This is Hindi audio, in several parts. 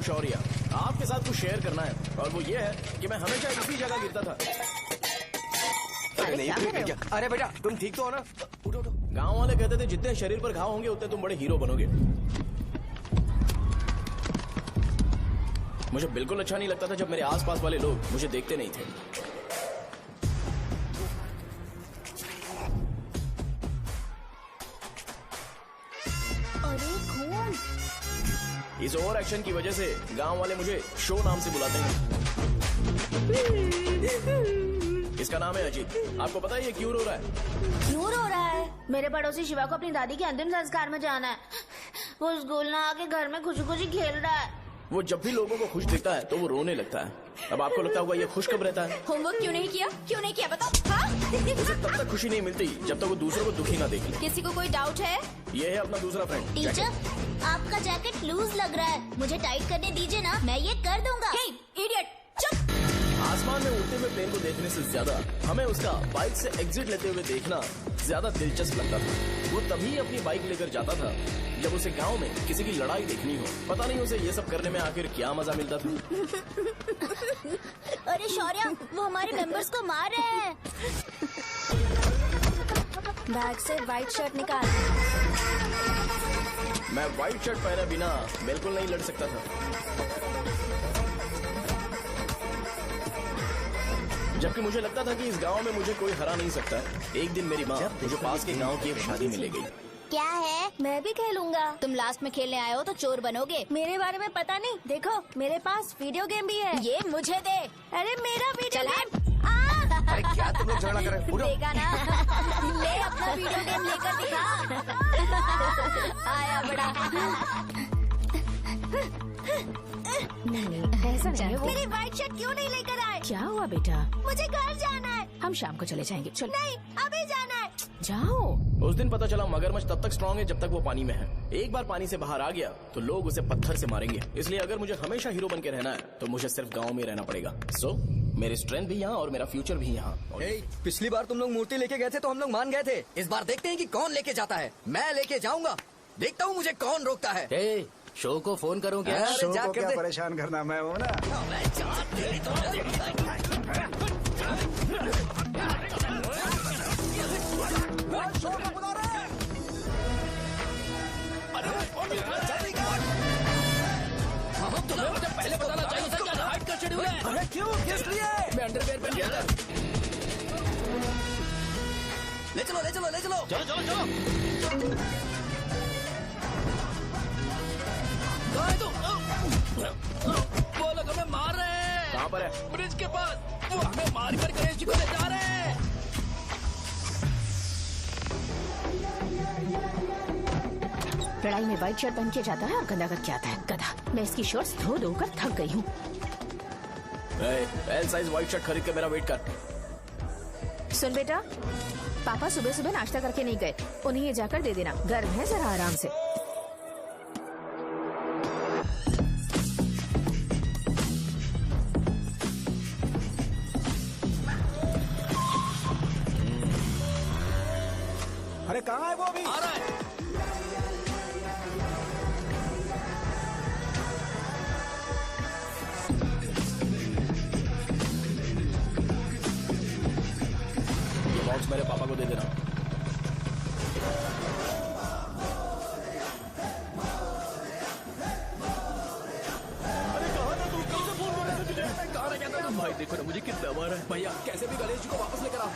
हूँ शौर्य, आपके साथ कुछ शेयर करना है और वो ये है कि मैं हमेशा इसी जगह गिरता था। अरे नहीं क्या? अरे बेटा तुम ठीक तो हो ना? उठो उठो। गाँव वाले कहते थे जितने शरीर पर घाव होंगे उतने तुम बड़े हीरो बनोगे। मुझे बिल्कुल अच्छा नहीं लगता था जब मेरे आसपास वाले लोग मुझे देखते नहीं थे। अरे खून! इस ओवर एक्शन की वजह से गांव वाले मुझे शो नाम से बुलाते हैं। इसका नाम है अजीत। आपको पता है ये क्यों रो रहा है? क्यों रो रहा है? मेरे पड़ोसी शिवा को अपनी दादी के अंतिम संस्कार में जाना है। वो स्कूल ना आके घर में खुशी खुशी खेल रहा है। वो जब भी लोगों को खुश देखता है तो वो रोने लगता है। अब आपको लगता होगा ये खुश कब रहता है? होमवर्क क्यों नहीं किया? क्यों नहीं किया बताओ? हाँ? उसे तब तक खुशी नहीं मिलती जब तक वो दूसरों को दुखी ना देख ले। किसी को कोई डाउट है? ये है अपना दूसरा फ्रेंड। टीचर, आपका जैकेट लूज लग रहा है, मुझे टाइट करने दीजिए ना, मैं ये कर दूंगा। इडियट, चुप! आसमान में उड़ते हुए प्लेन को देखने से ज्यादा हमें उसका बाइक से एग्जिट लेते हुए देखना ज्यादा दिलचस्प लगता था। वो तभी अपनी बाइक लेकर जाता था जब उसे गांव में किसी की लड़ाई देखनी हो। पता नहीं उसे ये सब करने में आखिर क्या मजा मिलता था। अरे शौर्य, वो हमारे मेंबर्स को मार रहे हैं। बैग से व्हाइट शर्ट निकाल। मैं व्हाइट शर्ट पहने बिना बिल्कुल नहीं लड़ सकता था, जबकि मुझे लगता था कि इस गांव में मुझे कोई हरा नहीं सकता। एक दिन मेरी माँ मुझे पास के गांव की एक शादी में ले गई। क्या है? मैं भी खेलूंगा। तुम लास्ट में खेलने आए हो तो चोर बनोगे। मेरे बारे में पता नहीं। देखो मेरे पास वीडियो गेम भी है। ये मुझे दे। अरे मेरा वीडियो गेम। अरे क्या तुम लोग झगड़ा कर रहे हो? देगा ना? ले अपना वीडियो गेम लेकर दिखा। आया बड़ा। ऐसा नहीं है वो। मेरी व्हाइट शर्ट क्यों नहीं लेकर आए? क्या हुआ बेटा? मुझे घर जाना है। हम शाम को चले जाएंगे। चलो नहीं, अभी जाना है। जाओ। उस दिन पता चला मगरमच्छ तब तक स्ट्रांग है जब तक वो पानी में है। एक बार पानी से बाहर आ गया तो लोग उसे पत्थर से मारेंगे। इसलिए अगर मुझे हमेशा हीरो बन के रहना है तो मुझे सिर्फ गाँव में रहना पड़ेगा। सो मेरी स्ट्रेंथ भी यहाँ और मेरा फ्यूचर भी यहाँ। पिछली बार तुम लोग मूर्ति लेके गए थे तो हम लोग मान गए थे। इस बार देखते हैं कि कौन लेके जाता है। मैं लेके जाऊंगा, देखता हूँ मुझे कौन रोकता है। शो को फोन करूं क्या? शो को क्या परेशान करना, मैं हूँ ना। मुझे पहले बताना चाहिए था क्या हाइट का शेड्यूल है। अरे क्यों, किस लिए? मैं अंडरवेयर पहन गया था। ले चलो ले चलो ले चलो। चलो चलो चलो। वो लोग हमें मार रहे हैं। कहाँ पर है? ब्रिज के पास। वो हमें मार कर गणेश जी को ले जा रहे हैं। लड़ाई में व्हाइट शर्ट पहन के जाता है और गंदा करके आता है। गधा। मैं इसकी शर्ट्स धो धो कर थक गई हूँ। एल साइज व्हाइट शर्ट खरीद के मेरा वेट कर। सुन बेटा, पापा सुबह सुबह नाश्ता करके नहीं गए, उन्हें ये जाकर दे देना। गर्म है, जरा आराम से। अरे कहाँ है वो अभी? आ रहा है। ये बॉक्स मेरे पापा को दे देना। भाई देखो ना मुझे कितना मारा है। भैया कैसे भी गणेश जी को वापस लेकर आओ।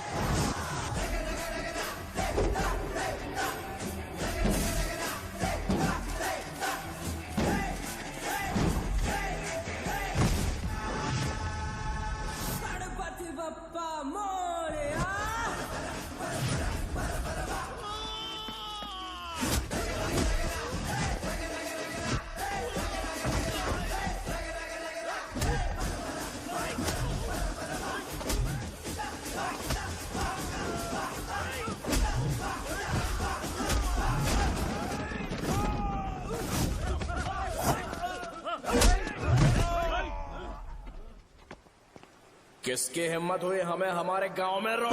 किसकी हिम्मत हुई हमें हमारे गांव में रोक?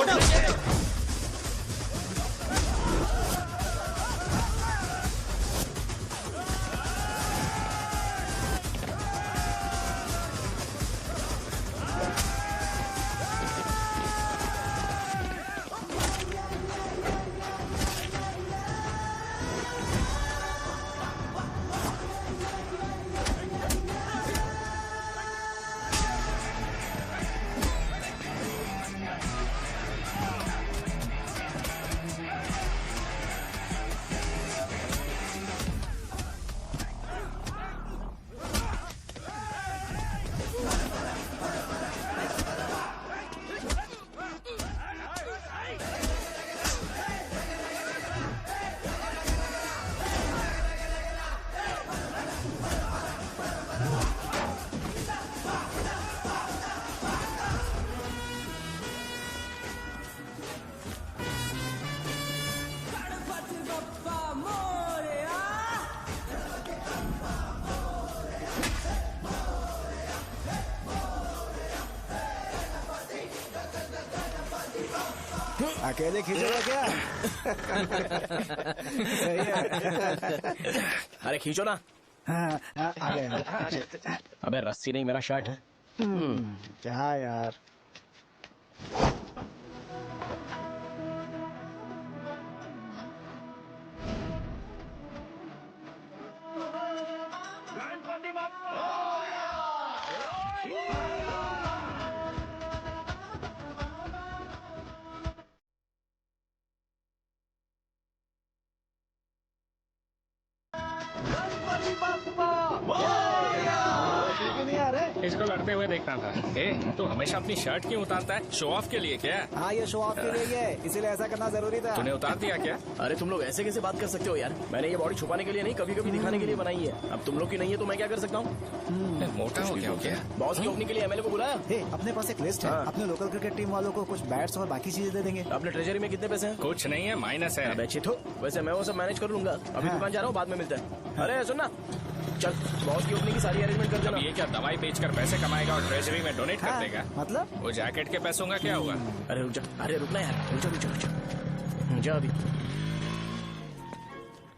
अकेले खींचोगा क्या? सही है। अरे खींचो ना। हाँ, आ गया। अबे रस्सी नहीं, मेरा शर्ट है। क्या यार? इसको लड़ते हुए देखना था। ए, तू हमेशा अपनी शर्ट क्यों उतारता है? शो ऑफ के लिए क्या? हाँ, ये शो ऑफ के लिए है, इसीलिए ऐसा करना जरूरी था। तूने उतार दिया क्या? अरे तुम लोग ऐसे कैसे बात कर सकते हो यार? मैंने ये बॉडी छुपाने के लिए नहीं, कभी कभी दिखाने के लिए बनाई है। अब तुम लोग की नहीं है तो मैं क्या कर सकता हूँ? मोटा हो गया? बॉस की ओपनिंग के लिए एमएलए को बुलाया। हे, अपने पास एक लिस्ट है। हाँ। अपने लोकल क्रिकेट टीम वालों को कुछ बैट्स और बाकी चीजें दे देंगे। अपने ट्रेजरी में कितने पैसे हैं? कुछ नहीं है, माइनस है। अबे छितो, वैसे मैं वो सब मैनेज कर लूंगा। अभी हाँ। दुकान जा रहा हूँ, बाद में मिलते हैं। अरे सुनना, चल बॉस की ओपनिंग की सारी अरेंजमेंट कर अब देना। ये क्या दवाई बेचकर पैसे कमाएगा और ट्रेजरी में डोनेट कर हाँ, देगा? मतलब? वो जैकेट के पैसों का क्या होगा? अरे रुक जा, अरे रुकना यार, रुक जा अभी।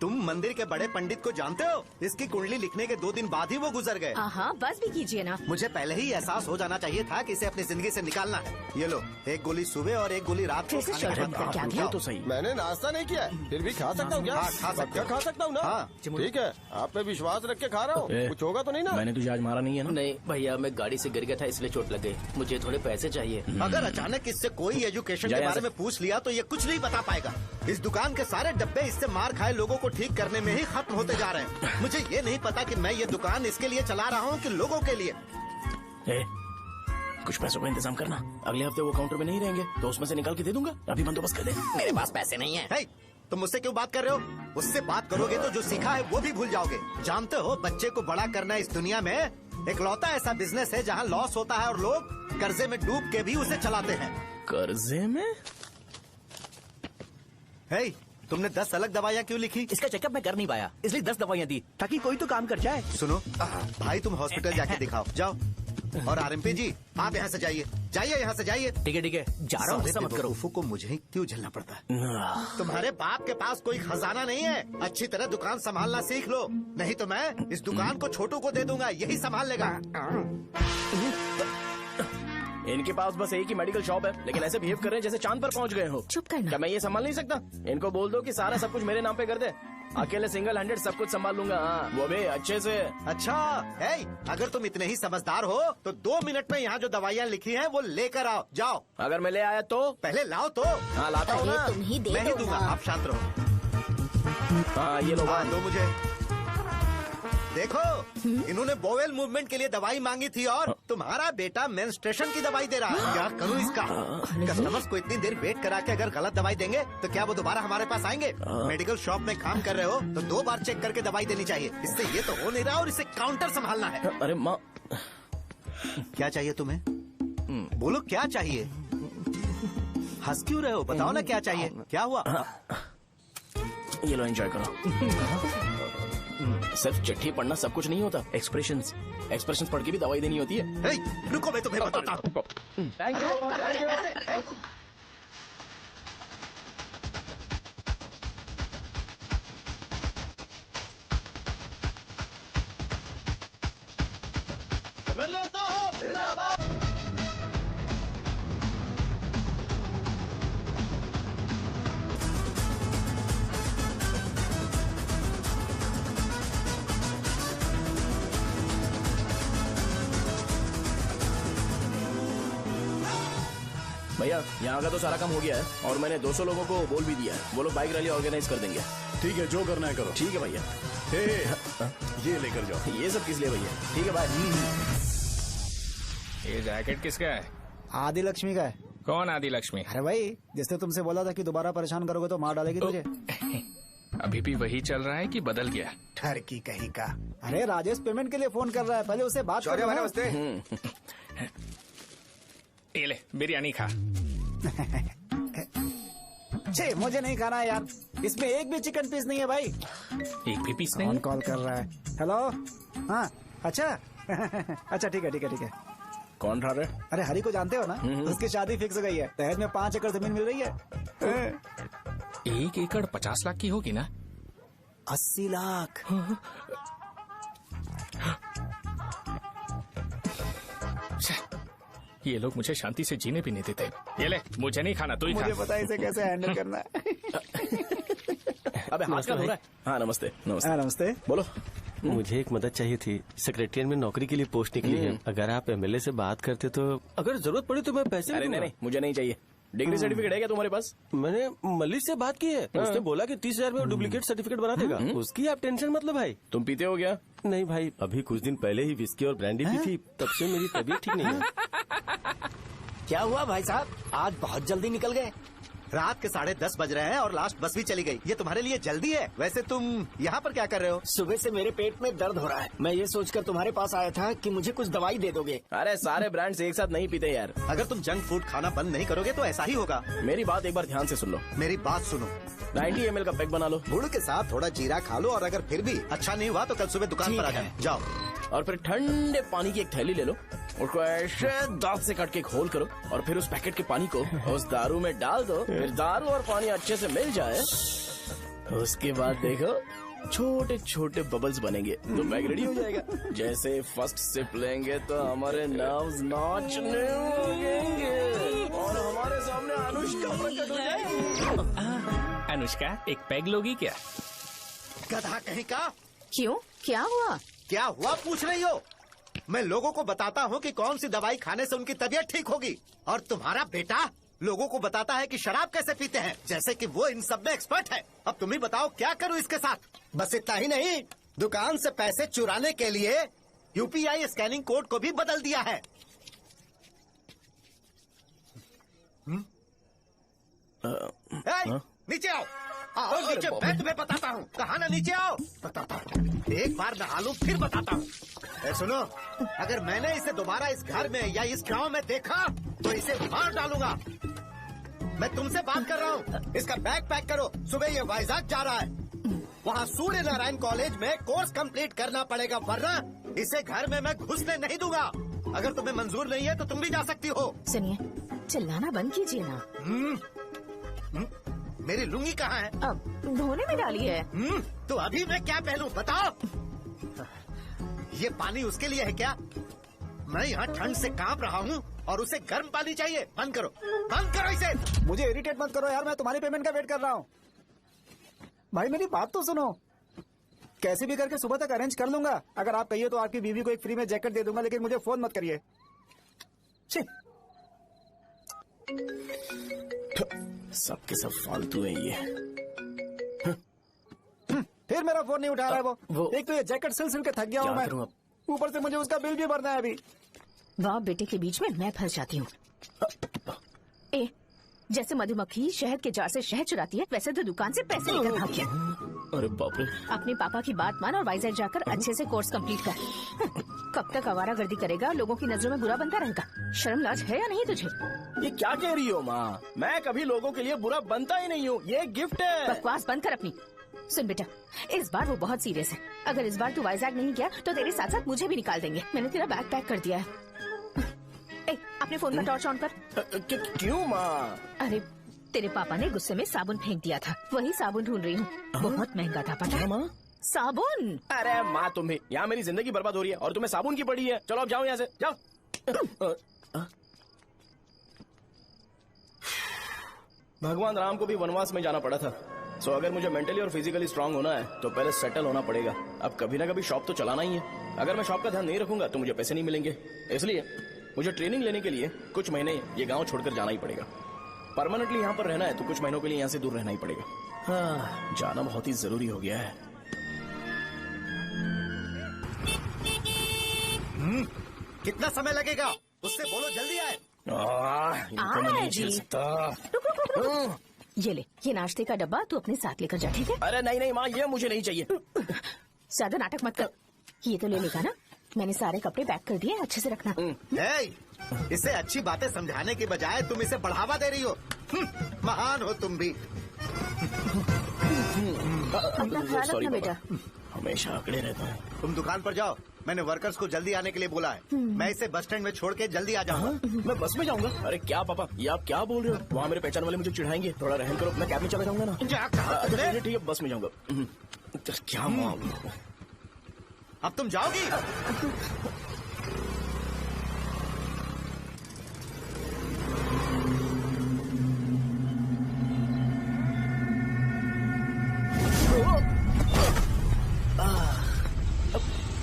तुम मंदिर के बड़े पंडित को जानते हो? इसकी कुंडली लिखने के 2 दिन बाद ही वो गुजर गए। हाँ, बस भी कीजिए ना। मुझे पहले ही एहसास हो जाना चाहिए था कि इसे अपनी जिंदगी से निकालना है। ये लो, एक गोली सुबह और एक गोली रात को कैसे खाने के शर्ट बाद का क्या खाओ। किया? तो सही। मैंने नाश्ता नहीं किया है, फिर भी खा सकता हूँ क्या? हाँ, खा सकते पक्का हो। खा सकता हूँ ना? हाँ। ठीक है, आप पे विश्वास रख के खा रहा हूँ। ए, कुछ होगा तो नहीं ना? मैंने तुझे आज मारा नहीं है ना? नहीं भैया, मैं गाड़ी से गिर गया था इसलिए चोट लग गई। मुझे थोड़े पैसे चाहिए। अगर अचानक इससे कोई एजुकेशन जा के यहाँ बारे से। में पूछ लिया तो ये कुछ नहीं बता पाएगा। इस दुकान के सारे डब्बे इससे मार खाए लोगों को ठीक करने में ही खत्म होते जा रहे हैं। मुझे ये नहीं पता कि मैं ये दुकान इसके लिए चला रहा हूँ कि लोगों के लिए। ए, कुछ पैसों का इंतजाम करना। अगले हफ्ते वो काउंटर में नहीं रहेंगे तो उसमें से निकाल के दे दूंगा। अभी बंदोबस्त कर दे। मेरे पास पैसे नहीं है। हे, तुम मुझसे क्यों बात कर रहे हो? उससे बात करोगे तो जो सीखा है वो भी भूल जाओगे। जानते हो, बच्चे को बड़ा करना इस दुनिया में इकलौता ऐसा बिजनेस है जहाँ लॉस होता है और लोग कर्जे में डूब के भी उसे चलाते हैं। कर्जे में? हे, तुमने 10 अलग दवाइयाँ क्यों लिखी? इसका चेकअप मैं कर नहीं पाया, इसलिए 10 दवाइयाँ दी ताकि कोई तो काम कर जाए। सुनो भाई, तुम हॉस्पिटल जाके दिखाओ, जाओ। और आरएमपी जी, आप यहाँ से जाइए, जाइए यहाँ से जाइए। ठीक है, जा रहा हूँ, गुस्सा मत करो। बेवकूफों को मुझे ही क्यों झेलना पड़ता है? तुम्हारे बाप के पास कोई खजाना नहीं है। अच्छी तरह दुकान संभालना सीख लो, नहीं तो मैं इस दुकान को छोटू को दे दूंगा, यही संभाल लेगा। इनके पास बस एक ही मेडिकल शॉप है, लेकिन ऐसे बिहेव कर रहे हैं जैसे चांद पर पहुंच गए हो। चुप करना। क्या मैं ये संभाल नहीं सकता? इनको बोल दो कि सारा सब कुछ मेरे नाम पे कर दे। अकेले सिंगल हैंडेड सब कुछ संभाल लूंगा। हाँ, वो भी अच्छे से। अच्छा है, अगर तुम इतने ही समझदार हो तो 2 मिनट में यहाँ जो दवाइयाँ लिखी हैं वो लेकर आओ, जाओ। अगर मैं ले आया तो? पहले लाओ तो। हाँ लाता हूँ ना। अरे तुम ही दे मैं ही दो दूंगा, ना। आप शांत रहो। हाँ ये लो। हाँ, दो मुझे। देखो, इन्होंने बोवेल मूवमेंट के लिए दवाई मांगी थी और तुम्हारा बेटा मेंस्ट्रुएशन की दवाई दे रहा है। क्या करूँ इसका? कस्टमर्स को इतनी देर वेट करा के अगर गलत दवाई देंगे तो क्या वो दोबारा हमारे पास आएंगे? मेडिकल शॉप में काम कर रहे हो तो 2 बार चेक करके दवाई देनी चाहिए। इससे ये तो हो नहीं रहा और इसे काउंटर संभालना है। अरे माँ, क्या चाहिए तुम्हें? बोलो क्या चाहिए? हंस क्यों रहे हो? बताओ ना क्या चाहिए? क्या हुआ? ये लो एंजॉय करो। सिर्फ चिट्ठी पढ़ना सब कुछ नहीं होता। एक्सप्रेशंस पढ़ के भी दवाई देनी होती है। हे, रुको, मैं तुम्हें बताता हूँ। Thank you. भैया यहाँ का तो सारा काम हो गया है और मैंने 200 लोगों को बोल भी दिया है। वो लोग बाइक रैली ऑर्गेनाइज कर देंगे। ठीक है, जो करना है करो। ठीक है भैया। ये लेकर जाओ। ये सब किस लिए भैया? ठीक है बाय। ये जैकेट किसका है? आदि लक्ष्मी का है। कौन आदि लक्ष्मी? अरे भाई, जिसने तुमसे बोला था कि दोबारा परेशान करोगे तो मार डालेगी तुझे। अभी भी वही चल रहा है कि बदल गया? ठरकी कहीं का। अरे राजेश पेमेंट के लिए फोन कर रहा है, पहले उससे बात करो। नमस्ते। ये ले बिरयानी खा। छे, मुझे नहीं खाना है यार, इसमें एक भी चिकन पीस नहीं है भाई। एक भी पीस कौन नहीं? कॉल कर रहा है? हेलो, हाँ, अच्छा। अच्छा ठीक है। कौन रहा रे? अरे हरी को जानते हो ना? उसकी शादी फिक्स हो गई है। दहेज में 5 एकड़ जमीन मिल रही है। 1 एकड़ 50 लाख की होगी ना? 80 लाख। ये लोग मुझे शांति से जीने भी नहीं देते। ये ले, मुझे नहीं खाना, तू ही खा। मुझे पता है इसे कैसे हैंडल करना है। अबे हाथ का हो रहा है। हाँ नमस्ते। नमस्ते। हाँ, नमस्ते। बोलो। मुझे एक मदद चाहिए थी। सेक्रेटरिएट में नौकरी के लिए पोस्ट निकली है। अगर आप एमएलए से बात करते तो अगर जरूरत पड़ी तो मैं पैसे अरे नहीं, मुझे नहीं चाहिए। डिग्री सर्टिफिकेट है क्या तुम्हारे पास? मैंने मलिक से बात की है। उसने बोला कि 30,000 में डुप्लीकेट सर्टिफिकेट बना देगा। उसकी आप टेंशन मत लो भाई। तुम पीते हो क्या? नहीं भाई, अभी कुछ दिन पहले ही विस्की और ब्रांडी पी थी, तब से मेरी तबीयत ठीक नहीं है। क्या हुआ भाई साहब, आज बहुत जल्दी निकल गए? रात के 10:30 बज रहे हैं और लास्ट बस भी चली गई। ये तुम्हारे लिए जल्दी है। वैसे तुम यहाँ पर क्या कर रहे हो? सुबह से मेरे पेट में दर्द हो रहा है। मैं ये सोचकर तुम्हारे पास आया था कि मुझे कुछ दवाई दे दोगे। अरे सारे ब्रांड्स एक साथ नहीं पीते यार। अगर तुम जंक फूड खाना बंद नहीं करोगे तो ऐसा ही होगा। मेरी बात एक बार ध्यान से सुन लो। मेरी बात सुनो। 90 ml का पैक बना लो। गुड़ के साथ थोड़ा जीरा खा लो और अगर फिर भी अच्छा नहीं हुआ तो कल सुबह दुकान पर आ जाओ। और फिर ठंडे पानी की एक थैली ले लो, उसको ऐसे दांत से काट के घोल करो और फिर उस पैकेट के पानी को उस दारू में डाल दो। फिर दारू और पानी अच्छे से मिल जाए, उसके बाद देखो छोटे छोटे बबल्स बनेंगे तो पैक रेडी हो जाएगा। जैसे फर्स्ट सिप लेंगे तो हमारे नर्व्स नाचने लगेंगे और हमारे सामने अनुष्का प्रकट हो जाएगी। अनुष्का, एक पैग लोगी क्या? गधा कहीं का। क्यों, क्या हुआ? क्या हुआ पूछ रही हो? मैं लोगों को बताता हूँ कि कौन सी दवाई खाने से उनकी तबीयत ठीक होगी, और तुम्हारा बेटा लोगों को बताता है कि शराब कैसे पीते हैं, जैसे कि वो इन सब में एक्सपर्ट है। अब तुम ही बताओ क्या करूँ इसके साथ? बस इतना ही नहीं, दुकान से पैसे चुराने के लिए यूपीआई स्कैनिंग कोड को भी बदल दिया है। नीचे आओ, आओ नीचे, मैं तुम्हें बताता हूँ। कहा ना नीचे आओ, बताता हूँ। एक बार नहा लूं फिर बताता हूँ। सुनो, अगर मैंने इसे दोबारा इस घर में या इस गांव में देखा तो इसे मार डालूंगा। मैं तुमसे बात कर रहा हूँ। इसका बैग पैक करो, सुबह ये वाइजाग जा रहा है। वहाँ सूर्य नारायण कॉलेज में कोर्स कंप्लीट करना पड़ेगा, वरना इसे घर में मैं घुसने नहीं दूंगा। अगर तुम्हें मंजूर नहीं है तो तुम भी जा सकती हो। सुनिए, चिल्लाना बंद कीजिए ना। मेरी लुंगी कहाँ है? अब धोने में डाली है। तो अभी मैं क्या पहनूं बताओ? ये पानी उसके लिए है क्या? मैं यहाँ ठंड से कांप रहा हूँ और उसे गर्म पानी चाहिए। बंद करो, बंद करो इसे। मुझे इरिटेट मत करो यार, मैं तुम्हारी पेमेंट का वेट कर रहा हूँ। भाई मेरी बात तो सुनो, कैसे भी करके सुबह तक अरेंज कर लूंगा। अगर आप कहिए तो आपकी बीवी को एक फ्री में जैकेट दे दूंगा, लेकिन मुझे फोन मत करिए। सबके सब फालतू है ये। फिर मेरा फोन नहीं उठा रहा है वो। एक तो ये जैकेट सिल सिल के थक गया हूँ मैं, ऊपर से मुझे उसका बिल भी भरना है अभी। बाप बेटे के बीच में मैं फंस जाती हूँ। ए, जैसे मधुमक्खी शहद के जार से शहद चुराती है, वैसे तो दुकान से पैसे लेकर भाग गया। अरे बाप रे। अपने पापा की बात मान और वाइजैक जाकर अच्छे से कोर्स कंप्लीट कर। कब तक आवारागर्दी करेगा, लोगों की नजरों में बुरा बनता रहेगा। शर्म लाज है या नहीं तुझे? ये क्या कह रही हो माँ? मैं कभी लोगों के लिए बुरा बनता ही नहीं हूँ, ये गिफ्ट है। बकवास बंद कर अपनी। सुन बेटा, इस बार वो बहुत सीरियस है। अगर इस बार तू वाइजैक नहीं गया तो तेरे साथ साथ मुझे भी निकाल देंगे। मैंने तेरा बैग पैक कर दिया है। ए, अपने फोन का टॉर्च ऑन कर। क्यों माँ? अरे तेरे पापा ने गुस्से में साबुन फेंक दिया था, वही साबुन ढूंढ रही हूँ। बहुत महंगा था, पता है माँ? साबुन। अरे माँ, तुम भी यहाँ मेरी जिंदगी बर्बाद हो रही है और तुम्हें साबुन की पड़ी है। चलो अब जाओ यहाँ से, जाओ। भगवान राम को भी वनवास में जाना पड़ा था। सो अगर मुझे मेंटली और फिजिकली स्ट्रांग होना है तो पहले सेटल होना पड़ेगा। अब कभी ना कभी शॉप तो चलाना ही है। अगर मैं शॉप का ध्यान नहीं रखूंगा तो मुझे पैसे नहीं मिलेंगे। इसलिए मुझे ट्रेनिंग लेने के लिए कुछ महीने ये गांव छोड़कर जाना ही पड़ेगा। परमानेंटली यहाँ पर रहना है तो कुछ महीनों के लिए यहाँ से दूर रहना ही पड़ेगा। हाँ, जाना बहुत ही जरूरी हो गया है। कितना समय लगेगा? उससे बोलो जल्दी आए। इनको मैं नहीं झेल सकता। ये ले, ये नाश्ते का डब्बा तू अपने साथ लेकर जा, ठीक है? अरे नहीं नहीं माँ, ये मुझे नहीं चाहिए। ज्यादा नाटक मत कर। ये तो ले लेगा ना? मैंने सारे कपड़े पैक कर दिए, अच्छे से रखना। इसे अच्छी बातें समझाने के बजाय तुम इसे बढ़ावा दे रही हो। महान हो तुम भी। अपना ख्याल Sorry, रखना बेटा। हमेशा अकड़े रहता है। तुम दुकान पर जाओ, मैंने वर्कर्स को जल्दी आने के लिए बोला है। मैं इसे बस स्टैंड में छोड़ के जल्दी आ जाऊंगा। मैं बस में जाऊंगा? अरे क्या पापा, ये आप क्या बोल रहे हो? वहाँ मेरे पहचान वाले मुझे चिढ़ाएंगे। थोड़ा रहम करो, मैं कैब में चला जाऊंगा ना। ठीक है, बस में जाऊंगा। क्या मामला? अब तुम जाओगी?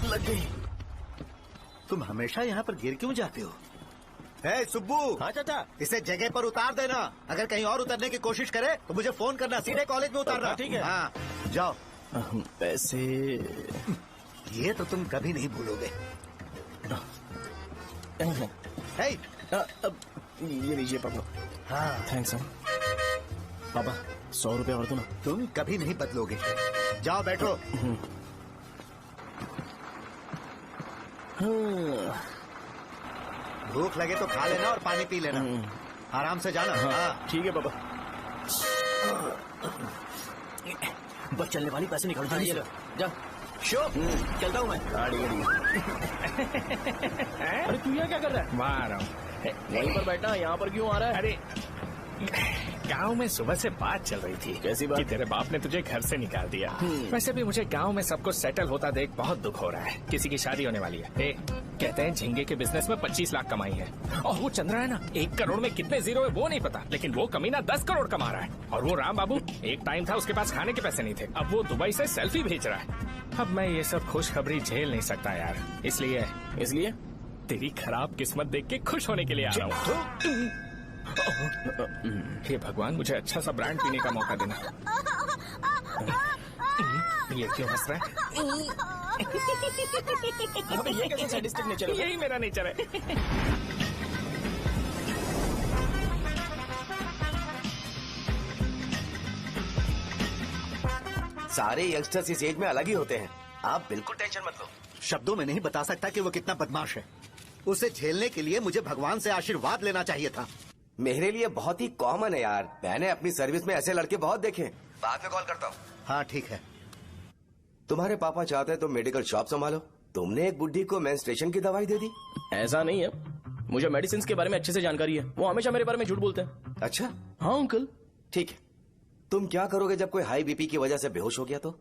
लग गई। तुम हमेशा यहाँ पर गिर क्यों जाते हो? ए सुब्बू। हाँ चाचा। इसे जगह पर उतार देना। अगर कहीं और उतरने की कोशिश करे तो मुझे फोन करना, सीधे कॉलेज में उतारना। ठीक है। हाँ जाओ। पैसे ये तो तुम कभी नहीं भूलोगे। हे, अब ये लीजिए पापा। हाँ थैंक्स पापा, 100 रुपए और दो ना। तुम कभी नहीं बदलोगे। जाओ बैठो। भूख लगे तो खा लेना और पानी पी लेना। आराम से जाना। हाँ ठीक है पापा। बस चलने वाली पैसे निकाल दो। जा शो, चलता हूँ मैं। अरे तू यहाँ क्या कर रहा है? वहाँ आ रहा हूँ। वहीं पर बैठा, यहाँ पर क्यों आ रहा है? अरे गांव में सुबह से बात चल रही थी। कैसी बात? कि तेरे बाप ने तुझे घर से निकाल दिया। वैसे भी मुझे गांव में सब कुछ सेटल होता देख बहुत दुख हो रहा है। किसी की शादी होने वाली है। कहते हैं झींगे के बिजनेस में 25 लाख कमाई है। और वो चंद्रा है ना, 1 करोड़ में कितने जीरो है वो नहीं पता, लेकिन वो कमीना 10 करोड़ कमा रहा है। और वो राम बाबू, एक टाइम था उसके पास खाने के पैसे नहीं थे, अब वो दुबई से सेल्फी भेज रहा है। अब मैं ये सब खुशखबरी झेल नहीं सकता यार, इसलिए तेरी खराब किस्मत देख के खुश होने के लिए आ रहा हूँ। हे भगवान, मुझे अच्छा सा ब्रांड पीने का मौका देना। ये क्यों हंस रहा है? ये कैसे सैडिस्टिक नेचर है? यही मेरा नेचर है। सारे यंगस्टर्स इस एज में अलग ही होते हैं। आप बिल्कुल टेंशन मत लो। शब्दों में नहीं बता सकता कि वो कितना बदमाश है। उसे झेलने के लिए मुझे भगवान से आशीर्वाद लेना चाहिए था। मेरे लिए बहुत ही कॉमन है यार, मैंने अपनी सर्विस में ऐसे लड़के बहुत देखे। बाद में कॉल करता हूँ। हाँ ठीक है। तुम्हारे पापा चाहते हैं तुम मेडिकल शॉप संभालो। तुमने एक बुढ़ी को मेंस्ट्रुएशन की दवाई दे दी। ऐसा नहीं है, मुझे मेडिसिन के बारे में अच्छे से जानकारी है। वो हमेशा मेरे बारे में झूठ बोलते हैं। अच्छा हाँ अंकल। ठीक है, तुम क्या करोगे जब कोई हाई बीपी की वजह से बेहोश हो गया तो?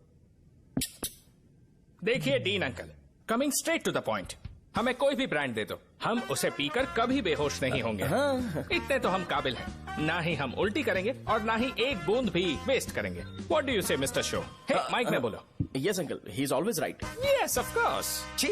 देखिए Dean uncle, coming straight to the point, हमें कोई भी ब्रांड दे दो, हम उसे पीकर कभी बेहोश नहीं होंगे। इतने तो हम काबिल हैं। ना ही हम उल्टी करेंगे और ना ही एक बूंद भी वेस्ट करेंगे। व्हाट डू यू से मिस्टर शो? हे माइक में बोलो। Yes uncle, he is always right. Yes of course. छी,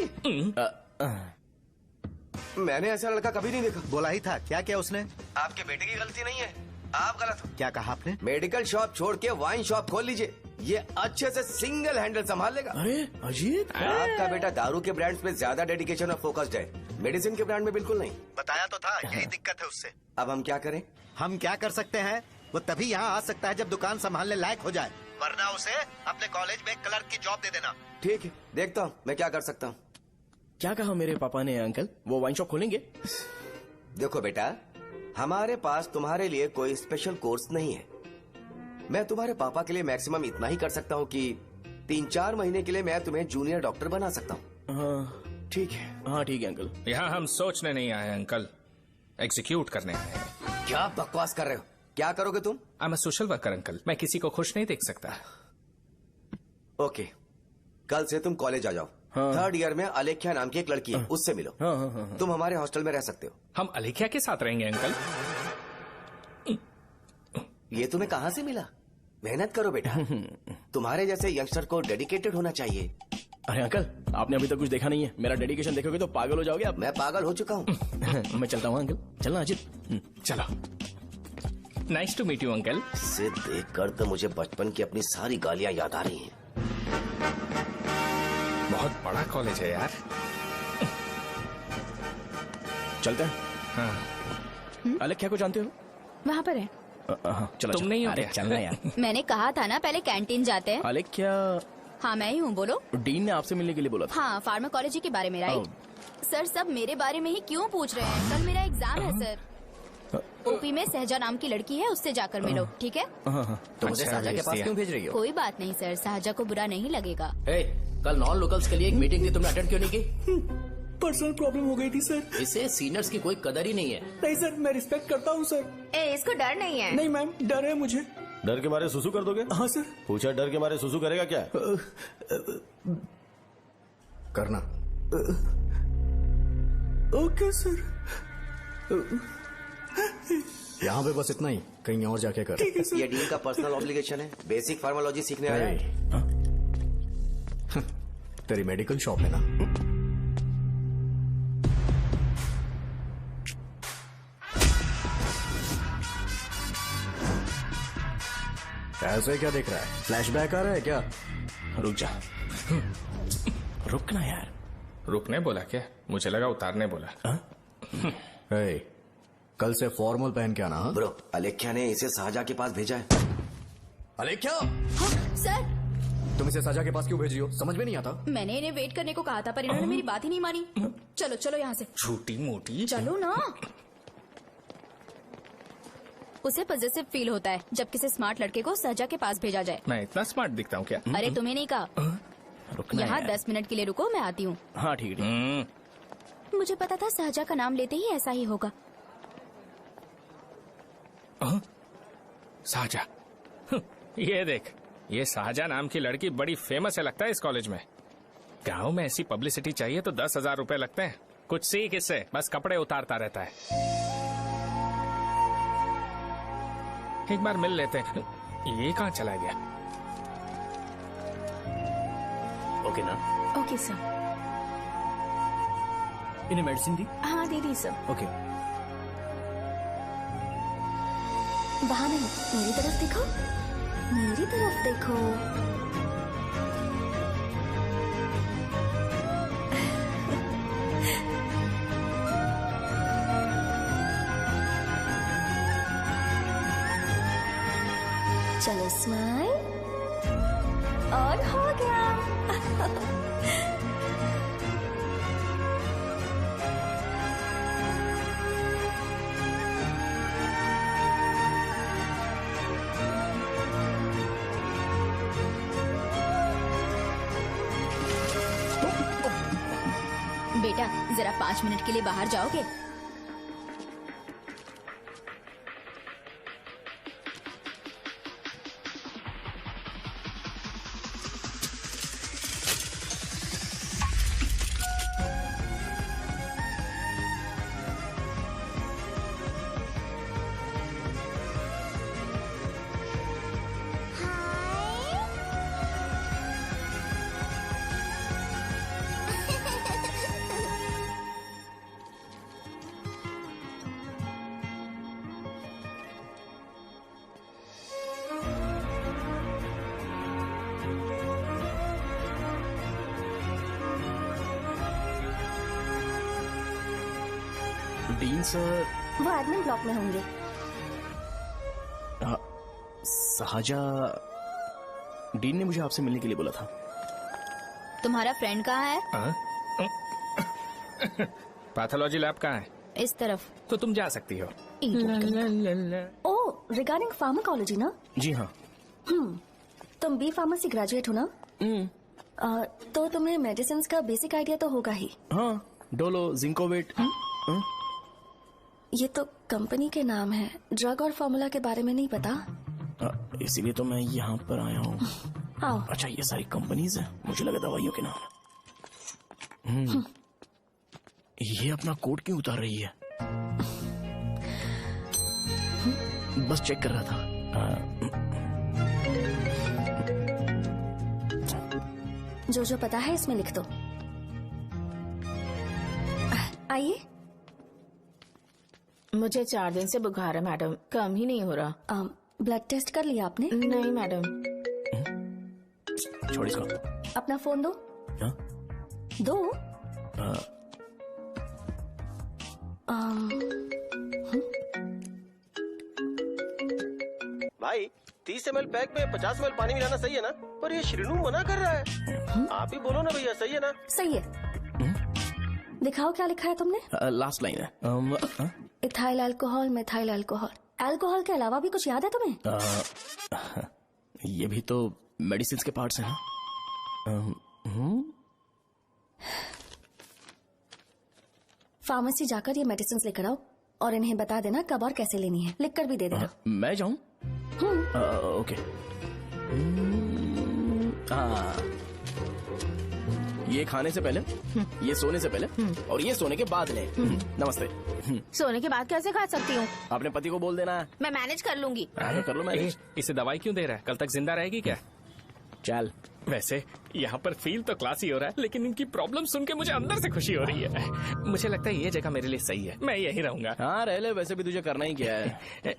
मैंने ऐसा लड़का कभी नहीं देखा। बोला ही था। क्या क्या उसने? आपके बेटे की गलती नहीं है, आप गलत हो। क्या कहा आपने? मेडिकल शॉप छोड़ के वाइन शॉप खोल लीजिए, ये अच्छे से सिंगल हैंडल संभाल लेगा। अरे अजीत, आपका बेटा दारू के ब्रांड्स पे ज्यादा डेडिकेशन और फोकस्ड है, मेडिसिन के ब्रांड में बिल्कुल नहीं। बताया तो था, यही दिक्कत है उससे। अब हम क्या करें? हम क्या कर सकते हैं? वो तभी यहाँ आ सकता है जब दुकान संभालने लायक हो जाए, वरना उसे अपने कॉलेज में क्लर्क की जॉब दे देना। ठीक है, देखता हूँ मैं क्या कर सकता हूँ। क्या कहा मेरे पापा ने अंकल? वो वाइन शॉप खोलेंगे? देखो बेटा, हमारे पास तुम्हारे लिए कोई स्पेशल कोर्स नहीं है। मैं तुम्हारे पापा के लिए मैक्सिमम इतना ही कर सकता हूँ कि 3-4 महीने के लिए मैं तुम्हें जूनियर डॉक्टर बना सकता हूँ। हाँ ठीक है। हाँ ठीक है अंकल। यहाँ हम सोचने नहीं आए अंकल, एग्जीक्यूट करने आए हैं। क्या बकवास कर रहे हो? क्या करोगे तुम? I am a social worker uncle, मैं किसी को खुश नहीं देख सकता। ओके, कल से तुम कॉलेज आ जाओ। हाँ। 3rd ईयर में अलेख्या नाम की एक लड़की है, उससे मिलो। हाँ, हाँ, हाँ, हाँ। तुम हमारे हॉस्टल में रह सकते हो। हम अलेख्या के साथ रहेंगे अंकल। ये तुम्हें कहाँ से मिला? मेहनत करो बेटा, तुम्हारे जैसे यंगस्टर को डेडिकेटेड होना चाहिए। अरे अंकल, आपने अभी तक कुछ देखा नहीं है। मेरा डेडिकेशन देखोगे तो पागल हो जाओगे आप। मैं पागल हो चुका हूँ। मैं चलता हूँ अंकल। चलना अजीत। चलो, nice to meet you uncle. इसे देखकर तो मुझे बचपन की अपनी सारी गालियाँ याद आ रही हैं। बहुत बड़ा कॉलेज है यार। चलते हैं। हाँ। अलेख्या को जानते हो? वहाँ पर है। चलो, तुम नहीं हो अरे क्या? चलना यार। मैंने कहा था ना पहले कैंटीन जाते हैं। अलेख्या, हाँ मैं ही हूँ, बोलो। डीन ने आपसे मिलने के लिए बोला था। हाँ, फार्माकोलॉजी के बारे में, राइट? सर सब मेरे बारे में ही क्यों पूछ रहे हैं? कल मेरा एग्जाम है सर। ओपी में सहजा नाम की लड़की है, उससे जाकर मिलो, ठीक है? तो मुझे साजा के पास क्यों भेज रही हो? कोई बात नहीं सर, सहजा को बुरा नहीं लगेगा। कल नॉन लोकल्स के लिए एक मीटिंग थी, तुमने अटेंड क्यों नहीं की? पर्सनल प्रॉब्लम हो गई थी सर। इसे सीनियर्स की कोई कदर ही नहीं है। नहीं सर, मैं रिस्पेक्ट करता हूँ सर। इसको डर नहीं है। नहीं मैम, डर है मुझे। डर के मारे सुसु कर दोगे? हाँ सर। पूछा डर के मारे सुसु करेगा क्या? करना। Okay sir. यहाँ पे बस इतना ही, कहीं और जाके कर। ठीक है सर। ये डील का पर्सनल ऑब्लिगेशन है, बेसिक फार्मोलॉजी सीखने आया है। तेरी मेडिकल शॉप है ना? ऐसे क्या देख रहा है? फ्लैशबैक आ रहा है क्या? रुक जा। रुकना यार। रुकने बोला क्या? मुझे लगा उतारने बोला। कल से फॉर्मल पहन के आना। हाँ? ब्रो, अलेख्या ने इसे साजा के पास भेजा है। अलेख्या, हाँ, सर तुम इसे साजा के पास क्यों भेज रही हो? समझ में नहीं आता। मैंने इन्हें वेट करने को कहा था, पर इन्होंने मेरी बात ही नहीं मानी। चलो चलो यहाँ से। छोटी मोटी। चलो ना। उसे पॉजिटिव फील होता है जब किसी स्मार्ट लड़के को सहजा के पास भेजा जाए। मैं इतना स्मार्ट दिखता हूँ क्या? अरे तुम्हें नहीं कहा। रुकना यहाँ यार। 10 मिनट के लिए रुको, मैं आती हूँ। हाँ ठीक है। मुझे पता था सहजा का नाम लेते ही ऐसा ही होगा। साजा। ये देख, ये साजा नाम की लड़की बड़ी फेमस है लगता है इस कॉलेज में। गांव में ऐसी पब्लिसिटी चाहिए तो 10,000 रुपए लगते हैं। कुछ सीख इससे, बस कपड़े उतारता रहता है। एक बार मिल लेते हैं। ये कहाँ चला गया? ओके ना? Okay sir. इन्हें मेडिसिन दी? हाँ दे दी सर। ओके। वहाँ नहीं, मेरी तरफ देखो, मेरी तरफ देखो। चलो स्माइल, और हो गया। बेटा जरा 5 मिनट के लिए बाहर जाओगे? Dean sir. वो एडमिन ब्लॉक में होंगे। साजा, डीन ने मुझे आपसे मिलने के लिए बोला था। तुम्हारा फ्रेंड कहाँ है? पैथोलॉजी लैब कहाँ है? इस तरफ। तो तुम जा सकती हो। ओ, रिगार्डिंग फार्माकोलॉजी ना? जी हाँ। तुम बी फार्मेसी ग्रेजुएट हो ना? तो तुम्हें मेडिसिन का बेसिक आइडिया तो होगा ही। हाँ, डोलो, जिंकोवेट। ये तो कंपनी के नाम है, ड्रग और फॉर्मूला के बारे में नहीं पता। इसीलिए तो मैं यहाँ पर आया हूँ। आओ। अच्छा, ये सारी कंपनीज है, मुझे लगा दवाइयों के नाम। ये अपना कोट क्यों उतार रही है? बस चेक कर रहा था। जो जो पता है इसमें लिख दो। आइए। मुझे 4 दिन से बुखार है मैडम, कम ही नहीं हो रहा। ब्लड टेस्ट कर लिया आपने? नहीं मैडम। छोड़ इसको। अपना फोन दो। हाँ? दो। भाई 30 ml पैक में 50 ml पानी मिलाना सही है ना? पर ये श्रीनू मना कर रहा है। आप ही बोलो ना भैया, सही है ना? सही है। दिखाओ क्या लिखा है तुमने? लास्ट लाइन है। Ethyl alcohol, methyl alcohol. Alcohol के अलावा भी कुछ याद है तुम्हें? ये भी तो मेडिसिन के पार्ट्स हैं। फार्मेसी जाकर ये मेडिसिन लेकर आओ और इन्हें बता देना कब और कैसे लेनी है। लिख कर भी दे देना। मैं जाऊं? ओके। ये खाने से पहले, ये सोने से पहले और ये सोने के बाद ले। नमस्ते। सोने के बाद कैसे खा सकती हूँ? अपने पति को बोल देना। मैं मैनेज कर लूंगी। कर लो मैनेज। इसे दवाई क्यों दे रहा है? कल तक जिंदा रहेगी क्या? चल। वैसे यहाँ पर फील तो क्लासी हो रहा है, लेकिन इनकी प्रॉब्लम सुन के मुझे अंदर से खुशी हो रही है। मुझे लगता है ये जगह मेरे लिए सही है, मैं यही रहूंगा। हाँ रह ले, वैसे भी तुझे करना ही क्या है।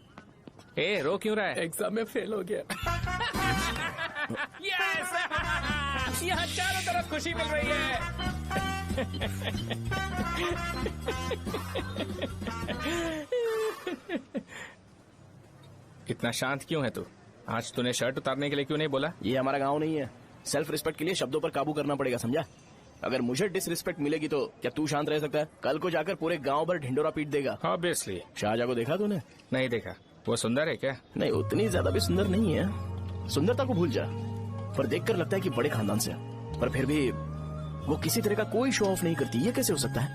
ए रो क्यों रहा है? एग्जाम में फेल हो गया। यस! यहाँ चारों तरफ खुशी मिल रही है। इतना शांत क्यों है तू? आज तूने शर्ट उतारने के लिए क्यों नहीं बोला? ये हमारा गांव नहीं है। सेल्फ रिस्पेक्ट के लिए शब्दों पर काबू करना पड़ेगा, समझा? अगर मुझे डिसरिस्पेक्ट मिलेगी तो क्या तू शांत रह सकता है? कल को जाकर पूरे गांव भर ढिंडोरा पीट देगा। ऑब्वियसली। शाहजहां को देखा तूने? नहीं देखा। वो सुंदर है क्या? नहीं, उतनी ज्यादा भी सुंदर नहीं है। सुंदरता को भूल जा, पर देखकर लगता है कि बड़े खानदान से है। पर फिर भी वो किसी तरह का कोई शो ऑफ नहीं करती। ये कैसे हो सकता है?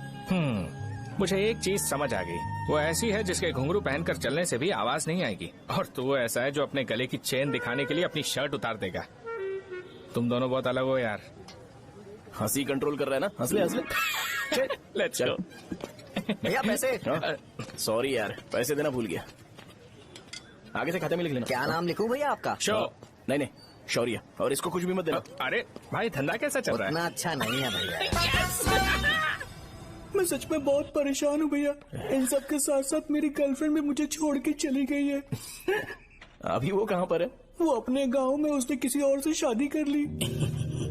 मुझे एक चीज समझ आ गई। वो ऐसी है जिसके घुंघरू पहनकर चलने से भी आवाज नहीं आएगी, और तू ऐसा है जो अपने गले की चेन दिखाने के लिए अपनी शर्ट उतार देगा। तुम दोनों बहुत अलग हो यार। हंसी कंट्रोल कर रहा है ना? हंस ले हंस ले। Let's go. भैया पैसे। सॉरी यार, पैसे देना भूल गया। आगे से खाते में लिख लेना। क्या नाम लिखूं भैया आपका? शो। नहीं, शौर्य। और इसको कुछ भी मत देना। अरे भाई, धंधा कैसा चल रहा है? उतना अच्छा नहीं है भैया। मैं सच में बहुत परेशान हूँ भैया। इन सब के साथ साथ मेरी गर्लफ्रेंड भी मुझे छोड़ के चली गई है। अभी वो कहाँ पर है? वो अपने गांव में, उसने किसी और से शादी कर ली।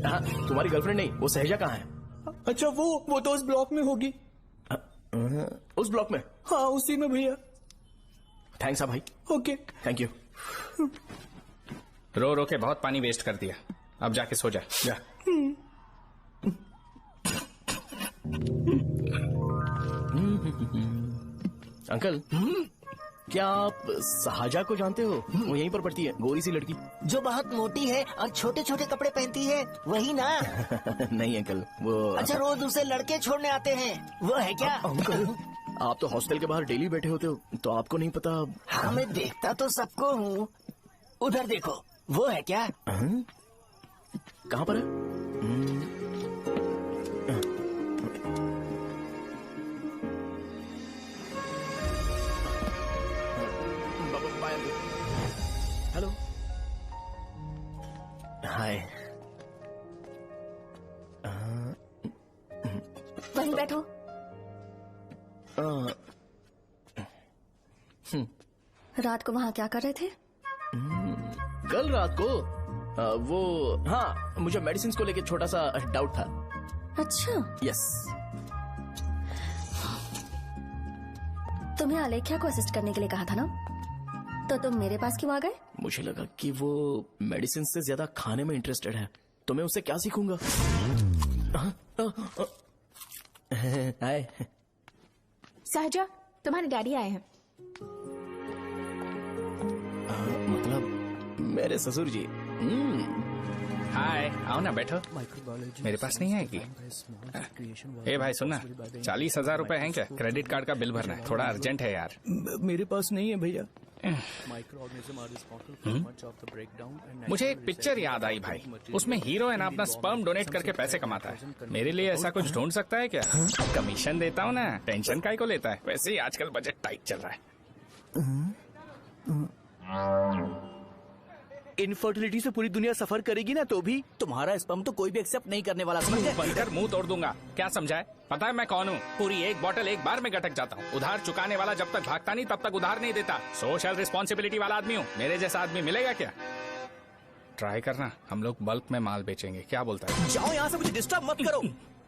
हाँ, तुम्हारी गर्लफ्रेंड नहीं, वो सहजा कहाँ है? अच्छा वो तो उस ब्लॉक में होगी। उस ब्लॉक में? हाँ उसी में भैया। थैंक्स भाई। Okay thank you. रो रो के बहुत पानी वेस्ट कर दिया, अब जाके सो जा। जा। अंकल, क्या आप शाहजहा को जानते हो? वो यहीं पर पढ़ती है, गोरी सी लड़की जो बहुत मोटी है और छोटे छोटे कपड़े पहनती है, वही ना? नहीं अंकल, वो अच्छा, रोज उसे लड़के छोड़ने आते हैं, वो है क्या? अंकल, आप तो हॉस्टल के बाहर डेली बैठे होते हो, तो आपको नहीं पता? हाँ, मैं देखता तो सबको हूँ। उधर देखो, वो है क्या? कहाँ पर है? हेलो, हाय। वहीं बैठो। रात को वहाँ क्या कर रहे थे? कल रात को वो, हाँ, मुझे मेडिसिन को लेके छोटा सा डाउट था। अच्छा। यस। तुम्हें आलेख्या को असिस्ट करने के लिए कहा था ना, तो तुम मेरे पास क्यों आ गए? मुझे लगा कि वो मेडिसिन से ज्यादा खाने में इंटरेस्टेड है, तो मैं उससे क्या सीखूंगा। हाय। सहजा, तुम्हारे डैडी आए हैं। मतलब मेरे ससुर जी। हाय, आओ ना, बैठो। मेरे पास नहीं आएगी। ए भाई सुनना, 40,000 रुपए हैं क्या? क्रेडिट कार्ड का बिल भरना है, थोड़ा अर्जेंट है यार। मेरे पास नहीं है भैया। मुझे एक पिक्चर याद आई भाई, उसमें हीरोइन अपना स्पर्म डोनेट करके पैसे कमाता है। मेरे लिए ऐसा कुछ ढूंढ सकता है क्या? कमीशन देता हूँ ना, टेंशन काहे को लेता है? वैसे ही आजकल बजट टाइट चल रहा है। इनफर्टिलिटी से पूरी दुनिया सफर करेगी ना, तो भी तुम्हारा स्पर्म तो कोई भी एक्सेप्ट नहीं करने वाला, समझ गए? बनकर मुंह तोड़ दूंगा। क्या समझा है? पता है मैं कौन हूँ? पूरी एक बोतल एक बार में गटक जाता हूँ। उधार चुकाने वाला जब तक भागता नहीं तब तक उधार नहीं देता। सोशल रिस्पॉन्सिबिलिटी वाला आदमी हूँ। मेरे जैसा आदमी मिलेगा क्या? ट्राई करना, हम लोग बल्क में माल बेचेंगे। क्या बोलता है? जाओ यहाँ से, मुझे डिस्टर्ब मत करो।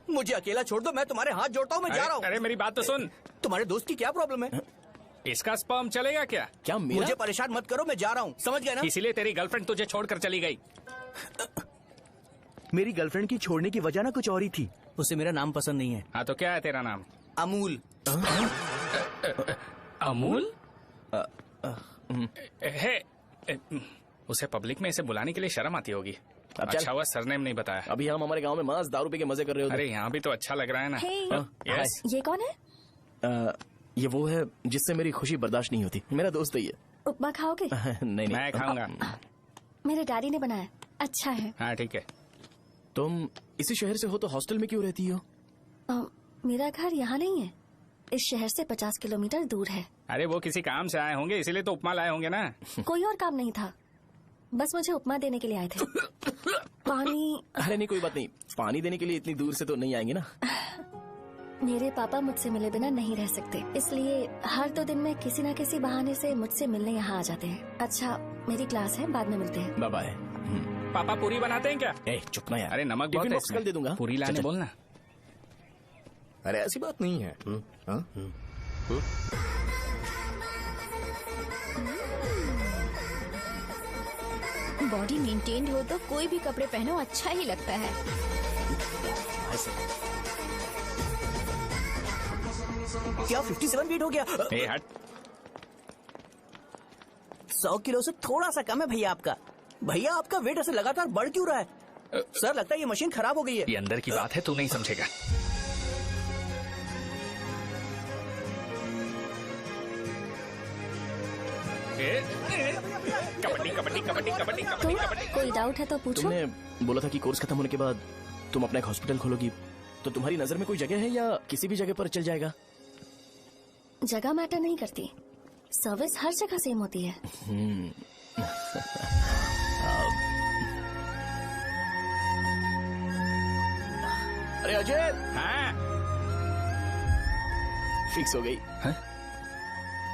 मुझे अकेला छोड़ दो, मैं तुम्हारे हाथ जोड़ता हूँ, मैं जा रहा हूँ। अरे मेरी बात तो सुन। तुम्हारे दोस्त की क्या प्रॉब्लम है? इसका स्पर्म चलेगा क्या? क्या मेरा? मुझे परेशान मत करो, मैं जा रहा हूँ, समझ गए ना? इसीलिए तेरी गर्लफ्रेंड तुझे छोड़कर चली गई। मेरी गर्लफ्रेंड की छोड़ने की वजह ना कुछ और ही थी। उसे मेरा नाम पसंद नहीं है। हाँ तो क्या है तेरा नाम? अमूल। अमूल? है उसे पब्लिक में इसे बुलाने के लिए शर्म आती होगी। अच्छा हुआ सरनेम नहीं बताया। अभी हम हमारे गांव में मस्त दारू पी के मजे कर रहे होते। अरे यहाँ भी तो अच्छा लग रहा है ना। यस। ये कौन है? ये वो है जिससे मेरी खुशी बर्दाश्त नहीं होती। मेरा दोस्त ही है। उपमा खाओगे? नहीं मैं खाऊंगा। मेरे डैडी ने बनाया, अच्छा है। हाँ ठीक है। तुम इसी शहर से हो तो हॉस्टल में क्यों रहती हो? मेरा घर यहाँ नहीं है, इस शहर से 50 किलोमीटर दूर है। अरे वो किसी काम से आए होंगे इसीलिए तो उपमा लाए होंगे ना। कोई और काम नहीं था, बस मुझे उपमा देने के लिए आए थे। पानी? अरे नहीं कोई बात नहीं, पानी देने के लिए इतनी दूर से तो नहीं आएंगे ना। मेरे पापा मुझसे मिले बिना नहीं रह सकते, इसलिए हर 2 दिन में किसी न किसी बहाने से मुझसे मिलने यहाँ आ जाते हैं। अच्छा मेरी क्लास है, बाद में मिलते हैं। Bye bye. पापा पूरी बनाते हैं क्या? चुप ना यार। अरे नमक बहुत है इसमें। कल दे दूंगा। पूरी लाने बोलना। अरे ऐसी बात नहीं है। बॉडी मेंटेन्ड हो तो कोई भी कपड़े पहनो अच्छा ही लगता है। क्या 57 फीट हो गया? ए हट। 100 किलो से थोड़ा सा कम है भैया आपका। भैया आपका वेट ऐसे लगातार बढ़ क्यों रहा है? सर लगता है ये मशीन खराब हो गई है। ये अंदर की बात है, तू नहीं समझेगा। कबड्डी कबड्डी कबड्डी कबड्डी कबड्डी कबड्डी। कोई डाउट है तो पूछो। तुमने बोला था कि कोर्स खत्म होने के बाद तुम अपना एक हॉस्पिटल खोलोगी, तो तुम्हारी नजर में कोई जगह है या किसी भी जगह पर चल जाएगा? जगह मैटर नहीं करती, सर्विस हर जगह सेम होती है। अरे अजय। हाँ? फिक्स हो गई।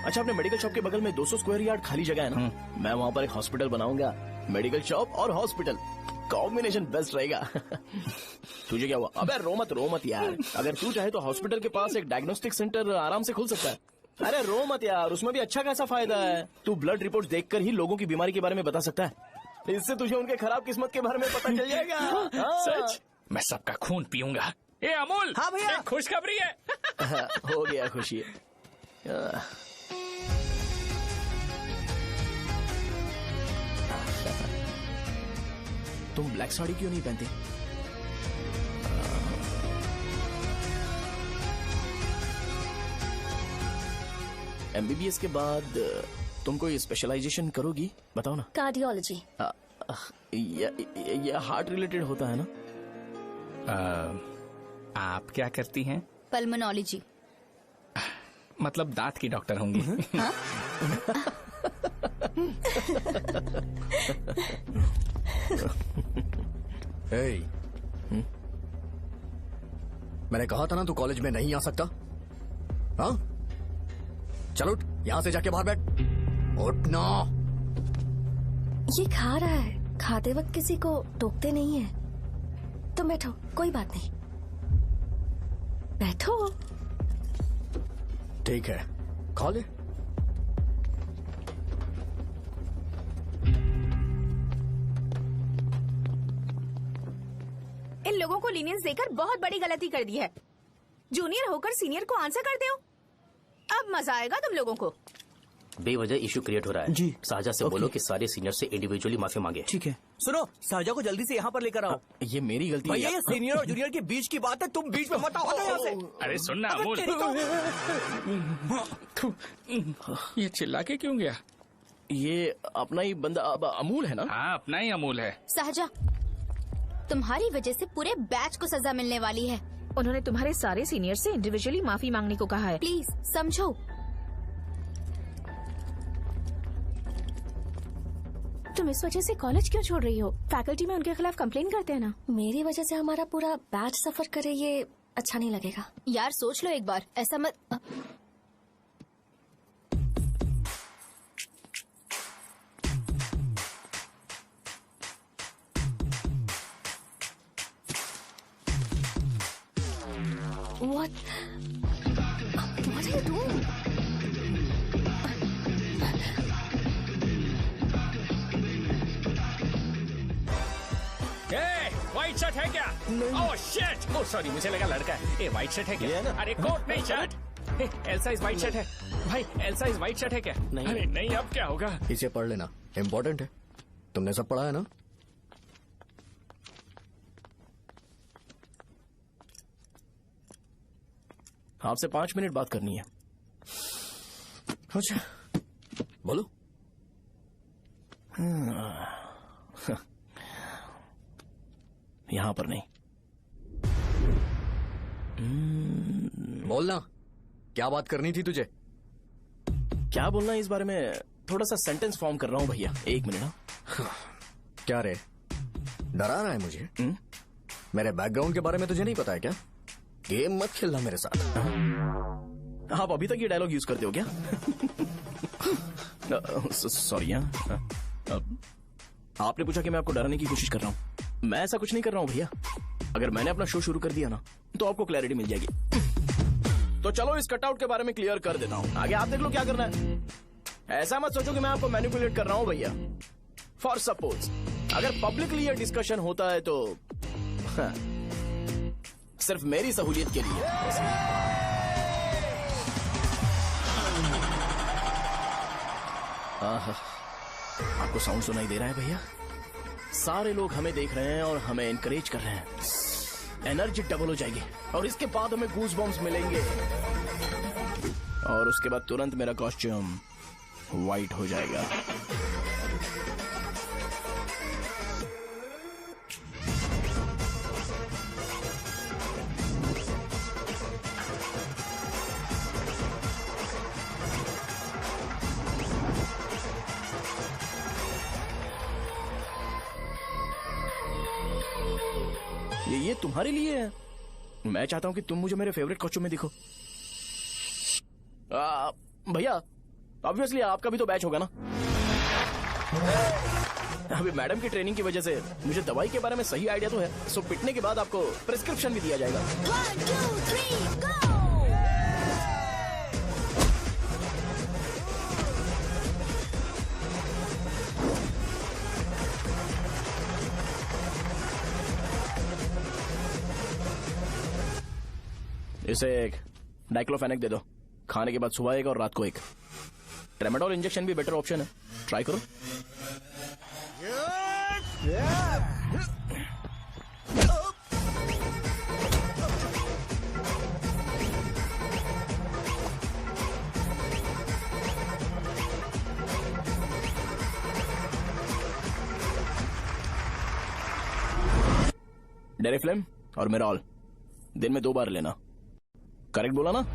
अच्छा अपने मेडिकल शॉप के बगल में 200 स्क्वायर यार्ड खाली जगह है ना, मैं वहाँ पर एक हॉस्पिटल बनाऊंगा। मेडिकल शॉप और हॉस्पिटल कॉम्बिनेशन बेस्ट रहेगा। तुझे क्या हुआ? अबे रो मत यार। अगर तू चाहे तो हॉस्पिटल के पास एक डायग्नोस्टिक सेंटर आराम से खुल सकता है। अरे रो मत यार, उसमें भी अच्छा खासा फायदा है। तू ब्लड रिपोर्ट देखकर ही लोगों की बीमारी के बारे में बता सकता है। इससे तुझे उनके खराब किस्मत के बारे में पता चल जाएगा। सच? मैं सबका खून पीऊंगा। ए अमूल। हाँ भैया। खुशखबरी है। हो गया खुशी। तुम ब्लैक साड़ी क्यों नहीं पहनते? MBBS के बाद तुम कोई स्पेशलाइजेशन करोगी? बताओ ना। कार्डियोलॉजी। ये हार्ट रिलेटेड होता है ना? आप क्या करती हैं? पल्मोनोलॉजी। मतलब दांत की डॉक्टर होंगी। हाँ? मैंने कहा था ना तू कॉलेज में नहीं आ सकता। हाँ चलो यहाँ से जाके बाहर बैठ। उठना। ये खा रहा है, खाते वक्त किसी को टोकते नहीं है। तुम बैठो, कोई बात नहीं, बैठो। ठीक है खा ले। इन लोगों को लीनियंस देकर बहुत बड़ी गलती कर दी है। जूनियर होकर सीनियर को आंसर करते हो। अब मजा आएगा तुम लोगों को। बेवजह इशू क्रिएट हो रहा है। जी साजा से बोलो कि सारे सीनियर से इंडिविजुअली माफी मांगे। ठीक है। सुनो साजा को जल्दी से यहाँ पर लेकर आओ। ये मेरी गलती है। भैया ये सीनियर और जूनियर के बीच की बात है, तुम बीच में मत आओ यहाँ से। अरे सुनना अमूल। ये चिल्ला के क्यों गया? ये अपना ही बंदा अमूल है ना? हाँ अपना ही अमूल है। सहजा, तुम्हारी वजह से पूरे बैच को सजा मिलने वाली है। उन्होंने तुम्हारे सारे सीनियर से इंडिविजुअली माफी मांगने को कहा है। प्लीज समझो। तुम इस वजह से कॉलेज क्यों छोड़ रही हो? फैकल्टी में उनके खिलाफ कंप्लेन करते हैं ना। मेरी वजह से हमारा पूरा बैच सफर करे, ये अच्छा नहीं लगेगा। यार सोच लो एक बार, ऐसा मत। What are you doing? White shirt shirt है क्या? ओह शिट, ओह सॉरी, मुझे लगा लड़का है। ये व्हाइट शर्ट है क्या? अरे कोट नहीं shirt. L size white shirt है भाई, एल साइज व्हाइट शर्ट है क्या? नहीं। अरे नहीं, अब क्या होगा? इसे पढ़ लेना, इम्पोर्टेंट है। तुमने सब पढ़ा है ना? आपसे 5 मिनट बात करनी है। अच्छा, बोलो। यहां पर नहीं। बोलना, क्या बात करनी थी तुझे? क्या बोलना है इस बारे में? थोड़ा सा सेंटेंस फॉर्म कर रहा हूं भैया, 1 मिनट। क्या रे, डरा रहा है मुझे? मेरे बैकग्राउंड के बारे में तुझे नहीं पता है क्या? गेम मत खेलना मेरे साथ। आप अभी तक ये डायलॉग यूज करते हो क्या? सॉरी। आपने पूछा कि मैं आपको डराने की कोशिश कर रहा हूं। मैं ऐसा कुछ नहीं कर रहा हूं भैया। अगर मैंने अपना शो शुरू कर दिया ना, तो आपको क्लैरिटी मिल जाएगी। तो चलो इस कटआउट के बारे में क्लियर कर देता हूं, आगे आप देख लो क्या करना है। ऐसा मत सोचो कि मैं आपको मैनिपुलेट कर रहा हूं भैया। फॉर सपोज अगर पब्लिकली ये डिस्कशन होता है तो सिर्फ मेरी सहूलियत के लिए। आपको साउंड सुनाई दे रहा है भैया? सारे लोग हमें देख रहे हैं और हमें एनकरेज कर रहे हैं। एनर्जी डबल हो जाएगी और इसके बाद हमें गूज बम्स मिलेंगे और उसके बाद तुरंत मेरा कॉस्ट्यूम वाइट हो जाएगा। ये तुम्हारे लिए है। मैं चाहता हूं कि तुम मुझे मेरे फेवरेट कॉस्ट्यूम में दिखो। भैया ऑब्वियसली आपका भी तो बैच होगा ना। अभी मैडम की ट्रेनिंग की वजह से मुझे दवाई के बारे में सही आइडिया तो है। सो पिटने के बाद आपको प्रिस्क्रिप्शन भी दिया जाएगा। 1 2 3 गो। इसे एक डाइक्लोफेनेक दे दो। खाने के बाद सुबह एक और रात को एक। ट्रेमाडोल इंजेक्शन भी बेटर ऑप्शन है, ट्राई करो। डेरिफ्लेम और मेरॉल दिन में 2 बार लेना। करेक्ट बोला ना?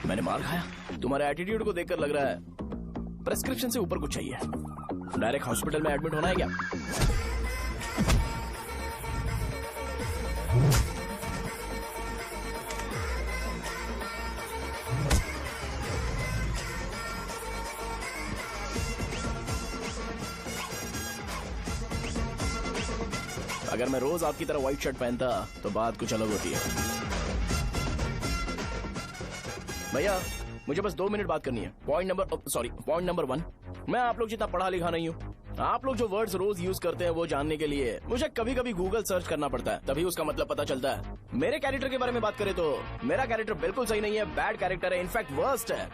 मैंने मार खाया। तुम्हारे एटीट्यूड को देखकर लग रहा है प्रेस्क्रिप्शन से ऊपर कुछ चाहिए। डायरेक्ट हॉस्पिटल में एडमिट होना है क्या? अगर मैं रोज आपकी तरह व्हाइट शर्ट पहनता तो बात कुछ अलग होती है। भैया मुझे बस 2 मिनट बात करनी है। पॉइंट नंबर 1, मैं आप लोग जितना पढ़ा लिखा नहीं हूँ। आप लोग जो वर्ड्स रोज यूज करते हैं वो जानने के लिए मुझे कभी कभी गूगल सर्च करना पड़ता है, तभी उसका मतलब पता चलता है। मेरे कैरेक्टर के बारे में बात करें तो मेरा कैरेक्टर बिल्कुल सही नहीं है, बैड कैरेक्टर है, इनफैक्ट वर्स्ट है।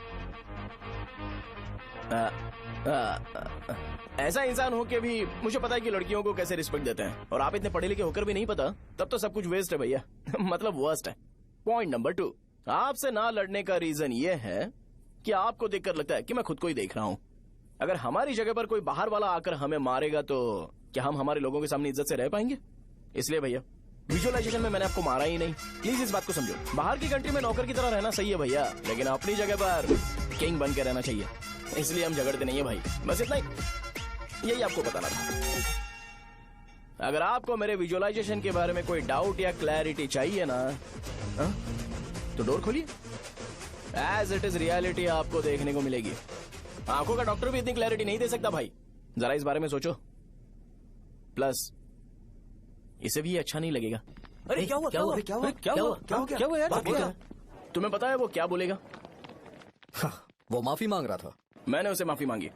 ऐसा इंसान हो के भी मुझे पता है कि लड़कियों को कैसे रिस्पेक्ट देते हैं, और आप इतने पढ़े लिखे होकर भी नहीं पता, तब तो सब कुछ वेस्ट है भैया। मतलब वर्स्ट है। पॉइंट नंबर 2, आपसे ना लड़ने का रीजन ये है कि आपको देखकर लगता है कि मैं खुद को ही देख रहा हूँ। अगर हमारी जगह पर कोई बाहर वाला आकर हमें मारेगा तो क्या हम हमारे लोगों के सामने इज्जत से रह पाएंगे? इसलिए भैया विजुअलाइजेशन में मैंने आपको मारा ही नहीं। प्लीज इस बात को समझो, बाहर की कंट्री में नौकर की तरह रहना सही है भैया, लेकिन अपनी जगह पर किंग बन के रहना चाहिए। इसलिए हम झगड़ते नहीं है भाई, बस इतना ही, यही आपको बताना था। अगर आपको मेरे विजुअलाइजेशन के बारे में कोई डाउट या क्लैरिटी चाहिए ना, तो डोर खोलिए। एज इट इज रियलिटी आपको देखने को मिलेगी। आंखों का डॉक्टर भी इतनी क्लैरिटी नहीं दे सकता भाई, जरा इस बारे में सोचो। प्लस इसे भी ये अच्छा नहीं लगेगा। अरे क्या हुआ? क्या हुआ? क्या हुआ? क्या हुआ? क्या हुआ यार? तुम्हें पता है वो क्या बोलेगा? वो माफी मांग रहा था। मैंने उसे माफी मांगी।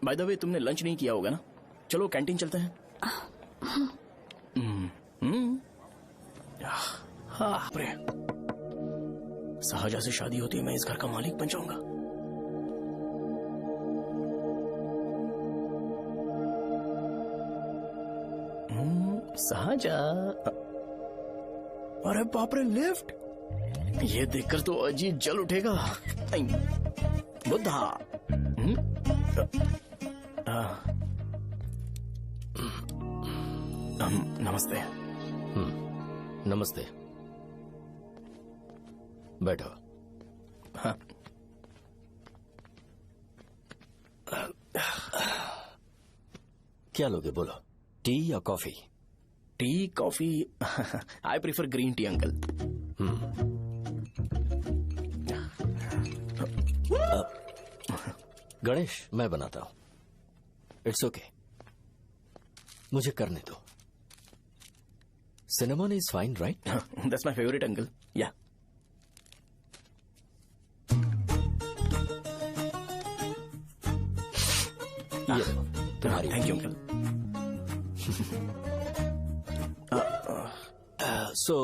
बाय द वे तुमने लंच नहीं किया होगा ना? चलो कैंटीन चलते हैं। हाँ, साहजा से शादी होती है, मैं इस घर का मालिक बन जाऊंगा। साहजा, अरे बाप रे, लिफ्ट! ये देखकर तो अजीब जल उठेगा। बुद्धा। नमस्ते। नमस्ते, बैठो। हाँ। क्या लोगे बोलो, टी या coffee? T, coffee? I prefer green tea uncle. Ganesh, मैं बनाता हूं। इट्स ओके, मुझे करने दो। Cinnamon is fine, right? That's my favourite uncle. या तुम्हारी। Thank you uncle. सो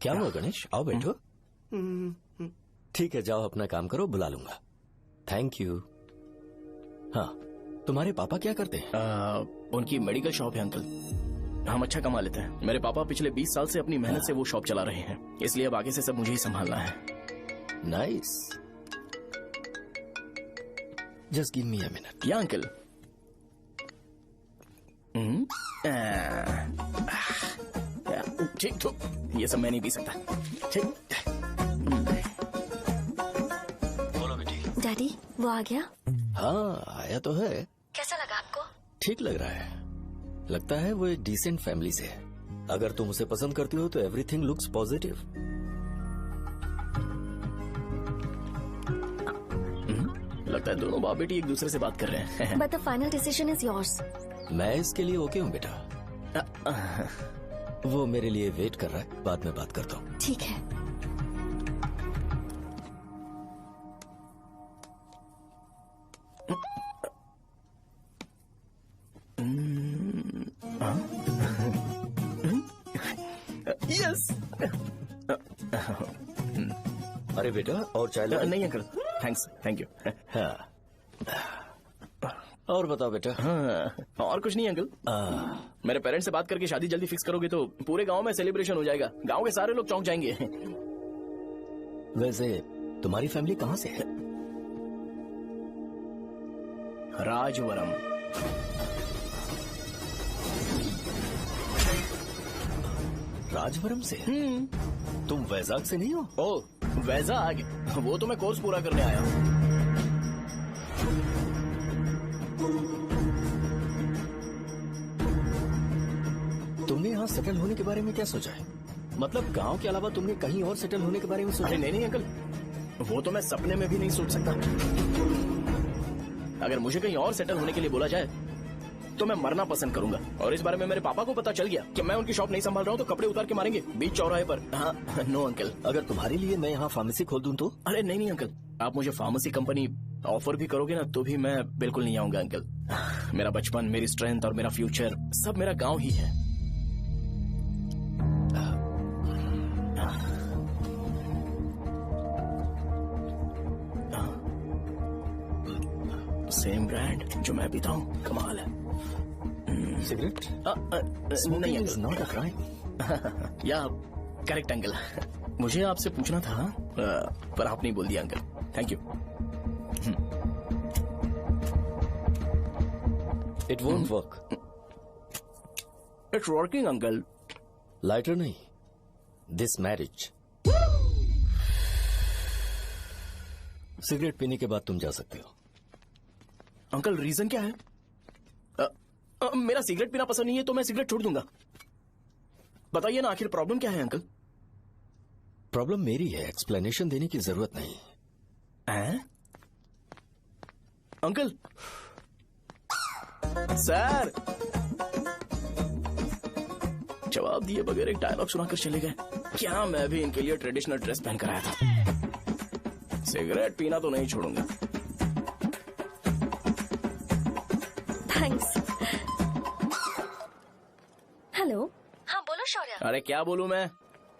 क्या हुआ गणेश? आओ बैठो। ठीक है, जाओ अपना काम करो, बुला लूंगा। Thank you. हाँ, तुम्हारे पापा क्या करते हैं? उनकी मेडिकल शॉप है अंकल। हम अच्छा कमा लेते हैं। मेरे पापा पिछले 20 साल से अपनी मेहनत से वो शॉप चला रहे हैं, इसलिए अब आगे से सब मुझे ही संभालना है। Nice. Just give me a minute. या अंकल। ठीक, तो ये सब मैं नहीं पी सकता। ठीक। बोलो बेटी। डैडी, वो आ गया? हाँ, आया तो है। कैसा लगा आपको? ठीक लग रहा है। लगता है वो एक डिसेंट फैमिली से है। अगर तुम उसे पसंद करती हो तो एवरीथिंग लुक्स पॉजिटिव। लगता है दोनों बाप बेटी एक दूसरे से बात कर रहे हैं। But the final decision is yours. मैं इसके लिए ओके हूँ बेटा। वो मेरे लिए वेट कर रहा है, बाद में बात करता हूँ। ठीक है। यस। अरे बेटा, और चाय लो? नहीं अंकल, थैंक्स, थैंक यू। हाँ। और बताओ बेटा। हाँ, और कुछ नहीं अंकल। मेरे पेरेंट्स से बात करके शादी जल्दी फिक्स करोगे तो पूरे गांव में सेलिब्रेशन हो जाएगा। गांव के सारे लोग चौंक जाएंगे। वैसे तुम्हारी फैमिली कहाँ से है? राजवरम। राजवरम से? तुम वैजाग से नहीं हो? ओ, वैजाग? वो तो मैं कोर्स पूरा करने आया हूँ। तुमने यहाँ सेटल होने के बारे में क्या सोचा है? मतलब गांव के अलावा तुमने कहीं और सेटल होने के बारे में सोचा? अरे नहीं अंकल, वो तो मैं सपने में भी नहीं सोच सकता। अगर मुझे कहीं और सेटल होने के लिए बोला जाए तो मैं मरना पसंद करूंगा। और इस बारे में मेरे पापा को पता चल गया कि मैं उनकी शॉप नहीं संभाल रहा हूँ तो कपड़े उतार के मारेंगे बीच चौराहे पर। हाँ, नो अंकल। अगर तुम्हारे लिए मैं यहाँ फार्मेसी खोल दूं तो? अरे नहीं अंकल, आप मुझे फार्मेसी कंपनी ऑफर भी करोगे ना तो भी मैं बिल्कुल नहीं आऊंगा अंकल। मेरा बचपन, मेरी स्ट्रेंथ और मेरा फ्यूचर सब मेरा गाँव ही है। सेम ब्रांड जो मैं पीता हूँ, कमाल है। सिगरेट? नहीं इज नॉट अ क्राइम। या करेक्ट अंकल। मुझे आपसे पूछना था पर आप नहीं बोल दिया uncle. Thank you. It won't work. It's working uncle. Lighter नहीं, दिस मैरिज। सिगरेट पीने के बाद तुम जा सकते हो। अंकल रीजन क्या है? मेरा सिगरेट पीना पसंद नहीं है तो मैं सिगरेट छोड़ दूंगा। बताइए ना आखिर प्रॉब्लम क्या है अंकल? प्रॉब्लम मेरी है, एक्सप्लेनेशन देने की जरूरत नहीं है। अंकल सर जवाब दिए बगैर एक डायलॉग सुनाकर चले गए। क्या मैं भी इनके लिए ट्रेडिशनल ड्रेस पहन कर आया था। सिगरेट पीना तो नहीं छोड़ूंगा। थैंक्स। हेलो। हाँ बोलो शौर्य। अरे क्या बोलूं मैं?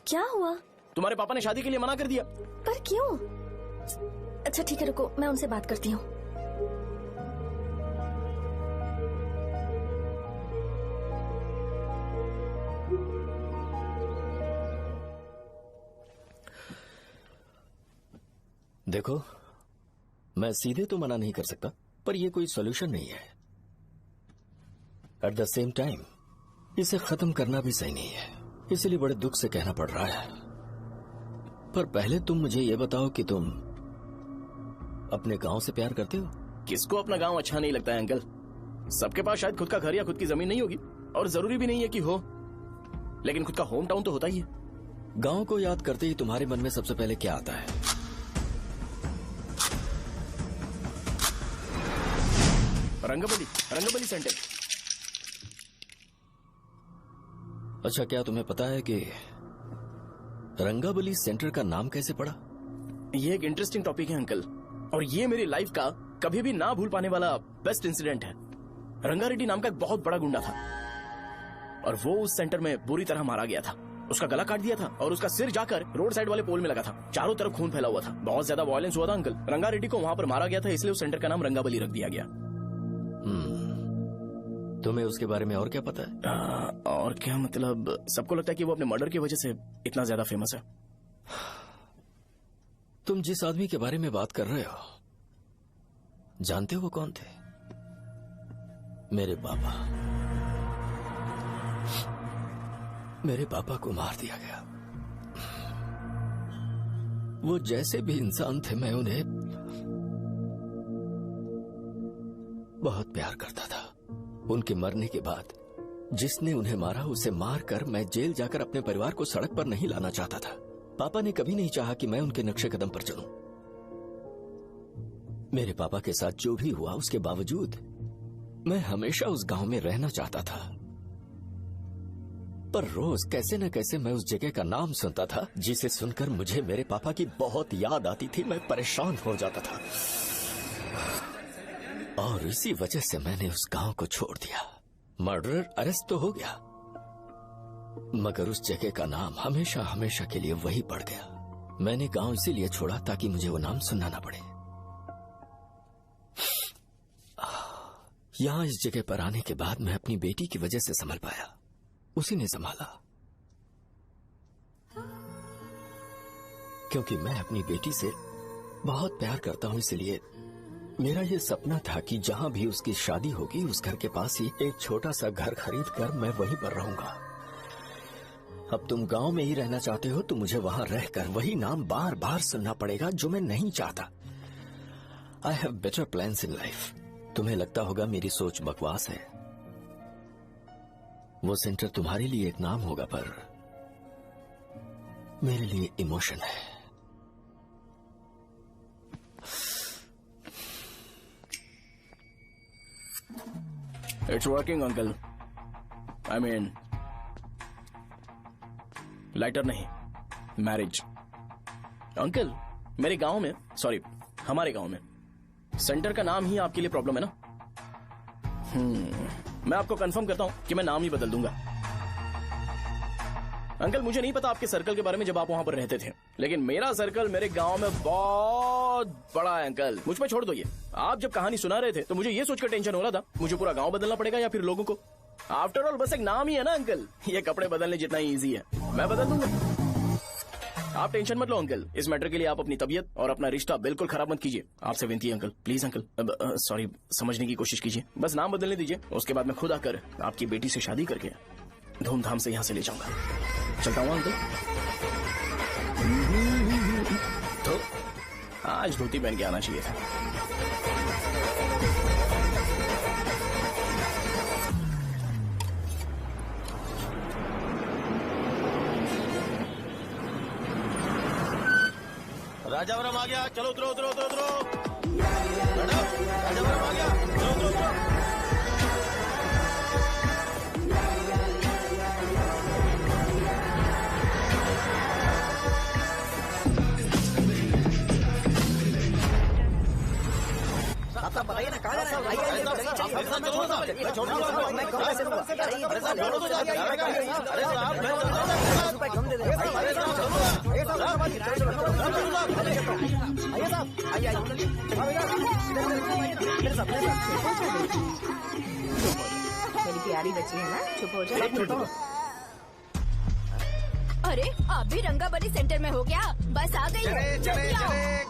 क्या हुआ? तुम्हारे पापा ने शादी के लिए मना कर दिया। पर क्यों? अच्छा ठीक है रुको, मैं उनसे बात करती हूँ। देखो, मैं सीधे तो मना नहीं कर सकता, पर यह कोई सॉल्यूशन नहीं है। एट द सेम टाइम इसे खत्म करना भी सही नहीं है, इसलिए बड़े दुख से कहना पड़ रहा है। पर पहले तुम मुझे यह बताओ कि तुम अपने गांव से प्यार करते हो? किसको अपना गांव अच्छा नहीं लगता है अंकल? सबके पास शायद खुद का घर या खुद की जमीन नहीं होगी, और जरूरी भी नहीं है कि हो, लेकिन खुद का होम टाउन तो होता ही है। गांव को याद करते ही तुम्हारे मन में सबसे पहले क्या आता है? रंगबली सेंटर। अच्छा, क्या तुम्हें पता है कि रंगाबली सेंटर का नाम कैसे पड़ा? ये एक इंटरेस्टिंग टॉपिक है अंकल, और ये मेरी लाइफ का कभी भी ना भूल पाने वाला बेस्ट इंसिडेंट है। रंगारेड्डी नाम का एक बहुत बड़ा गुंडा था, और वो उस सेंटर में बुरी तरह मारा गया था। उसका गला काट दिया था और उसका सिर जाकर रोड साइड वाले पोल में लगा था। चारों तरफ खून फैला हुआ था, बहुत ज्यादा वायलेंस हुआ था अंकल। रंगारेड्डी को वहां पर मारा गया था, इसलिए उस सेंटर का नाम रंगाबली रख दिया गया। तुम्हें उसके बारे में और क्या पता है? और क्या मतलब, सबको लगता है कि वो अपने मर्डर की वजह से इतना ज्यादा फेमस है। तुम जिस आदमी के बारे में बात कर रहे हो, जानते हो वो कौन थे? मेरे पापा। मेरे पापा को मार दिया गया। वो जैसे भी इंसान थे, मैं उन्हें बहुत प्यार करता था। उनके मरने के बाद जिसने उन्हें मारा उसे मारकर मैं जेल जाकर अपने परिवार को सड़क पर नहीं लाना चाहता था। पापा ने कभी नहीं चाहा कि मैं उनके नक्शे कदम पर चलूं। मेरे पापा के साथ जो भी हुआ उसके बावजूद मैं हमेशा उस गांव में रहना चाहता था। पर रोज कैसे न कैसे मैं उस जगह का नाम सुनता था, जिसे सुनकर मुझे मेरे पापा की बहुत याद आती थी। मैं परेशान हो जाता था, और इसी वजह से मैंने उस गांव को छोड़ दिया। मर्डरर अरेस्ट तो हो गया, मगर उस जगह का नाम हमेशा हमेशा के लिए वही पड़ गया। मैंने गांव इसीलिए छोड़ा ताकि मुझे वो नाम सुनना ना पड़े। यहां इस जगह पर आने के बाद मैं अपनी बेटी की वजह से संभल पाया, उसी ने संभाला। क्योंकि मैं अपनी बेटी से बहुत प्यार करता हूं, इसलिए मेरा ये सपना था कि जहां भी उसकी शादी होगी उस घर के पास ही एक छोटा सा घर खरीद कर मैं वहीं पर रहूंगा। अब तुम गांव में ही रहना चाहते हो तो मुझे वहां रहकर वही नाम बार बार सुनना पड़ेगा, जो मैं नहीं चाहता। I have better plans in life. तुम्हें लगता होगा मेरी सोच बकवास है। वो सेंटर तुम्हारे लिए एक नाम होगा, पर मेरे लिए इमोशन है। It's working uncle. I mean lighter नहीं, मैरिज। अंकल मेरे गांव में, सॉरी हमारे गांव में, सेंटर का नाम ही आपके लिए प्रॉब्लम है ना? मैं आपको कंफर्म करता हूं कि मैं नाम ही बदल दूंगा। अंकल मुझे नहीं पता आपके सर्कल के बारे में जब आप वहां पर रहते थे, लेकिन मेरा सर्कल मेरे गांव में बहुत बड़ा है अंकल। मुझ पर छोड़ दो ये। आप जब कहानी सुना रहे थे तो मुझे ये सोचकर टेंशन हो रहा था मुझे पूरा गांव बदलना पड़ेगा या फिर लोगों को। आफ्टर ऑल बस एक नाम ही है ना अंकल, ये कपड़े बदलने जितना ही ईजी है, मैं बदल दूंगा। आप टेंशन मत लो अंकल, इस मैटर के लिए आप अपनी तबीयत और अपना रिश्ता बिल्कुल खराब मत कीजिए। आपसे विनती है अंकल, प्लीज अंकल, सॉरी, समझने की कोशिश कीजिए। बस नाम बदलने दीजिए, उसके बाद मैं खुद आकर आपकी बेटी से शादी करके धूमधाम से यहाँ से ले जाऊंगा। चलता हूँ अंकल। तो आज धोती पहन के आना चाहिए था। राजावरम आ गया, चलो उतरो उतरो उतरो उतरो। राजावरम आ गया, चलो उतरो उतरो। आप बताइए ना, कहाँ जा रहे हैं? मेरी प्यारी बच्ची है ना, चुप हो जाओ। अरे आप भी रंगाबली सेंटर में हो क्या? बस आ गई है। चने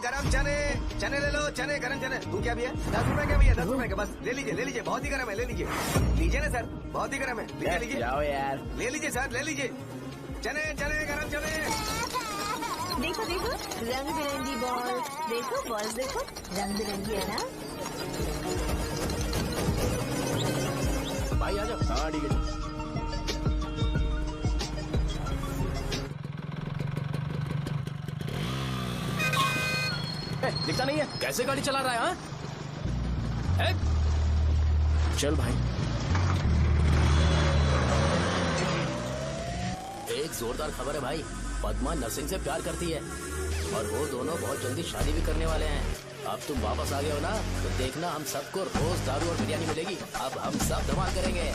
गरम चने ले लो, चने गरम चने। तू क्या भी है? 10 रुपए का भैया, 10 रुपए का बस। ले लीजिए, बहुत ही गरम है, ले लीजिए ना सर, बहुत ही गरम है, लीजिए जाओ यार, ले लीजिए सर, ले लीजिए। चने गरम चने। देखो रंग बिरंगी बॉल, देखो बॉल, देखो रंग बिरंगी है ना। भाई आ जाओ। हाँ ठीक है। दिखता नहीं है, कैसे गाड़ी चला रहा है? हाँ? चल भाई। एक जोरदार खबर है भाई, पद्मा नरसिंह से प्यार करती है और वो दोनों बहुत जल्दी शादी भी करने वाले हैं। अब तुम वापस आ गए हो ना, तो देखना हम सबको रोज दारू और बिरयानी मिलेगी। अब हम सब धमाल करेंगे।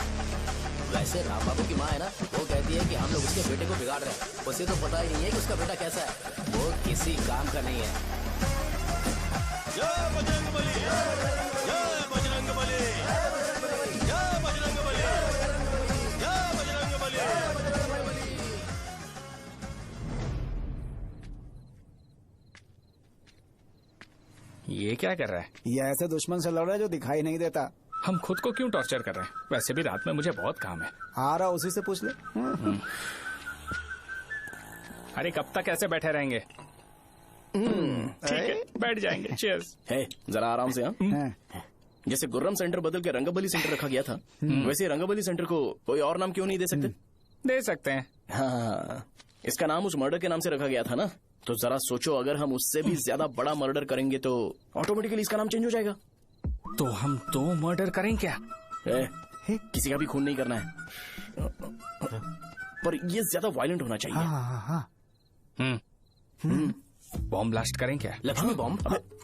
वैसे राम बाबू की माँ है ना, वो कहती है कि हम लोग उसके बेटे को बिगाड़ रहे हैं। उसे तो पता ही नहीं है कि उसका बेटा कैसा है, वो किसी काम का नहीं है। जय बजरंगबली, जय बजरंगबली, जय बजरंगबली, जय बजरंगबली। ये क्या कर रहा है? ये ऐसे दुश्मन से लड़ रहा है जो दिखाई नहीं देता। हम खुद को क्यों टॉर्चर कर रहे हैं? वैसे भी रात में मुझे बहुत काम है। आ रहा उसी से पूछ ले। अरे कब तक ऐसे बैठे रहेंगे? ठीक है, बैठ जाएंगे। चीयर्स। है जरा आराम से। हाँ जैसे गुर्रम सेंटर बदल के रंगाबली सेंटर रखा गया था, वैसे रंगाबली सेंटर को कोई और नाम क्यों नहीं दे सकते? दे सकते हैं। हाँ, इसका नाम उस मर्डर के नाम से रखा गया था ना, तो जरा सोचो अगर हम उससे भी ज्यादा बड़ा मर्डर करेंगे तो ऑटोमेटिकली इसका नाम चेंज हो जाएगा। तो हम 2 मर्डर करें क्या? किसी का भी खून नहीं करना है, पर ये ज्यादा वायलेंट होना चाहिए। बॉम्ब ब्लास्ट करें क्या? लक्ष्मी बॉम्ब?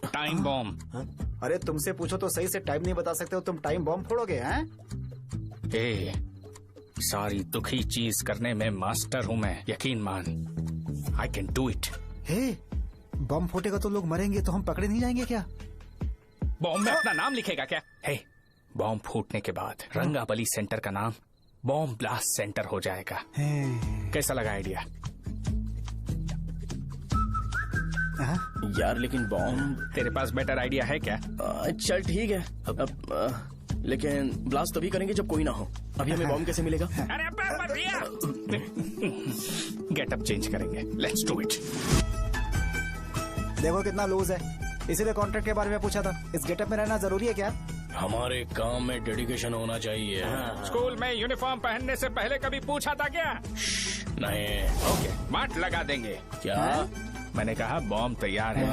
Time bomb. अरे तुमसे पूछो तो सही से टाइम नहीं बता सकते हो, तुम टाइम बॉम्ब फोड़ोगे? हैं? ए, सारी दुखी चीज करने में मास्टर हूँ मैं, यकीन मान। I can do it. Bomb फूटेगा तो लोग मरेंगे, तो हम पकड़े नहीं जाएंगे क्या? बॉम्ब में अपना नाम लिखेगा क्या? बॉम्ब फूटने के बाद रंगाबली सेंटर का नाम बॉम्ब ब्लास्ट सेंटर हो जाएगा। कैसा लगा आइडिया? यार लेकिन बॉम्ब, तेरे पास बेटर आइडिया है क्या? चल ठीक है, लेकिन ब्लास्ट तभी करेंगे जब कोई ना हो। अभी हमें बॉम्ब कैसे मिलेगा? अरे भैया, गेटअप चेंज करेंगे। Let's do it. देखो कितना लूज है, इसीलिए कॉन्ट्रैक्ट के बारे में पूछा था। इस गेटअप में रहना जरूरी है क्या? हमारे काम में डेडिकेशन होना चाहिए। स्कूल में यूनिफॉर्म पहनने से पहले कभी पूछा था क्या? नहीं। ओके, मार्ट लगा देंगे। क्या? मैंने कहा बॉम्ब तैयार है।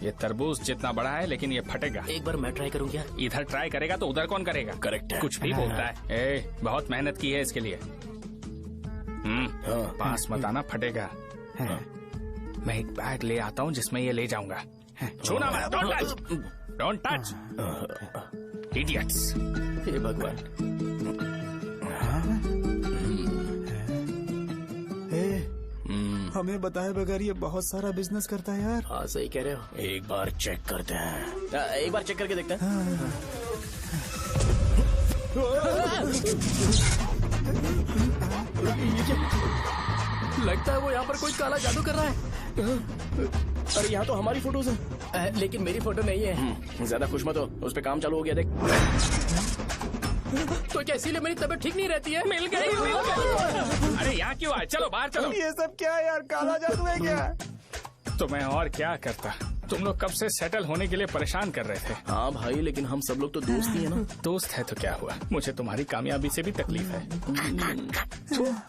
ये तरबूज जितना बड़ा है लेकिन ये फटेगा। एक बार मैं ट्राई करूँ क्या? इधर ट्राई करेगा तो उधर कौन करेगा? करेक्ट है। कुछ भी बोलता है। बहुत मेहनत की है इसके लिए। पास मत आना, फटेगा। मैं एक बैग ले आता हूँ जिसमें ये ले जाऊंगा। छूना मत, डोंट टच, इडियट्स। हे भगवान। हमें बताए बगैर ये बहुत सारा बिजनेस करता है यार। हाँ सही कह रहे हो। एक बार चेक करते हैं। एक बार चेक करके देखते हैं। लगता है वो यहाँ पर कोई काला जादू कर रहा है। अरे यहाँ तो हमारी फोटोज हैं, लेकिन मेरी फोटो नहीं है। ज्यादा खुश मत हो, उस पे काम चालू हो गया देख। तो क्या इसीलिए मेरी तबीयत ठीक नहीं रहती है? मिल गई। अरे यहाँ क्यों आए? चलो बाहर चलो। ये सब क्या है यार, काला जादू है क्या? तो मैं और क्या करता? तुम लोग कब से सेटल होने के लिए परेशान कर रहे थे। हाँ भाई, लेकिन हम सब लोग तो दोस्त ही है ना। दोस्त है तो क्या हुआ, मुझे तुम्हारी कामयाबी से भी तकलीफ है।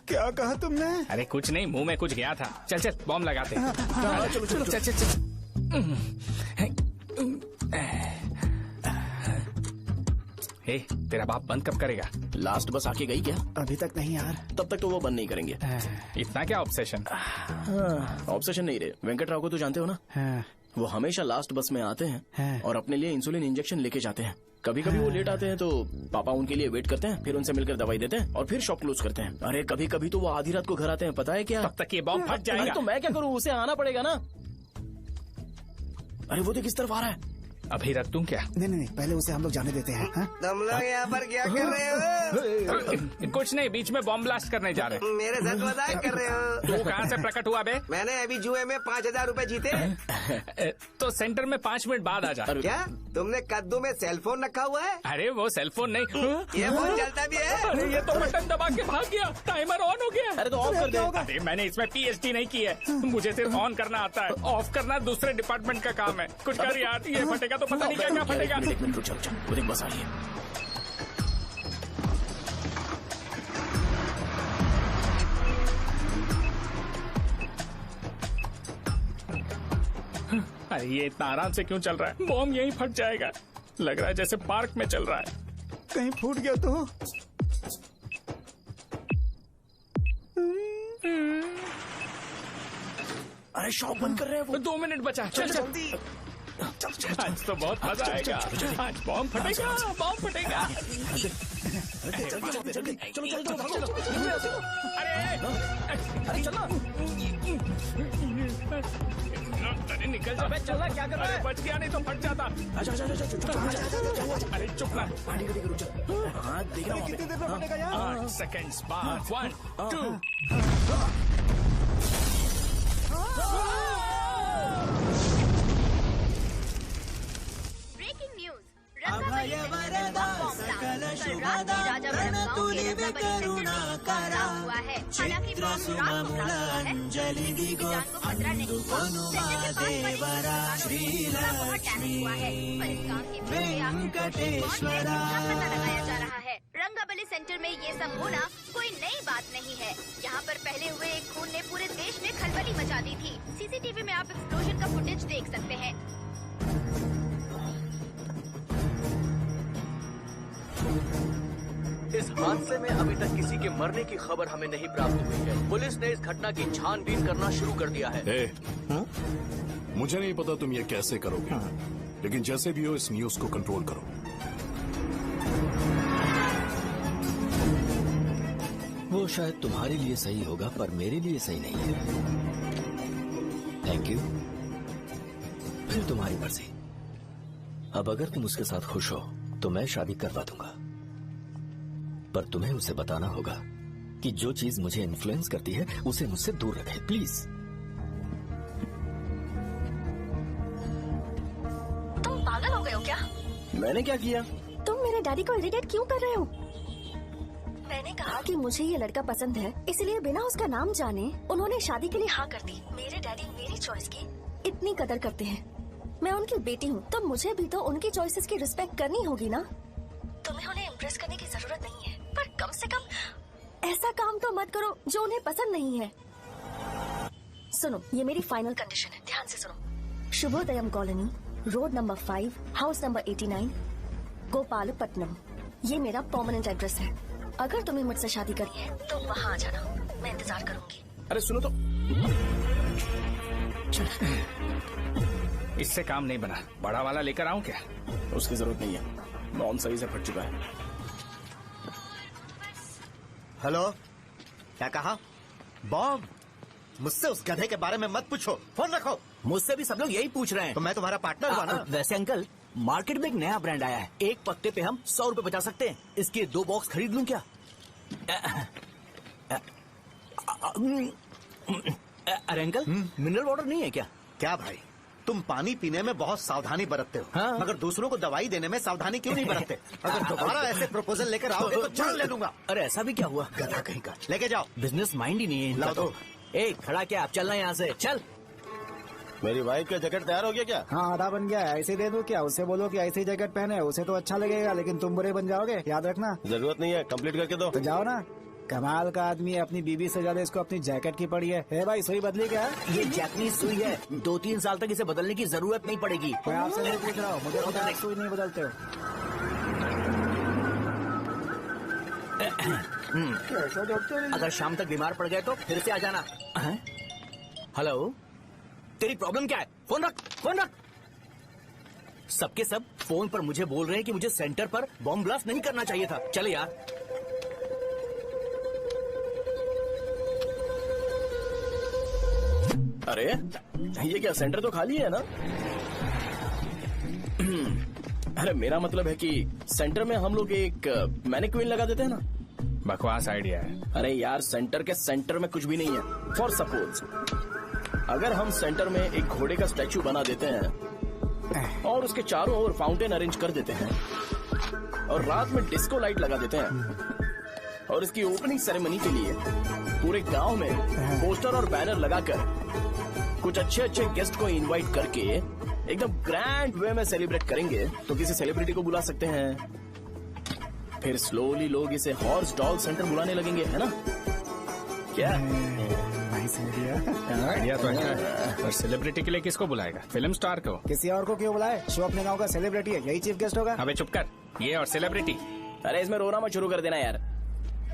क्या कहा तुमने? अरे कुछ नहीं, मुंह में कुछ गया था। चल चल बॉम्ब लगाते हैं। चलो चलो चल चल चल। तेरा बाप बंद कब करेगा? लास्ट बस आके गई क्या? अभी तक नहीं यार। तब तक तो वो बंद नहीं करेंगे। इतना क्या ऑब्सेशन? ऑब्सेशन नहीं रे, वेंकट राव को तो जानते हो ना। वो हमेशा लास्ट बस में आते हैं और अपने लिए इंसुलिन इंजेक्शन लेके जाते हैं। कभी कभी वो लेट आते हैं तो पापा उनके लिए वेट करते हैं, फिर उनसे मिलकर दवाई देते हैं और फिर शॉप क्लोज करते हैं। अरे कभी कभी तो वो आधी रात को घर आते हैं, पता है क्या? तब तक ये बॉम्ब फट जाएगा। तो मैं क्या करूँ, उसे आना पड़ेगा ना। अरे वो देख किस तरफ आ रहा है। अभी रख दूं क्या? नहीं, पहले उसे हम लोग जाने देते हैं। तुम लोग यहाँ पर क्या कर रहे हो? कुछ नहीं, बीच में बॉम्ब ब्लास्ट करने जा रहे हैं। मेरे साथ मजाक कर रहे हो? तू कहाँ से प्रकट हुआ बे? मैंने अभी जुए में 5,000 रूपए जीते। तो सेंटर में 5 मिनट बाद आ जा। क्या तुमने कद्दू में सेलफोन रखा हुआ है? अरे वो सेलफोन नहीं, ये फोन चलता भी है। अरे ये तो बटन दबा के भाग गया, टाइमर ऑन हो गया। अरे तो ऑफ कर दे। अरे मैंने इसमें PhD नहीं की है, मुझे सिर्फ ऑन करना आता है। ऑफ करना दूसरे डिपार्टमेंट का काम है। कुछ कर यार, ये फटेगा तो पता नहीं क्या क्या फटेगा। एक मिनट रुक जा, वो देख बस आ रही है। अरे ये इतना आराम से क्यों चल रहा है? बॉम्ब यहीं फट जाएगा। लग रहा है जैसे पार्क में चल रहा है। कहीं फूट गया तो? अरे शॉप बंद कर रहे हैं वो। 2 मिनट बचा, चल जल्दी। आज तो बहुत मजा आएगा। आज बॉम्ब फटेगा, बॉम्ब फटेगा। अरे चलो। अरे निकल जा। चलना क्या कर रहा है? बच गया, नहीं तो फट जाता। अरे चुप ना। हाँ देख रहा हूँ। कितनी देर में फटेगा यार? 8 सेकेंड्स बाद 1 2। ब्रेकिंग न्यूज, रंगाबली सेंटर में बॉम्ब ब्लास्ट। कल रात में राजा गांव के रंगाबली सेंटर में बड़ा हुआ है। हालांकि बॉम्ब रात को ब्लास्ट हुआ है, किसी की जान को खतरा नहीं हुआ। सेंटर के पास बड़ी थोड़ा बहुत डैमेज हुआ है, पर इस काम की वजह से आखिर कौन है इसका पता लगाया जा रहा है। रंगाबली सेंटर में ये सब होना कोई नई बात नहीं है। यहाँ पर पहले हुए एक खून ने पूरे देश में खलबली मचा दी थी। CCTV में आप एक्सप्लोजन का फुटेज देख सकते हैं। इस हादसे में अभी तक किसी के मरने की खबर हमें नहीं प्राप्त हुई है। पुलिस ने इस घटना की छानबीन करना शुरू कर दिया है। मुझे नहीं पता तुम ये कैसे करोगे, लेकिन जैसे भी हो इस न्यूज को कंट्रोल करो। वो शायद तुम्हारे लिए सही होगा पर मेरे लिए सही नहीं है। Thank you. फिर तुम्हारी मर्जी। अब अगर तुम उसके साथ खुश हो तो मैं शादी करवा दूंगा, पर तुम्हें उसे बताना होगा कि जो चीज मुझे इन्फ्लुएंस करती है उसे मुझसे दूर रखे, प्लीज। तुम पागल हो गए हो क्या? मैंने क्या किया? तुम मेरे डैडी को इरिटेट क्यों कर रहे हो? मैंने कहा कि मुझे ये लड़का पसंद है, इसलिए बिना उसका नाम जाने उन्होंने शादी के लिए हाँ कर दी। मेरे डैडी मेरी चॉइस की इतनी कदर करते हैं। मैं उनकी बेटी हूँ, तो मुझे भी तो उनकी चॉइसेस की रिस्पेक्ट करनी होगी ना। तुम्हें उन्हें इम्प्रेस करने की जरूरत नहीं है, पर कम से कम ऐसा काम तो मत करो जो उन्हें पसंद नहीं है। सुनो, ये मेरी फाइनल कंडीशन है, ध्यान से सुनो। Subhodayam colony, road number 5, house number 89, Gopalapatnam. ये मेरा परमानेंट एड्रेस है। अगर तुम्हें मुझसे शादी करनी है तो वहाँ आ जाना, मैं इंतजार करूंगी। अरे सुनो तो, इससे काम नहीं बना। बड़ा वाला लेकर आऊं क्या? उसकी जरूरत नहीं है, नॉन सही से फट चुका है। हेलो, क्या कहा? बॉम्ब? मुझसे उस गधे के बारे में मत पूछो, फोन रखो। मुझसे भी सब लोग यही पूछ रहे हैं। तो मैं तुम्हारा पार्टनर हुआ ना। वैसे अंकल, मार्केट में एक नया ब्रांड आया है, एक पत्ते पे हम 100 रुपए बचा सकते हैं। इसके 2 बॉक्स खरीद लूं क्या? अरे अंकल, मिनरल वाटर नहीं है क्या? क्या भाई, तुम पानी पीने में बहुत सावधानी बरतते हो, हाँ? मगर दूसरों को दवाई देने में सावधानी क्यों नहीं बरतते? अगर दोबारा ऐसे प्रपोजल लेकर आओगे तो जान ले लूंगा। अरे ऐसा भी क्या हुआ? गधा कहीं का, लेके जाओ। बिजनेस माइंड ही नहीं है इनका। लाओ तो ए, खड़ा क्या? आप चलना यहाँ से, चल। मेरी वाइफ का जैकेट तैयार हो गया क्या? हाँ, आधा बन गया है। ऐसे दे दो क्या? उससे बोलो कि ऐसी जैकेट पहने, उसे तो अच्छा लगेगा, लेकिन तुम बुरे बन जाओगे, याद रखना। जरूरत नहीं है, कंप्लीट करके दो। तो जाओ ना। कमाल का आदमी है, अपनी बीबी से ज्यादा इसको अपनी जैकेट की पड़ी है। हे भाई, सुई बदली क्या? ये जैपनीज सुई है, 2-3 साल तक इसे बदलने की जरूरत नहीं पड़ेगी। मैं आपसे नहीं पूछ रहा हूँ, मुझे पता है सुई नहीं बदलते हो। अगर शाम तक बीमार पड़ गए तो फिर से आ जाना। हेलो, तेरी प्रॉब्लम क्या है? फोन रख, फोन रख। सबके सब फोन पर मुझे बोल रहे हैं कि मुझे सेंटर पर बॉम्ब ब्लास्ट नहीं करना चाहिए था। चले यार। अरे ये क्या, सेंटर तो खाली है ना? अरे मेरा मतलब है कि सेंटर में हम लोग एक मैनिक्विन लगा देते हैं ना। बकवास आइडिया है। अरे यार, सेंटर के सेंटर में कुछ भी नहीं है। फॉर सपोज अगर हम सेंटर में एक घोड़े का स्टैचू बना देते हैं और उसके चारों ओर फाउंटेन अरेंज कर देते हैं और रात में डिस्को लाइट लगा देते हैं और इसकी ओपनिंग सेरेमनी के लिए पूरे गांव में पोस्टर और बैनर लगाकर कुछ अच्छे अच्छे गेस्ट को इनवाइट करके एकदम ग्रैंड वे में सेलिब्रेट करेंगे, तो किसी सेलिब्रिटी को बुला सकते हैं। फिर स्लोली लोग इसे हॉर्स डॉल सेंटर बुलाने लगेंगे, है ना? क्या आइडिया तो अच्छा है, पर सेलिब्रिटी के लिए किसको बुलाएगा? फिल्म स्टार को? किसी और को क्यों बुलाए? शो अपने गांव का सेलिब्रिटी है, यही चीफ गेस्ट होगा। अबे चुप कर, ये और सेलिब्रिटी। अरे इसमें रोना मत शुरू कर देना यार।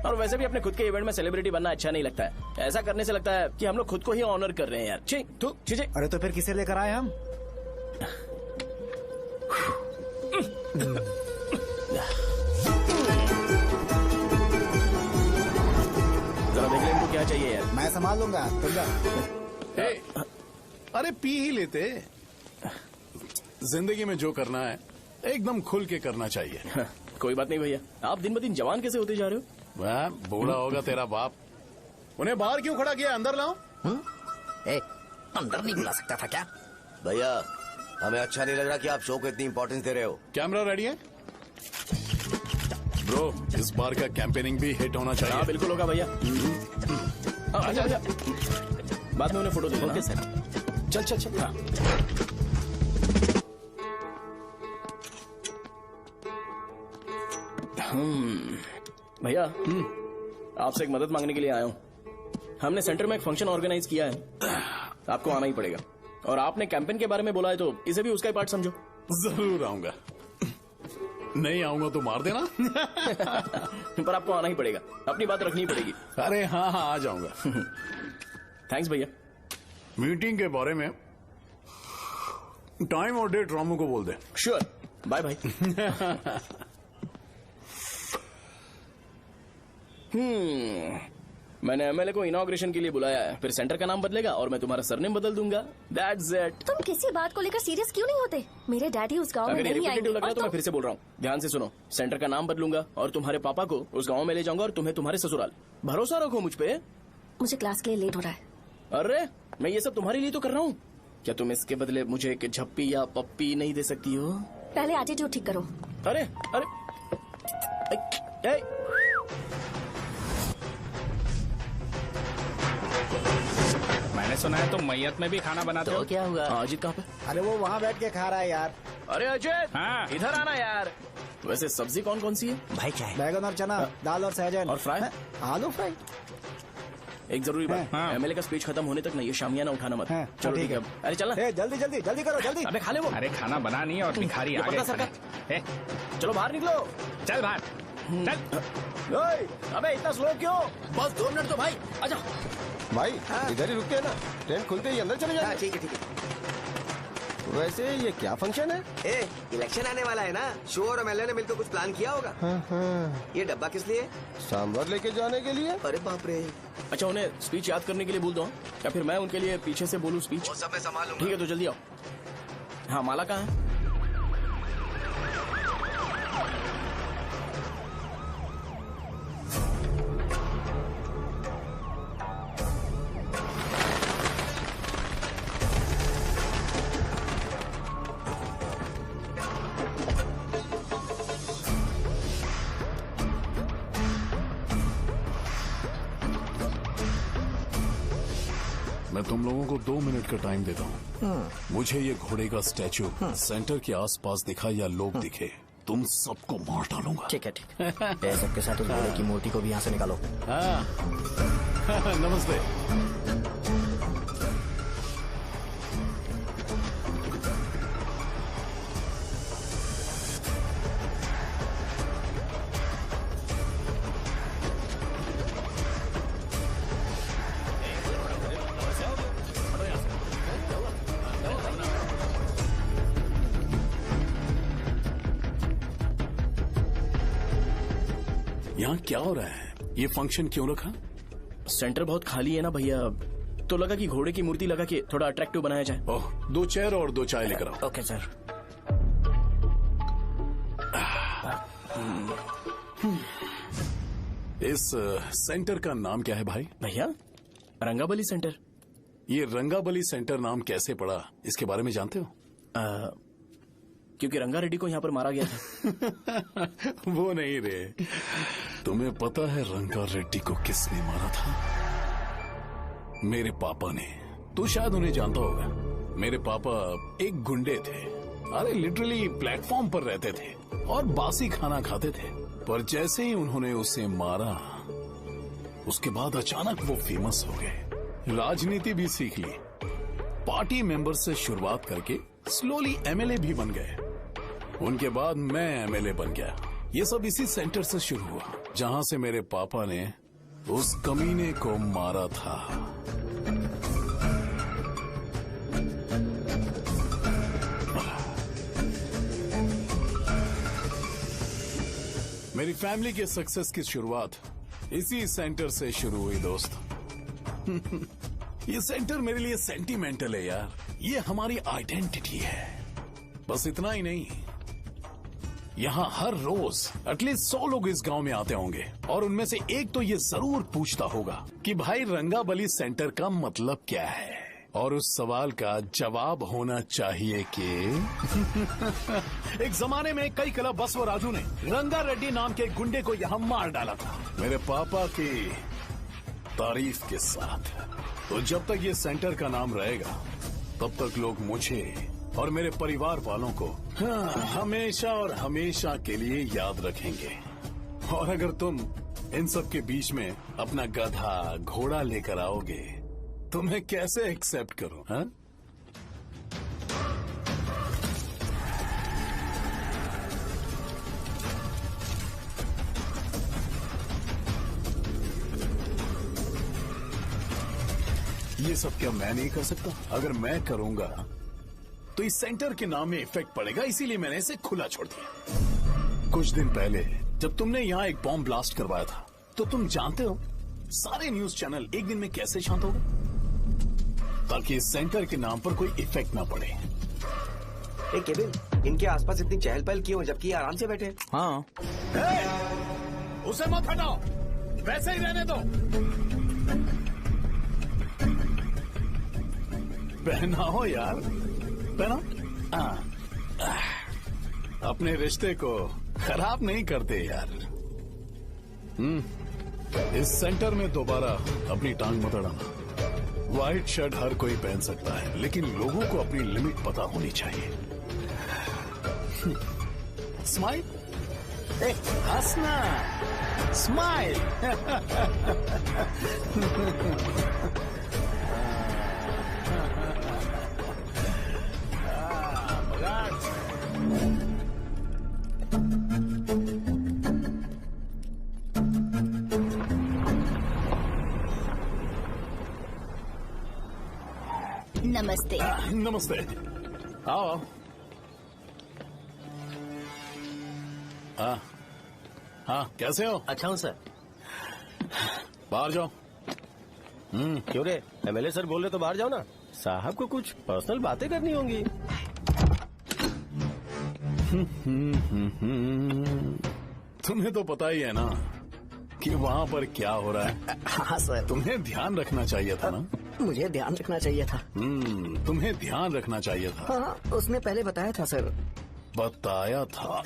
और वैसे भी अपने खुद के इवेंट में सेलिब्रिटी बनना अच्छा नहीं लगता है। ऐसा करने से लगता है कि हम लोग खुद को ही ऑनर कर रहे हैं यार। छी। अरे तो फिर किसे लेकर आए हम? जरा देख ले इनको क्या चाहिए यार। मैं संभाल लूंगा, तुम जा। अरे पी ही लेते। जिंदगी में जो करना है एकदम खुल के करना चाहिए। कोई बात नहीं भैया, आप दिन ब दिन जवान कैसे होते जा रहे हो? वह बूढ़ा होगा तेरा बाप। उन्हें बाहर क्यों खड़ा किया? अंदर लाओ। अंदर नहीं बुला सकता था क्या? भैया, हमें अच्छा नहीं लग रहा कि आप शो को इतनी इंपॉर्टेंस दे रहे हो। कैमरा रेडी है? ब्रो, इस बार का कैंपेनिंग भी हिट होना चाहिए। हाँ बिल्कुल होगा भैया। आजा। बाद में उन्हें फोटो दे देना। Okay sir. चल। हाँ। भैया, आपसे एक मदद मांगने के लिए आया हूँ। हमने सेंटर में एक फंक्शन ऑर्गेनाइज किया है, आपको आना ही पड़ेगा। और आपने कैंपेन के बारे में बोला है तो इसे भी उसका ही पार्ट समझो। जरूर आऊंगा। नहीं आऊंगा तो मार देना। पर आपको आना ही पड़ेगा, अपनी बात रखनी पड़ेगी। अरे हाँ आ जाऊंगा। थैंक्स भैया। मीटिंग के बारे में टाइम और डेट रामू को बोल दे। श्योर, बाय भाई। मैंने एमएलए को इनॉग्रेशन के लिए बुलाया है, फिर सेंटर का नाम बदलेगा और मैं तुम्हारा सरनेम बदल दूंगा। That's it। तुम किसी बात को लेकर सीरियस क्यों नहीं होते? मेरे डैडी उस गांव में नहीं आएंगे। लग रहा है तो मैं फिर से बोल रहा हूँ, ध्यान से सुनो। सेंटर का नाम बदलूंगा और तुम्हारे पापा को उस गाँव में ले जाऊंगा और तुम्हें तुम्हारे ससुराल। भरोसा रखो मुझ पे। मुझे क्लास के लिए लेट हो रहा है। अरे मैं ये सब तुम्हारे लिए तो कर रहा हूँ, क्या तुम इसके बदले मुझे एक झप्पी या पप्पी नहीं दे सकती हो? पहले एटीट्यूड ठीक करो। अरे मैंने सुना है तुम मैयत में भी खाना बनाते हो। क्या हुआ? अजीत कहाँ पे? अरे वो वहाँ बैठ के खा रहा है यार। अरे अजय, हाँ। इधर आना यार। वैसे सब्जी कौन कौन सी है? भाई क्या है? बैगन और चना, दाल और सहजन और फ्राई? आलू फ्राई। एक जरूरी बात, एमएलए का स्पीच खत्म होने तक ना ये शामियाना उठाना मत। चलो ठीक है। अरे चलना। जल्दी जल्दी जल्दी करो जल्दी। अबे खा ले वो। अरे खाना बना नहीं और भिखारी ये आगे पर्दा सरका। चलो बाहर निकलो। चल बाहर चल। अबे इतना स्लो क्यों? बस 2 मिनट तो भाई, आजा। भाई इधर ही रुकते हैं ना, ट्रेन खुलते ही अंदर चले जाए। ठीक है ठीक है। वैसे ये क्या फंक्शन है? इलेक्शन आने वाला है ना, शो और एमएलए ने मिलकर कुछ प्लान किया होगा। ये डब्बा किस लिए? सांभर लेके जाने के लिए। अरे बाप रे। अच्छा उन्हें स्पीच याद करने के लिए बोल दो या फिर मैं उनके लिए पीछे से बोलूं स्पीच? वो सब मैं संभाल लूंगा। ठीक है तो जल्दी आओ। हाँ माला कहाँ है? मैं तुम लोगों को 2 मिनट का टाइम देता हूँ। मुझे ये घोड़े का स्टैचू सेंटर के आसपास दिखा या लोग दिखे, तुम सबको मार डालूंगा। ठीक है ठीक है। सबके साथ उस घोड़े की मूर्ति को भी यहाँ से निकालो। नमस्ते। यहाँ क्या हो रहा है? ये फंक्शन क्यों रखा? सेंटर बहुत खाली है ना भैया, तो लगा कि घोड़े की मूर्ति लगा के थोड़ा अट्रैक्टिव बनाया जाए। ओह, 2 चेयर और 2 चाय लेकर आओ। Okay sir. इस सेंटर का नाम क्या है भाई? भैया रंगाबली सेंटर। ये रंगाबली सेंटर नाम कैसे पड़ा, इसके बारे में जानते हो? क्योंकि रंगा रेड्डी को यहाँ पर मारा गया था। वो नहीं रे, तुम्हें पता है रंगा रेड्डी को किसने मारा था? मेरे पापा ने। तू शायद उन्हें जानता होगा। मेरे पापा एक गुंडे थे। अरे लिटरली प्लेटफॉर्म पर रहते थे और बासी खाना खाते थे। पर जैसे ही उन्होंने उसे मारा, उसके बाद अचानक वो फेमस हो गए। राजनीति भी सीख ली, पार्टी मेंबर से शुरुआत करके स्लोली एमएलए भी बन गए। उनके बाद मैं एमएलए बन गया। ये सब इसी सेंटर से शुरू हुआ, जहां से मेरे पापा ने उस कमीने को मारा था। मेरी फैमिली के सक्सेस की शुरुआत इसी सेंटर से शुरू हुई दोस्त। ये सेंटर मेरे लिए सेंटिमेंटल है यार। ये हमारी आइडेंटिटी है। बस इतना ही नहीं, यहाँ हर रोज एटलीस्ट 100 लोग इस गांव में आते होंगे और उनमें से एक तो ये जरूर पूछता होगा कि भाई रंगाबली सेंटर का मतलब क्या है, और उस सवाल का जवाब होना चाहिए कि एक जमाने में कई क्लब बसव राजू ने रंगा रेड्डी नाम के गुंडे को यहाँ मार डाला था, मेरे पापा की तारीफ के साथ। तो जब तक ये सेंटर का नाम रहेगा, तब तक लोग मुझे और मेरे परिवार वालों को हमेशा और हमेशा के लिए याद रखेंगे। और अगर तुम इन सब के बीच में अपना गधा घोड़ा लेकर आओगे तो मैं कैसे एक्सेप्ट करूं? हाँ? ये सब क्या मैं नहीं कर सकता? अगर मैं करूंगा तो इस सेंटर के नाम में इफेक्ट पड़ेगा, इसीलिए मैंने इसे खुला छोड़ दिया। कुछ दिन पहले जब तुमने यहाँ एक बॉम्ब ब्लास्ट करवाया था, तो तुम जानते हो सारे न्यूज चैनल एक दिन में कैसे शांत हो गए? ताकि इस सेंटर के नाम पर कोई इफेक्ट ना पड़े। केविन, इनके आसपास इतनी चहल पहल क्यों, जबकि आराम से बैठे? हाँ। उसे मत हटाओ, वैसे ही रहने दो। पहनाओ यार, पहनाओ। अपने रिश्ते को खराब नहीं करते यार। इस सेंटर में दोबारा अपनी टांग मत अड़ाना। व्हाइट शर्ट हर कोई पहन सकता है, लेकिन लोगों को अपनी लिमिट पता होनी चाहिए। स्माइल। हंसना, स्माइल। नमस्ते। नमस्ते। आओ। हाँ हाँ, कैसे हो? अच्छा हूँ सर। बाहर जाओ। क्यों रे, एमएलए सर बोल रहे तो बाहर जाओ ना। साहब को कुछ पर्सनल बातें करनी होंगी। तुम्हें तो पता ही है ना कि वहाँ पर क्या हो रहा है। हाँ सर। तुम्हें ध्यान रखना चाहिए था ना। मुझे ध्यान रखना चाहिए था। तुम्हें ध्यान रखना चाहिए था। हाँ, उसने पहले बताया था सर। बताया था।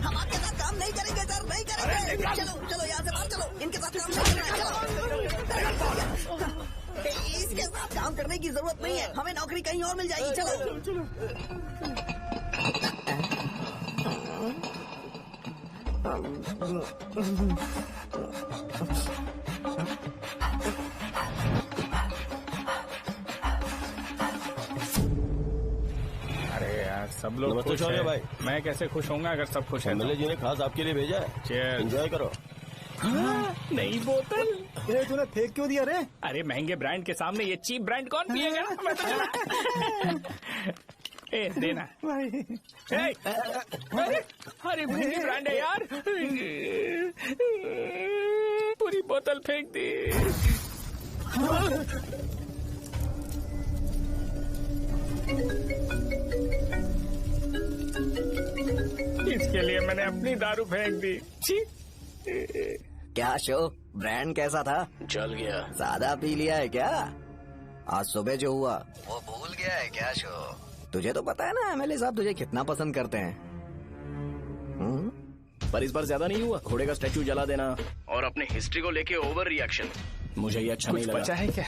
हम आपके साथ काम नहीं करेंगे सर, नहीं करेंगे। चलो चलो यहाँ से बाहर चलो, इनके साथ काम नहीं करेंगे। इसके साथ काम करने की जरूरत नहीं है, हमें नौकरी कहीं और मिल जाएगी। चलो अरे यार, सब लोग नमस्ते खुश शौर्य हैं। भाई। मैं कैसे खुश होऊंगा अगर सब खुश हैं? एमएलए जी ने खास आपके लिए भेजा है। Cheers। एंजॉय करो। नई बोतल। ये तूने फेंक क्यों दिया रे? अरे महंगे ब्रांड के सामने ये चीप ब्रांड कौन पिएगा? मैं तो ए, देना। ए, अरे महंगी ब्रांड है यार। पूरी बोतल फेंक दी। इसके लिए मैंने अपनी दारू फेंक दी। छी। क्या शो, ब्रांड कैसा था? चल गया। ज्यादा पी लिया है क्या? आज सुबह जो हुआ वो भूल गया है क्या शो? तुझे तो पता है ना एमएलए साहब तुझे कितना पसंद करते हैं। पर इस बार ज्यादा नहीं हुआ। घोड़े का स्टैचू जला देना और अपने हिस्ट्री को लेके ओवर रिएक्शन, मुझे ये अच्छा नहीं लगा। बचा है क्या?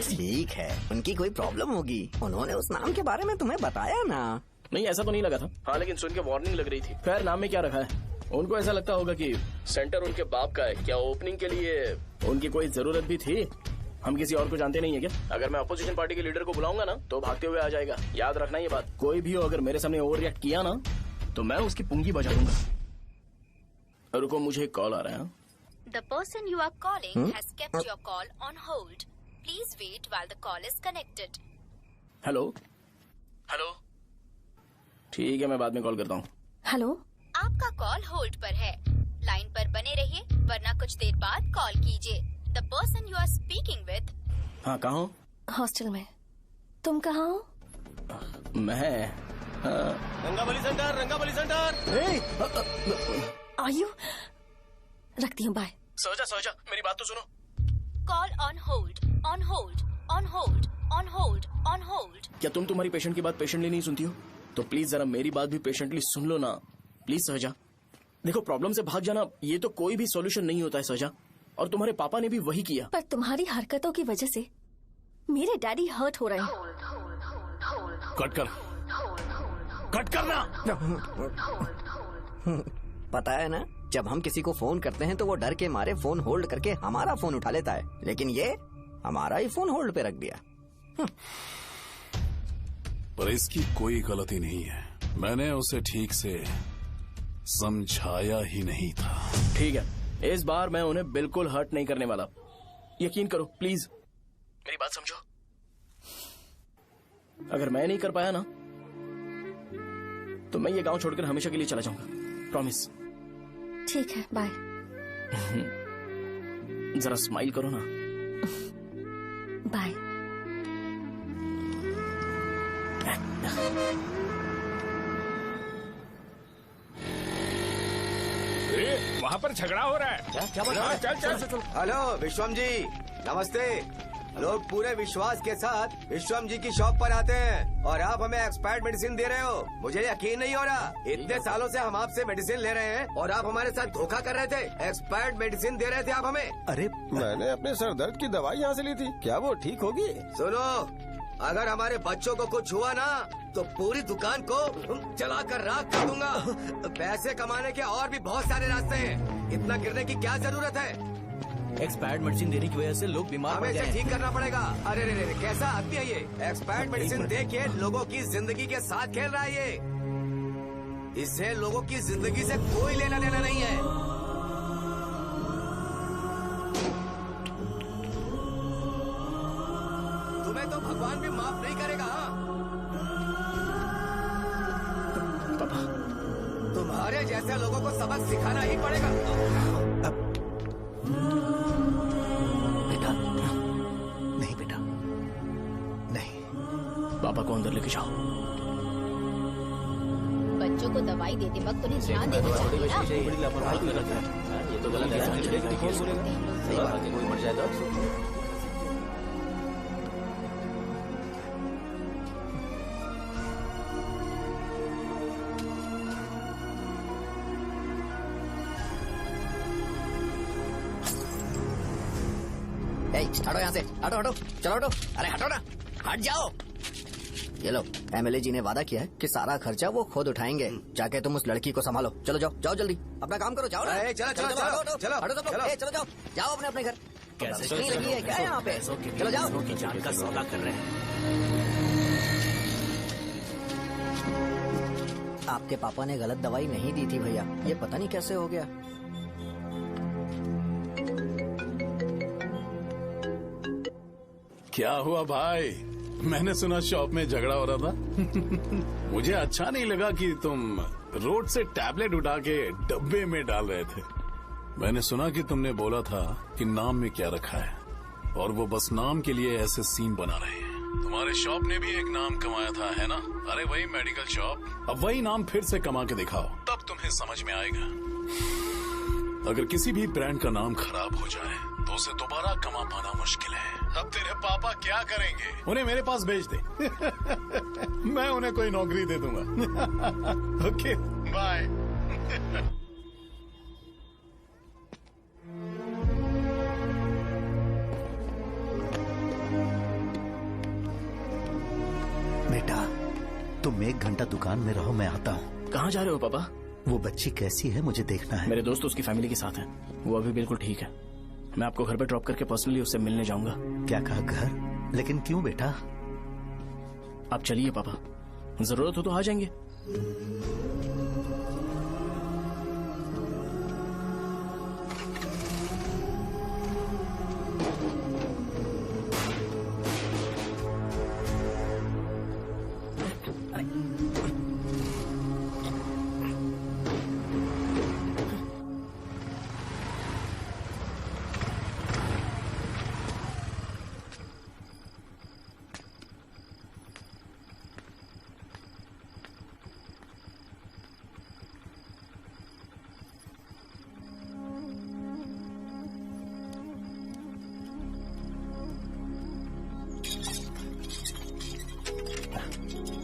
ठीक है, उनकी कोई प्रॉब्लम होगी। उन्होंने उस नाम के बारे में तुम्हें बताया ना? नहीं, ऐसा तो नहीं लगा था। हाँ, लेकिन सुन के वार्निंग लग रही थी। खैर, नाम में क्या रखा है? उनको ऐसा लगता होगा कि सेंटर उनके बाप का है। क्या ओपनिंग के लिए उनकी कोई जरूरत भी थी? हम किसी और को जानते नहीं है क्या? अगर मैं अपोजिशन पार्टी के लीडर को बुलाऊंगा ना तो भागते हुए आ जाएगा। याद रखना ये बात। कोई भी हो अगर मेरे सामने ओवर रिएक्ट किया ना तो मैं उसकी पुंगी बजा दूंगा। रुको, मुझे एक कॉल आ रहा है। The person you are calling has kept your call on hold. Please wait while the call is connected. Hello hello, ठीक है, मैं बाद में कॉल करता हूँ। हेलो, आपका कॉल होल्ड पर है। लाइन पर बने रहिए वरना कुछ देर बाद कॉल कीजिए। The person you are speaking with। हाँ, कहाँ हो? हॉस्टल में। तुम कहाँ हो? मैं रंगाबली सेंटर, रंगाबली सेंटर। आयु, रखती हूँ, बाय। सोचा मेरी बात तो सुनो। Call on hold, on hold, on hold, on hold, on hold. क्या तुम तुम्हारी पेशेंट की बात पेशेंटली नहीं सुनती हो? तो प्लीज जरा मेरी बात भी पेशेंटली सुन लो ना। प्लीज सहजा, देखो प्रॉब्लम से भाग जाना ये तो कोई भी सॉल्यूशन नहीं होता है सहजा, और तुम्हारे पापा ने भी वही किया। पर तुम्हारी हरकतों की वजह से मेरे डैडी हर्ट हो रहे हैं। कट करना। पता है ना, जब हम किसी को फोन करते हैं तो वो डर के मारे फोन होल्ड करके हमारा फोन उठा लेता है, लेकिन ये हमारा ही फोन होल्ड पे रख दिया। पर इसकी कोई गलती नहीं है। मैंने उसे ठीक से समझाया ही नहीं था। ठीक है, इस बार मैं उन्हें बिल्कुल हर्ट नहीं करने वाला। यकीन करो प्लीज, मेरी बात समझो। अगर मैं नहीं कर पाया ना तो मैं ये गांव छोड़कर हमेशा के लिए चला जाऊंगा। प्रॉमिस। ठीक है, बाय। जरा स्माइल करो ना। बाय। वहाँ पर झगड़ा हो रहा है। क्या चल। हेलो विश्वम जी, नमस्ते। लोग पूरे विश्वास के साथ विश्वम जी की शॉप पर आते हैं और आप हमें एक्सपायर्ड मेडिसिन दे रहे हो। मुझे यकीन नहीं हो रहा। इतने सालों से हम आपसे मेडिसिन ले रहे हैं और आप हमारे साथ धोखा कर रहे थे। एक्सपायर्ड मेडिसिन दे रहे थे आप हमें। अरे मैंने अपने सर दर्द की दवाई यहाँ से ली थी, क्या वो ठीक होगी? सुनो, अगर हमारे बच्चों को कुछ हुआ ना तो पूरी दुकान को जला कर राख कर दूंगा। पैसे कमाने के और भी बहुत सारे रास्ते हैं, इतना गिरने की क्या जरूरत है? एक्सपायर्ड मेडिसिन देने की वजह से लोग बीमार पड़ हमें गए इसे हैं। ठीक करना पड़ेगा। अरे रे रे, कैसा आदमी है ये? एक्सपायर्ड मेडिसिन दे के लोगों की जिंदगी के साथ खेल रहा है ये। इससे लोगों की जिंदगी से कोई लेना देना नहीं है। तुम्हें तो भगवान भी माफ नहीं करेगा। पापा, तुम्हारे जैसे लोगों को सबक सिखाना ही पड़ेगा। बेटा, नहीं बेटा, नहीं। पापा को अंदर लेके जाओ। बच्चों को दवाई देते वक्त उन्हें ध्यान देना चाहिए ना। बड़ी लापरवाही गलत है। ये तो गलत है। सही बात है, कोई मर जाए तो हटो यहाँ से, हटो हटो, चलो हटो, अरे हटो ना, हट जाओ। ये लो, एमएलए जी ने वादा किया है कि सारा खर्चा वो खुद उठाएंगे। जाके तुम उस लड़की को संभालो। चलो जाओ, जाओ जल्दी, अपना काम करो, जाओ ना। चलो चलो चलो हटो, चलो हटो सब लोग, चलो जाओ, जाओ अपने अपने घर। कैसे नहीं लगी है क्या यहाँ पे? चलो जाओ। की जान का सौदा कर रहे हैं। आपके पापा ने गलत दवाई नहीं दी थी भैया, ये पता नहीं कैसे हो गया। क्या हुआ भाई? मैंने सुना शॉप में झगड़ा हो रहा था। मुझे अच्छा नहीं लगा कि तुम रोड से टैबलेट उठा के डब्बे में डाल रहे थे। मैंने सुना कि तुमने बोला था कि नाम में क्या रखा है, और वो बस नाम के लिए ऐसे सीन बना रहे हैं। तुम्हारे शॉप ने भी एक नाम कमाया था, है ना? अरे वही मेडिकल शॉप, अब वही नाम फिर से कमा के दिखाओ, तब तुम्हें समझ में आएगा। अगर किसी भी ब्रांड का नाम खराब हो जाए तो उसे दोबारा कमा पाना मुश्किल है। अब तेरे पापा क्या करेंगे? उन्हें मेरे पास भेज दे। मैं उन्हें कोई नौकरी दे दूंगा। Okay, bye. बेटा, तुम 1 घंटा दुकान में रहो, मैं आता हूँ। कहाँ जा रहे हो पापा? वो बच्ची कैसी है मुझे देखना है। मेरे दोस्त उसकी फैमिली के साथ है, वो अभी बिल्कुल ठीक है। मैं आपको घर पे ड्रॉप करके पर्सनली उससे मिलने जाऊंगा। क्या कहा घर? लेकिन क्यों बेटा? आप चलिए पापा, जरूरत हो तो आ जाएंगे।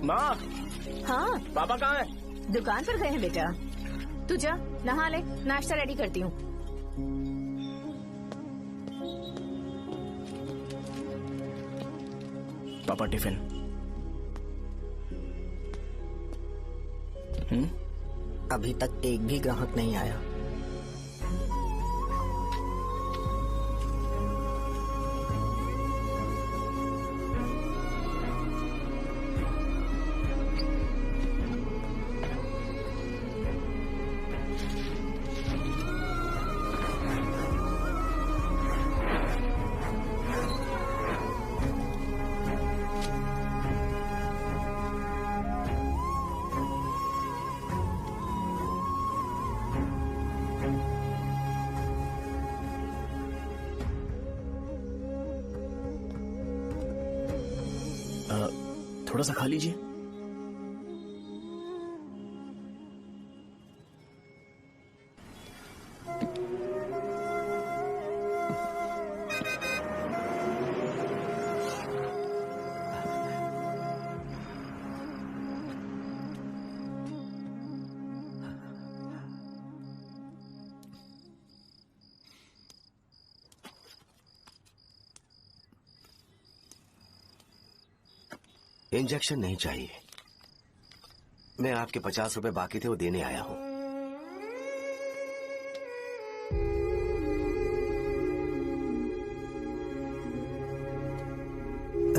माँ, हाँ पापा कहाँ है? दुकान पर गए हैं बेटा। तू जा नहा ले, नाश्ता रेडी करती हूँ। पापा टिफिन। अभी तक एक भी ग्राहक नहीं आया। थोड़ा सा खा लीजिए। इंजेक्शन नहीं चाहिए। मैं आपके 50 रुपए बाकी थे वो देने आया हूं।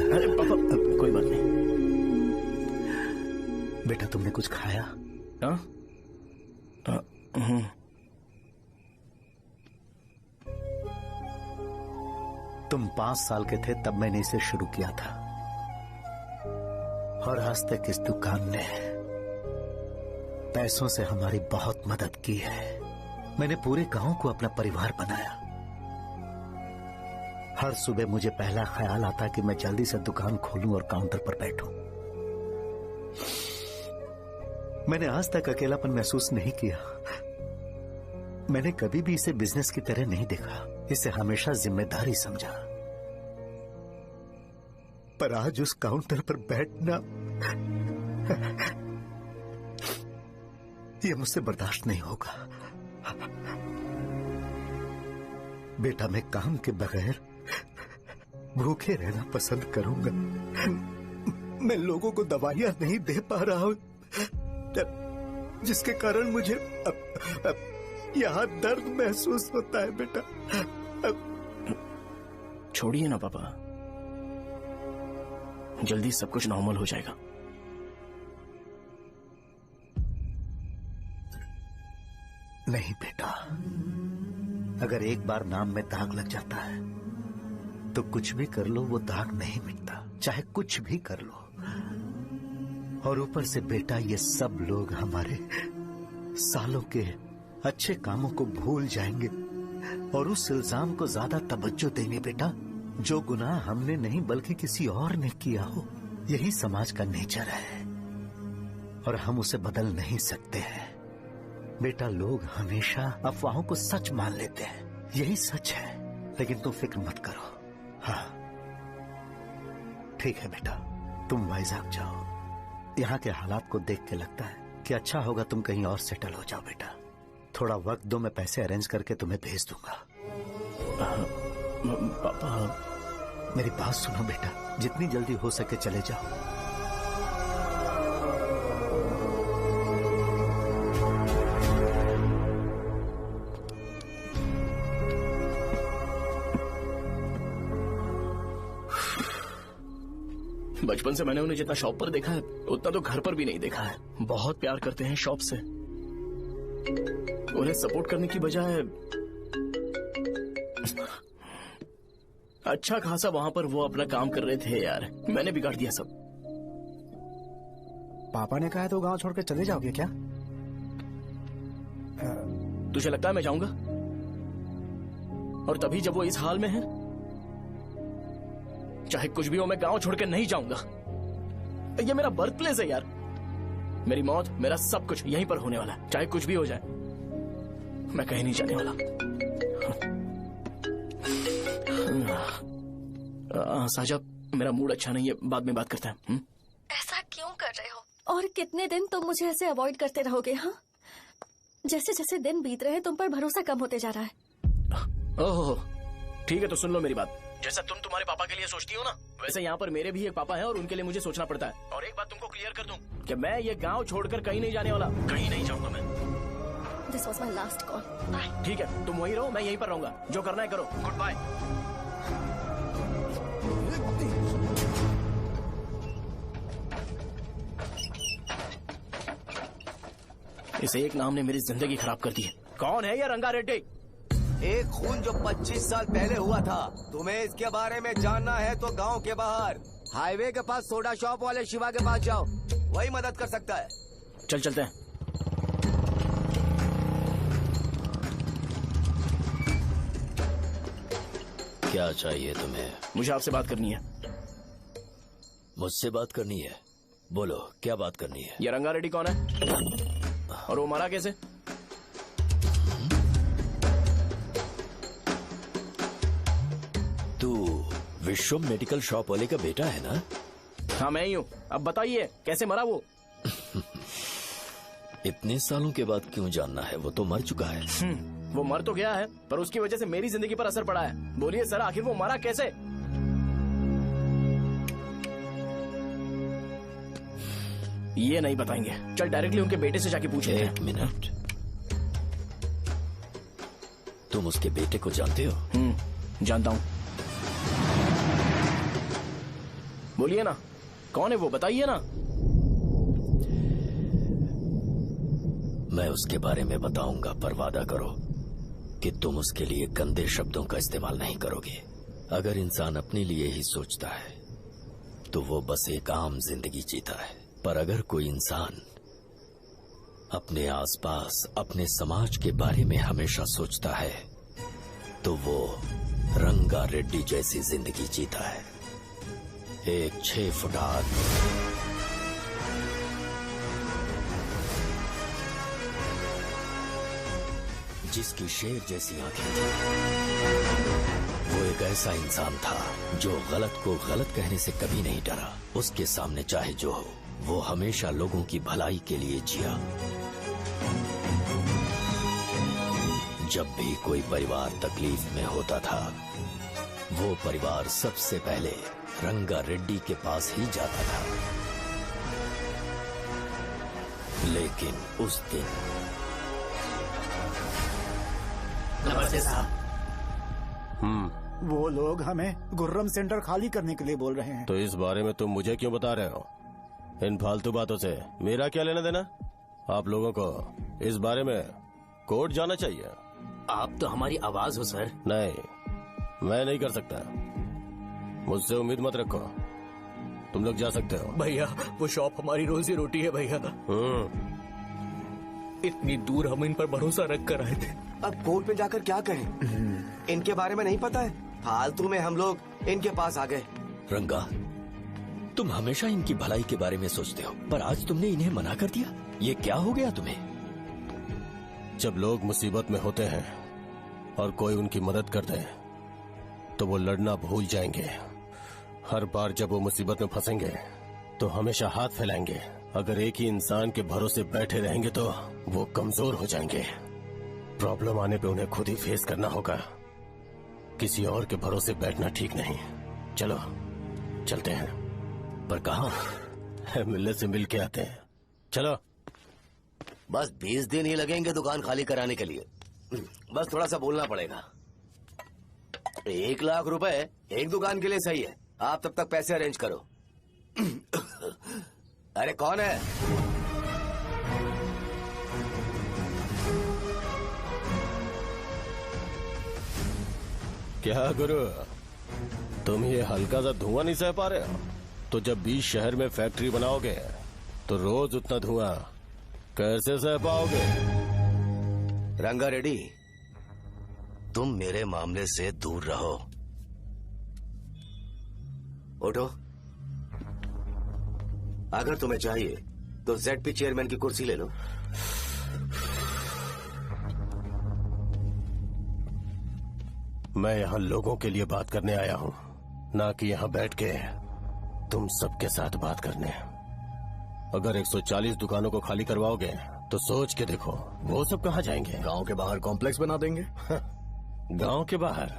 अरे पापा कोई बात नहीं। बेटा तुमने कुछ खाया? हाँ? तुम 5 साल के थे तब मैंने इसे शुरू किया था और आज तक इस दुकान ने पैसों से हमारी बहुत मदद की है। मैंने पूरे गांव को अपना परिवार बनाया। हर सुबह मुझे पहला ख्याल आता कि मैं जल्दी से दुकान खोलूं और काउंटर पर बैठूं। मैंने आज तक अकेलापन महसूस नहीं किया। मैंने कभी भी इसे बिजनेस की तरह नहीं देखा, इसे हमेशा जिम्मेदारी समझा। पर आज उस काउंटर पर बैठना ये मुझसे बर्दाश्त नहीं होगा। बेटा मैं काम के बगैर भूखे रहना पसंद करूंगा। मैं लोगों को दवाइयां नहीं दे पा रहा हूं, जिसके कारण मुझे यहां दर्द महसूस होता है। बेटा छोड़िए ना पापा, जल्दी सब कुछ नॉर्मल हो जाएगा। नहीं बेटा, अगर एक बार नाम में दाग लग जाता है तो कुछ भी कर लो वो दाग नहीं मिटता, चाहे कुछ भी कर लो। और ऊपर से बेटा ये सब लोग हमारे सालों के अच्छे कामों को भूल जाएंगे और उस इल्जाम को ज्यादा तवज्जो देंगे बेटा जो गुनाह हमने नहीं बल्कि किसी और ने किया हो। यही समाज का नेचर है और हम उसे बदल नहीं सकते हैं। बेटा लोग हमेशा अफवाहों को सच मान लेते हैं, यही सच है। लेकिन तुम फिक्र मत करो। हाँ ठीक है बेटा, तुम वाइजैक जाओ। यहाँ के हालात को देख के लगता है कि अच्छा होगा तुम कहीं और सेटल हो जाओ। बेटा थोड़ा वक्त दो, मैं पैसे अरेंज करके तुम्हें भेज दूंगा। पापा मेरी बात सुनो बेटा, जितनी जल्दी हो सके चले जाओ। बचपन से मैंने उन्हें जितना शॉप पर देखा है उतना तो घर पर भी नहीं देखा है। बहुत प्यार करते हैं शॉप से। उन्हें सपोर्ट करने की बजाय अच्छा खासा वहां पर वो अपना काम कर रहे थे। यार मैंने बिगाड़ दिया सब। पापा ने कहा तो गांव छोड़कर चले जाओगे क्या? तुझे लगता है मैं जाऊंगा? और तभी जब वो इस हाल में है, चाहे कुछ भी हो मैं गांव छोड़कर नहीं जाऊंगा। ये मेरा बर्थ प्लेस है यार। मेरी मौत, मेरा सब कुछ यहीं पर होने वाला है। चाहे कुछ भी हो जाए मैं कहीं नहीं जाने वाला। साहब मेरा मूड अच्छा नहीं है, बाद में बात करते हैं। ऐसा क्यों कर रहे हो? और कितने दिन तुम मुझे ऐसे अवॉइड करते रहोगे? हाँ, जैसे जैसे दिन बीत रहे हैं तुम पर भरोसा कम होते जा रहा है। ओहो ठीक है, तो सुन लो मेरी बात। जैसा तुम तुम्हारे पापा के लिए सोचती हो ना, वैसे यहाँ पर मेरे भी एक पापा हैं और उनके लिए मुझे सोचना पड़ता है। और एक बात तुमको क्लियर कर दूं कि मैं ये गांव छोड़कर कहीं नहीं जाने वाला, कहीं नहीं जाऊंगा मैं। This was my last call. Bye. ठीक है, तुम वहीं रहो, मैं यहीं पर रहूंगा। जो करना है करो। Good bye. इस एक नाम ने मेरी जिंदगी खराब कर दी है। कौन है ये रंगा रेड्डी? एक खून जो 25 साल पहले हुआ था। तुम्हें इसके बारे में जानना है तो गांव के बाहर हाईवे के पास सोडा शॉप वाले शिवा के पास जाओ, वही मदद कर सकता है। चल चलते हैं। क्या चाहिए तुम्हें? मुझे आपसे बात करनी है। मुझसे बात करनी है? बोलो क्या बात करनी है? ये रंगा रेड्डी कौन है और वो मरा कैसे? तू विश्वम मेडिकल शॉप वाले का बेटा है ना? हाँ मैं ही हूँ। अब बताइए कैसे मरा वो? इतने सालों के बाद क्यों जानना है? वो तो मर चुका है। वो मर तो गया है पर उसकी वजह से मेरी जिंदगी पर असर पड़ा है। बोलिए सर, आखिर वो मरा कैसे? ये नहीं बताएंगे। चल डायरेक्टली उनके बेटे से जाके पूछ लेते हैं। एक मिनट, तुम उसके बेटे को जानते हो? जानता हूं। बोलिए ना, कौन है वो, बताइए ना। मैं उसके बारे में बताऊंगा, पर वादा करो कि तुम उसके लिए गंदे शब्दों का इस्तेमाल नहीं करोगे। अगर इंसान अपने लिए ही सोचता है तो वो बस एक आम जिंदगी जीता है, पर अगर कोई इंसान अपने आसपास, अपने समाज के बारे में हमेशा सोचता है तो वो रंगा रेड्डी जैसी जिंदगी जीता है। एक 6 फुट आदमी, जिसकी शेर जैसी आंखें थी। वो एक ऐसा इंसान था जो गलत को गलत कहने से कभी नहीं डरा। उसके सामने चाहे जो हो, वो हमेशा लोगों की भलाई के लिए जिया। जब भी कोई परिवार तकलीफ में होता था, वो परिवार सबसे पहले रंगा रेड्डी के पास ही जाता था। लेकिन उस दिन नमस्ते साहब। वो लोग हमें गुर्रम सेंटर खाली करने के लिए बोल रहे हैं। तो इस बारे में तुम मुझे क्यों बता रहे हो? इन फालतू बातों से मेरा क्या लेना देना? आप लोगों को इस बारे में कोर्ट जाना चाहिए। आप तो हमारी आवाज हो सर। नहीं, मैं नहीं कर सकता। मुझसे उम्मीद मत रखो। तुम लोग जा सकते हो। भैया, वो शॉप हमारी रोजी रोटी है भैया। इतनी दूर हम इन पर भरोसा रख कर आए थे। अब कोर्ट में जाकर क्या कहें? इनके बारे में नहीं पता है। फालतू में हम लोग इनके पास आ गए। रंगा, तुम हमेशा इनकी भलाई के बारे में सोचते हो, पर आज तुमने इन्हें मना कर दिया। ये क्या हो गया तुम्हें? जब लोग मुसीबत में होते हैं और कोई उनकी मदद कर दे तो वो लड़ना भूल जाएंगे। हर बार जब वो मुसीबत में फंसेंगे तो हमेशा हाथ फैलाएंगे। अगर एक ही इंसान के भरोसे बैठे रहेंगे तो वो कमजोर हो जाएंगे। प्रॉब्लम आने पे उन्हें खुद ही फेस करना होगा। किसी और के भरोसे बैठना ठीक नहीं। चलो चलते हैं। पर कहाँ? मिलने से मिल के आते हैं। चलो। बस 20 दिन ही लगेंगे दुकान खाली कराने के लिए। बस थोड़ा सा बोलना पड़ेगा। 1 लाख रुपए एक दुकान के लिए सही है। आप तब तक पैसे अरेंज करो। अरे कौन है? क्या गुरु, तुम ये हल्का सा धुआं नहीं सह पा रहे हो? तो जब 20 शहर में फैक्ट्री बनाओगे तो रोज उतना धुआं कैसे सह पाओगे? रंगा रेड्डी, तुम मेरे मामले से दूर रहो। उठो। अगर तुम्हें चाहिए तो ZP चेयरमैन की कुर्सी ले लो। मैं यहाँ लोगों के लिए बात करने आया हूँ, ना कि यहाँ बैठ के तुम सबके साथ बात करने। अगर 140 दुकानों को खाली करवाओगे तो सोच के देखो वो सब कहाँ जाएंगे? गांव के बाहर कॉम्प्लेक्स बना देंगे। गांव के बाहर?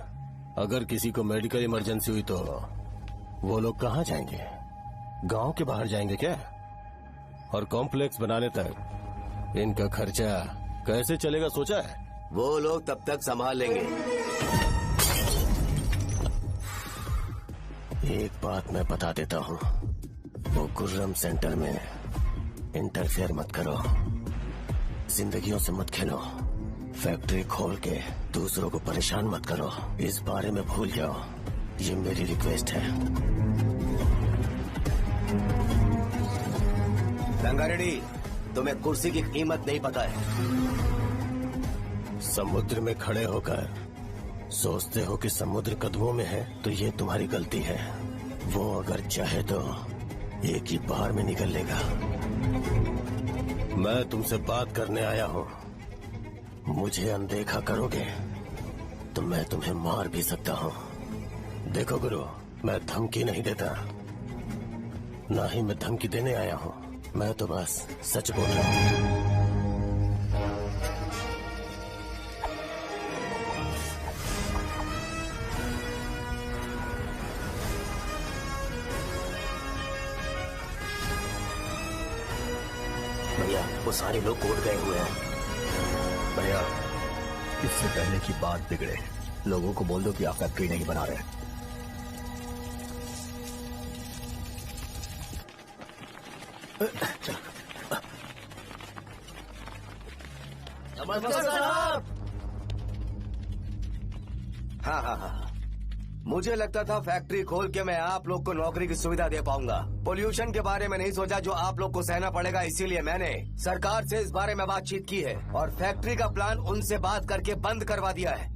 अगर किसी को मेडिकल इमरजेंसी हुई तो वो लोग कहाँ जाएंगे? गांव के बाहर जाएंगे क्या? और कॉम्प्लेक्स बनाने तक इनका खर्चा कैसे चलेगा सोचा है? वो लोग तब तक संभाल लेंगे। एक बात मैं बता देता हूँ, वो गुर्रम सेंटर में इंटरफेयर मत करो। जिंदगियों से मत खेलो। फैक्ट्री खोल के दूसरों को परेशान मत करो। इस बारे में भूल जाओ। ये मेरी रिक्वेस्ट है। रंगा रेड्डी, तुम्हें कुर्सी की कीमत नहीं पता है। समुद्र में खड़े होकर सोचते हो कि समुद्र कदमों में है तो ये तुम्हारी गलती है। वो अगर चाहे तो एक ही बार में निकल लेगा। मैं तुमसे बात करने आया हूँ। मुझे अनदेखा करोगे तो मैं तुम्हें मार भी सकता हूँ। देखो गुरु, मैं धमकी नहीं देता, ना ही मैं धमकी देने आया हूँ। मैं तो बस सच बोल रहा हूँ। भैया वो सारे लोग कोर्ट गए हुए हैं। भैया इससे पहले की बात बिगड़े, लोगों को बोल दो कि आप फैक्ट्री नहीं बना रहे। हाँ। मुझे लगता था फैक्ट्री खोल के मैं आप लोग को नौकरी की सुविधा दे पाऊंगा। पोल्यूशन के बारे में नहीं सोचा जो आप लोग को सहना पड़ेगा, इसीलिए मैंने सरकार से इस बारे में बातचीत की है और फैक्ट्री का प्लान उनसे बात करके बंद करवा दिया है।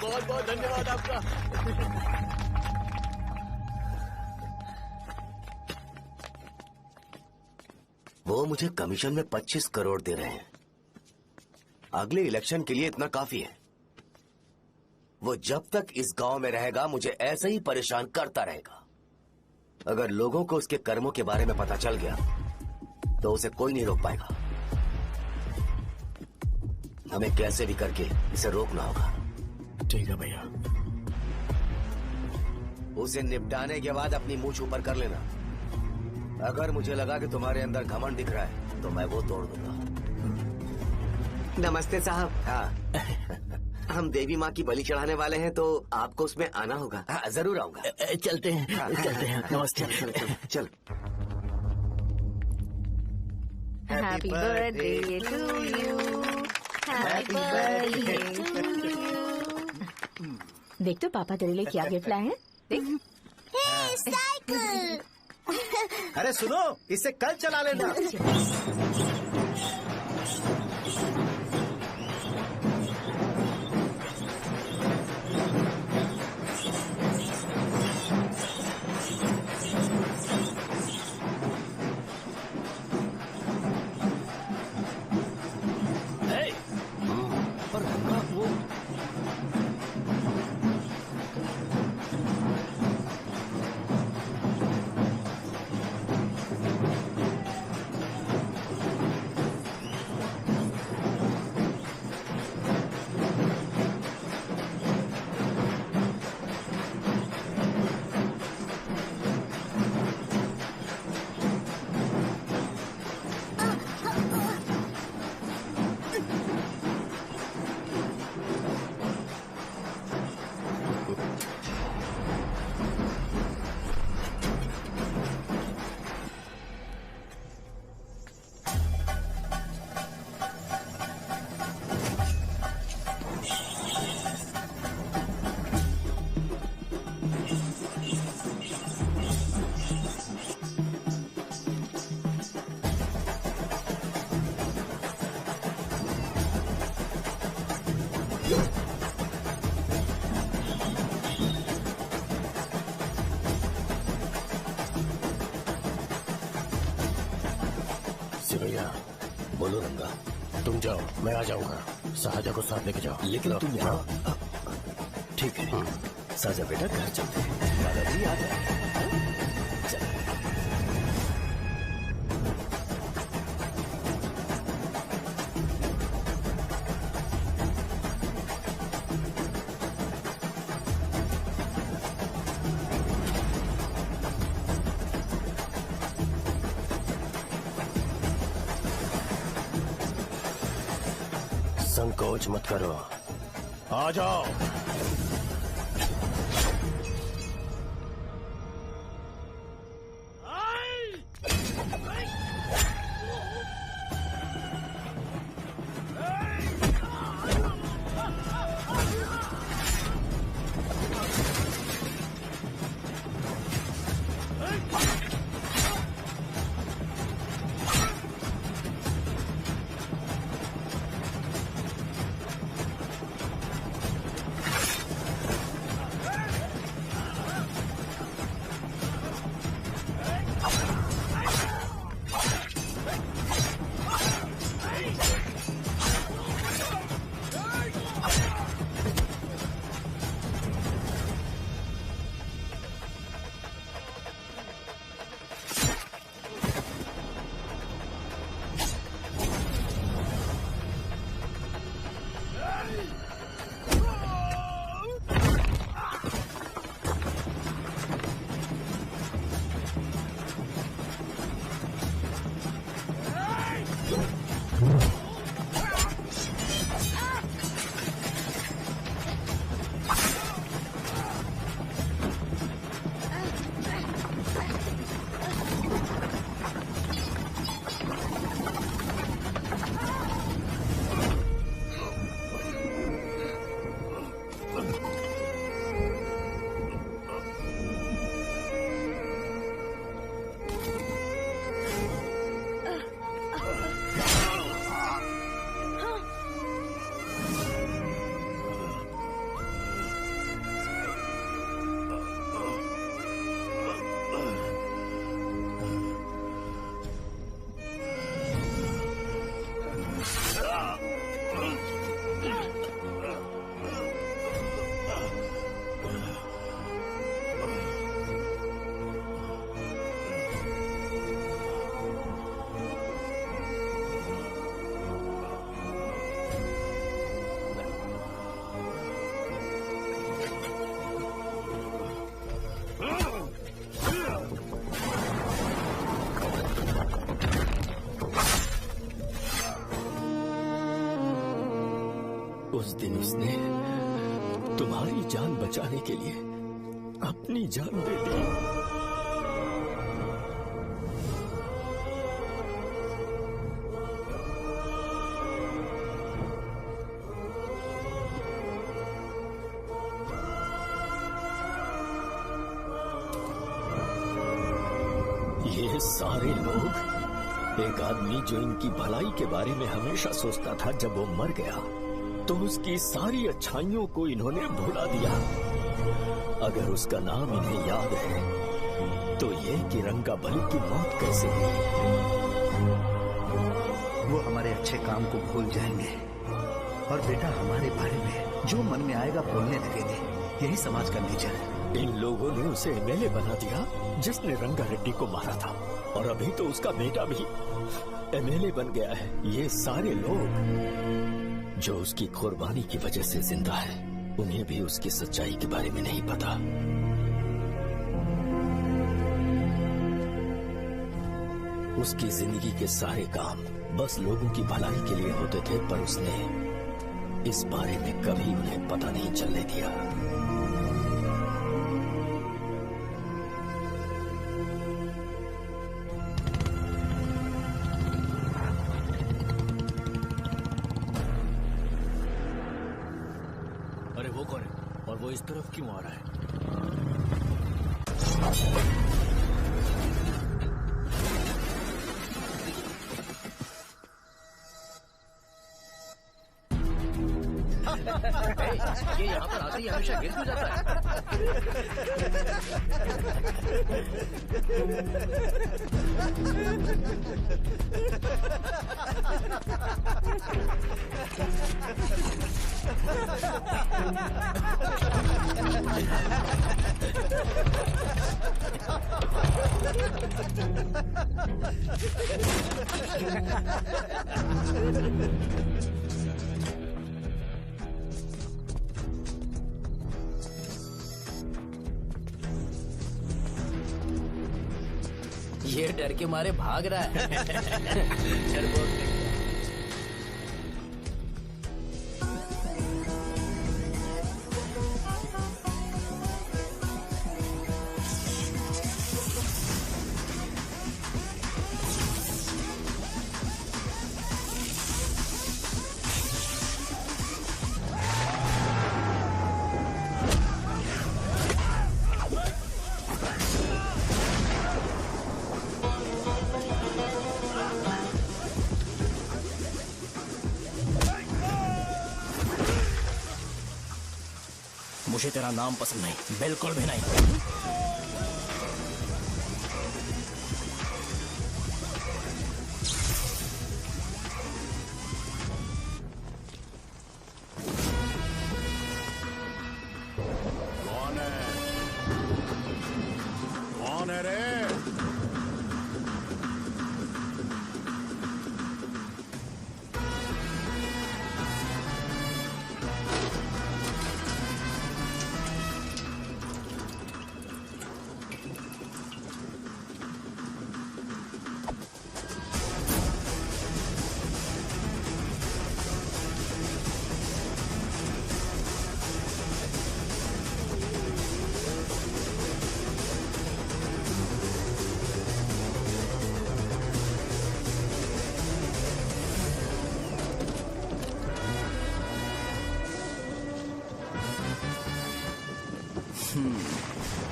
बहुत बहुत धन्यवाद आपका। वो मुझे कमीशन में 25 करोड़ दे रहे हैं। अगले इलेक्शन के लिए इतना काफी है। वो जब तक इस गांव में रहेगा मुझे ऐसे ही परेशान करता रहेगा। अगर लोगों को उसके कर्मों के बारे में पता चल गया तो उसे कोई नहीं रोक पाएगा। हमें कैसे भी करके इसे रोकना होगा। ठीक है भैया। उसे निपटाने के बाद अपनी मूंछ ऊपर कर लेना। अगर मुझे लगा कि तुम्हारे अंदर घमंड दिख रहा है तो मैं वो तोड़ दूंगा। नमस्ते साहब। हाँ हम देवी माँ की बलि चढ़ाने वाले हैं तो आपको उसमें आना होगा। हाँ, जरूर आऊंगा। चलते हैं। चलते हैं। नमस्ते। चल। Happy birthday to you, happy birthday to you. देख तो पापा तेरे लिए क्या गिफ्ट लाए हैं। देख। साइकिल। अरे सुनो, इसे कल चला लेना। भैया बोलो रंगा, तुम जाओ, मैं आ जाऊंगा। साजा को साथ लेके जाओ। लेकिन तुम यहाँ। ठीक है साजा बेटा, घर चलते हैं। दादाजी आ जाए। संकोच मत करो, आ जाओ। उस दिन उसने तुम्हारी जान बचाने के लिए अपनी जान दे दी। ये सारे लोग, एक आदमी जो इनकी भलाई के बारे में हमेशा सोचता था, जब वो मर गया तो उसकी सारी अच्छाइयों को इन्होंने भुला दिया। अगर उसका नाम इन्हें याद है तो ये कि रंगाबली की मौत कैसे हुई। वो हमारे अच्छे काम को भूल जाएंगे और बेटा हमारे बारे में जो मन में आएगा बोलने लगेंगे। यही समाज का नेचर है। इन लोगों ने उसे एमएलए बना दिया जिसने रंगा रेड्डी को मारा था, और अभी तो उसका बेटा भी एमएलए बन गया है। ये सारे लोग जो उसकी कुर्बानी की वजह से जिंदा है, उन्हें भी उसकी सच्चाई के बारे में नहीं पता। उसकी जिंदगी के सारे काम बस लोगों की भलाई के लिए होते थे, पर उसने इस बारे में कभी उन्हें पता नहीं चलने दिया। अरे वो कौन है और वो इस तरफ क्यों आ रहा है? ये यहाँ पर आते ही हमेशा गिर क्यों जाता ये डर के मारे भाग रहा है। डरपोक नहीं। मुझे तेरा नाम पसंद नहीं, बिल्कुल भी नहीं। कौन है रे?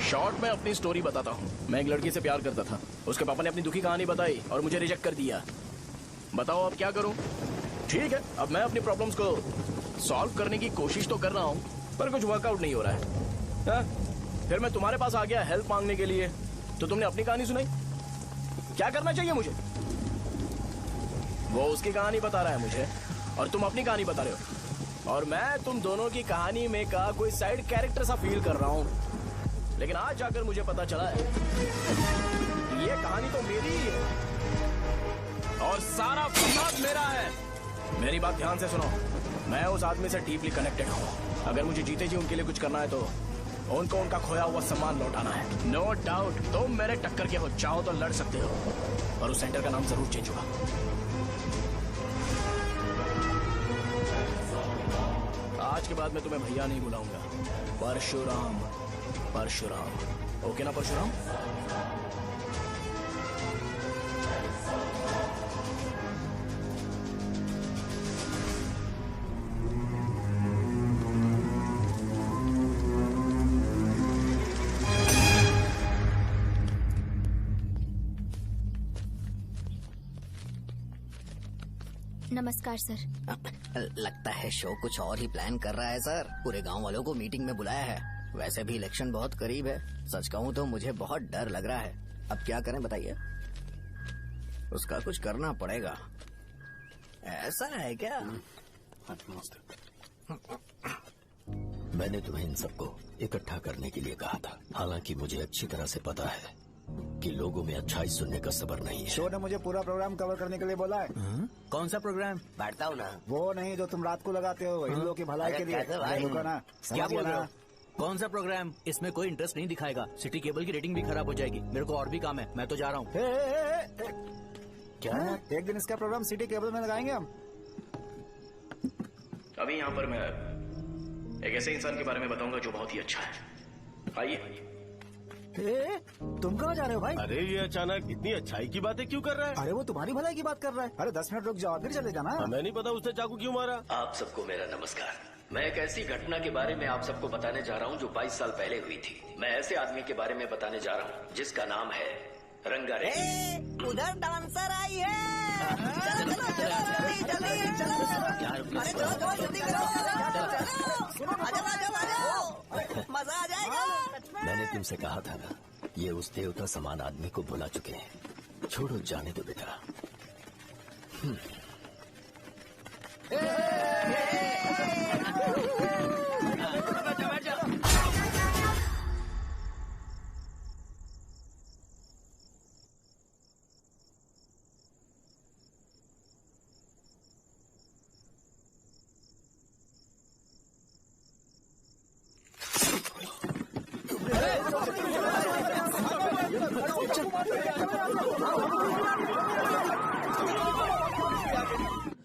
शॉर्ट में अपनी स्टोरी बताता हूँ। मैं एक लड़की से प्यार करता था। उसके पापा ने अपनी दुखी कहानी बताई और मुझे रिजेक्ट कर दिया। बताओ अब क्या करूँ? ठीक है, अब मैं अपनी प्रॉब्लम्स को सॉल्व करने की कोशिश तो कर रहा हूँ, पर कुछ वर्कआउट नहीं हो रहा है। फिर मैं तुम्हारे पास आ गया हेल्प मांगने के लिए, तो तुमने अपनी कहानी सुनाई। क्या करना चाहिए मुझे? वो उसकी कहानी बता रहा है मुझे, और तुम अपनी कहानी बता रहे हो, और मैं तुम दोनों की कहानी में का कोई साइड कैरेक्टर सा फील कर रहा हूँ। लेकिन आज जाकर मुझे पता चला है ये कहानी तो मेरी ही है और सारा फसाद मेरा है। मेरी बात ध्यान से सुनो, मैं उस आदमी से डीपली कनेक्टेड हूँ। अगर मुझे जीते जी उनके लिए कुछ करना है तो उनको उनका खोया हुआ सम्मान लौटाना है। नो डाउट तुम मेरे टक्कर के हो, चाहो तो लड़ सकते हो, पर उस सेंटर का नाम जरूर चेंज होगा। आज के बाद मैं तुम्हें भैया नहीं बुलाऊंगा, परशुराम। परशुराम, ओके ना परशुराम? नमस्कार सर। लगता है शो कुछ और ही प्लान कर रहा है सर। पूरे गांव वालों को मीटिंग में बुलाया है। वैसे भी इलेक्शन बहुत करीब है। सच कहूँ तो मुझे बहुत डर लग रहा है। अब क्या करें बताइए? उसका कुछ करना पड़ेगा। ऐसा है क्या? मैंने तुम्हें इन सबको इकट्ठा करने के लिए कहा था। हालांकि मुझे अच्छी तरह से पता है कि लोगों में अच्छाई सुनने का सब्र नहीं है। शो ने मुझे पूरा प्रोग्राम कवर करने के लिए बोला है। कौन सा प्रोग्राम? बैठता हूँ ना। वो नहीं जो तुम रात को लगाते हो इन लोगों की भलाई के लिए। रुको ना, क्या बोल रहे हो? कौन सा प्रोग्राम? इसमें कोई इंटरेस्ट नहीं दिखाएगा। सिटी केबल की रेटिंग भी खराब हो जाएगी। मेरे को और भी काम है, मैं तो जा रहा हूँ। क्या? एक दिन इसका प्रोग्राम सिटी केबल में लगाएंगे हम। अभी यहाँ पर मैं एक ऐसे इंसान के बारे में बताऊंगा जो बहुत ही अच्छा है। आइए। तुम कहाँ जा रहे हो भाई? अरे ये अचानक इतनी अच्छाई की बातें क्यों कर रहा है? अरे वो तुम्हारी भलाई की बात कर रहा है। अरे 10 मिनट रुक जाओ फिर चले जाना। हमें नहीं पता उसने चाकू क्यों मारा। आप सबको मेरा नमस्कार। मैं एक ऐसी घटना के बारे में आप सबको बताने जा रहा हूँ जो 22 साल पहले हुई थी। मैं ऐसे आदमी के बारे में बताने जा रहा हूँ जिसका नाम है रंगारेड्डी। उधर डांसर आई है। चलो जल्दी चलो। अरे चलो जल्दी करो। मजा आ जाएगा। मैंने तुमसे कहा था ना, ये उस देवता समान आदमी को बुला चुके हैं। छोड़ो, जाने दो बेटा।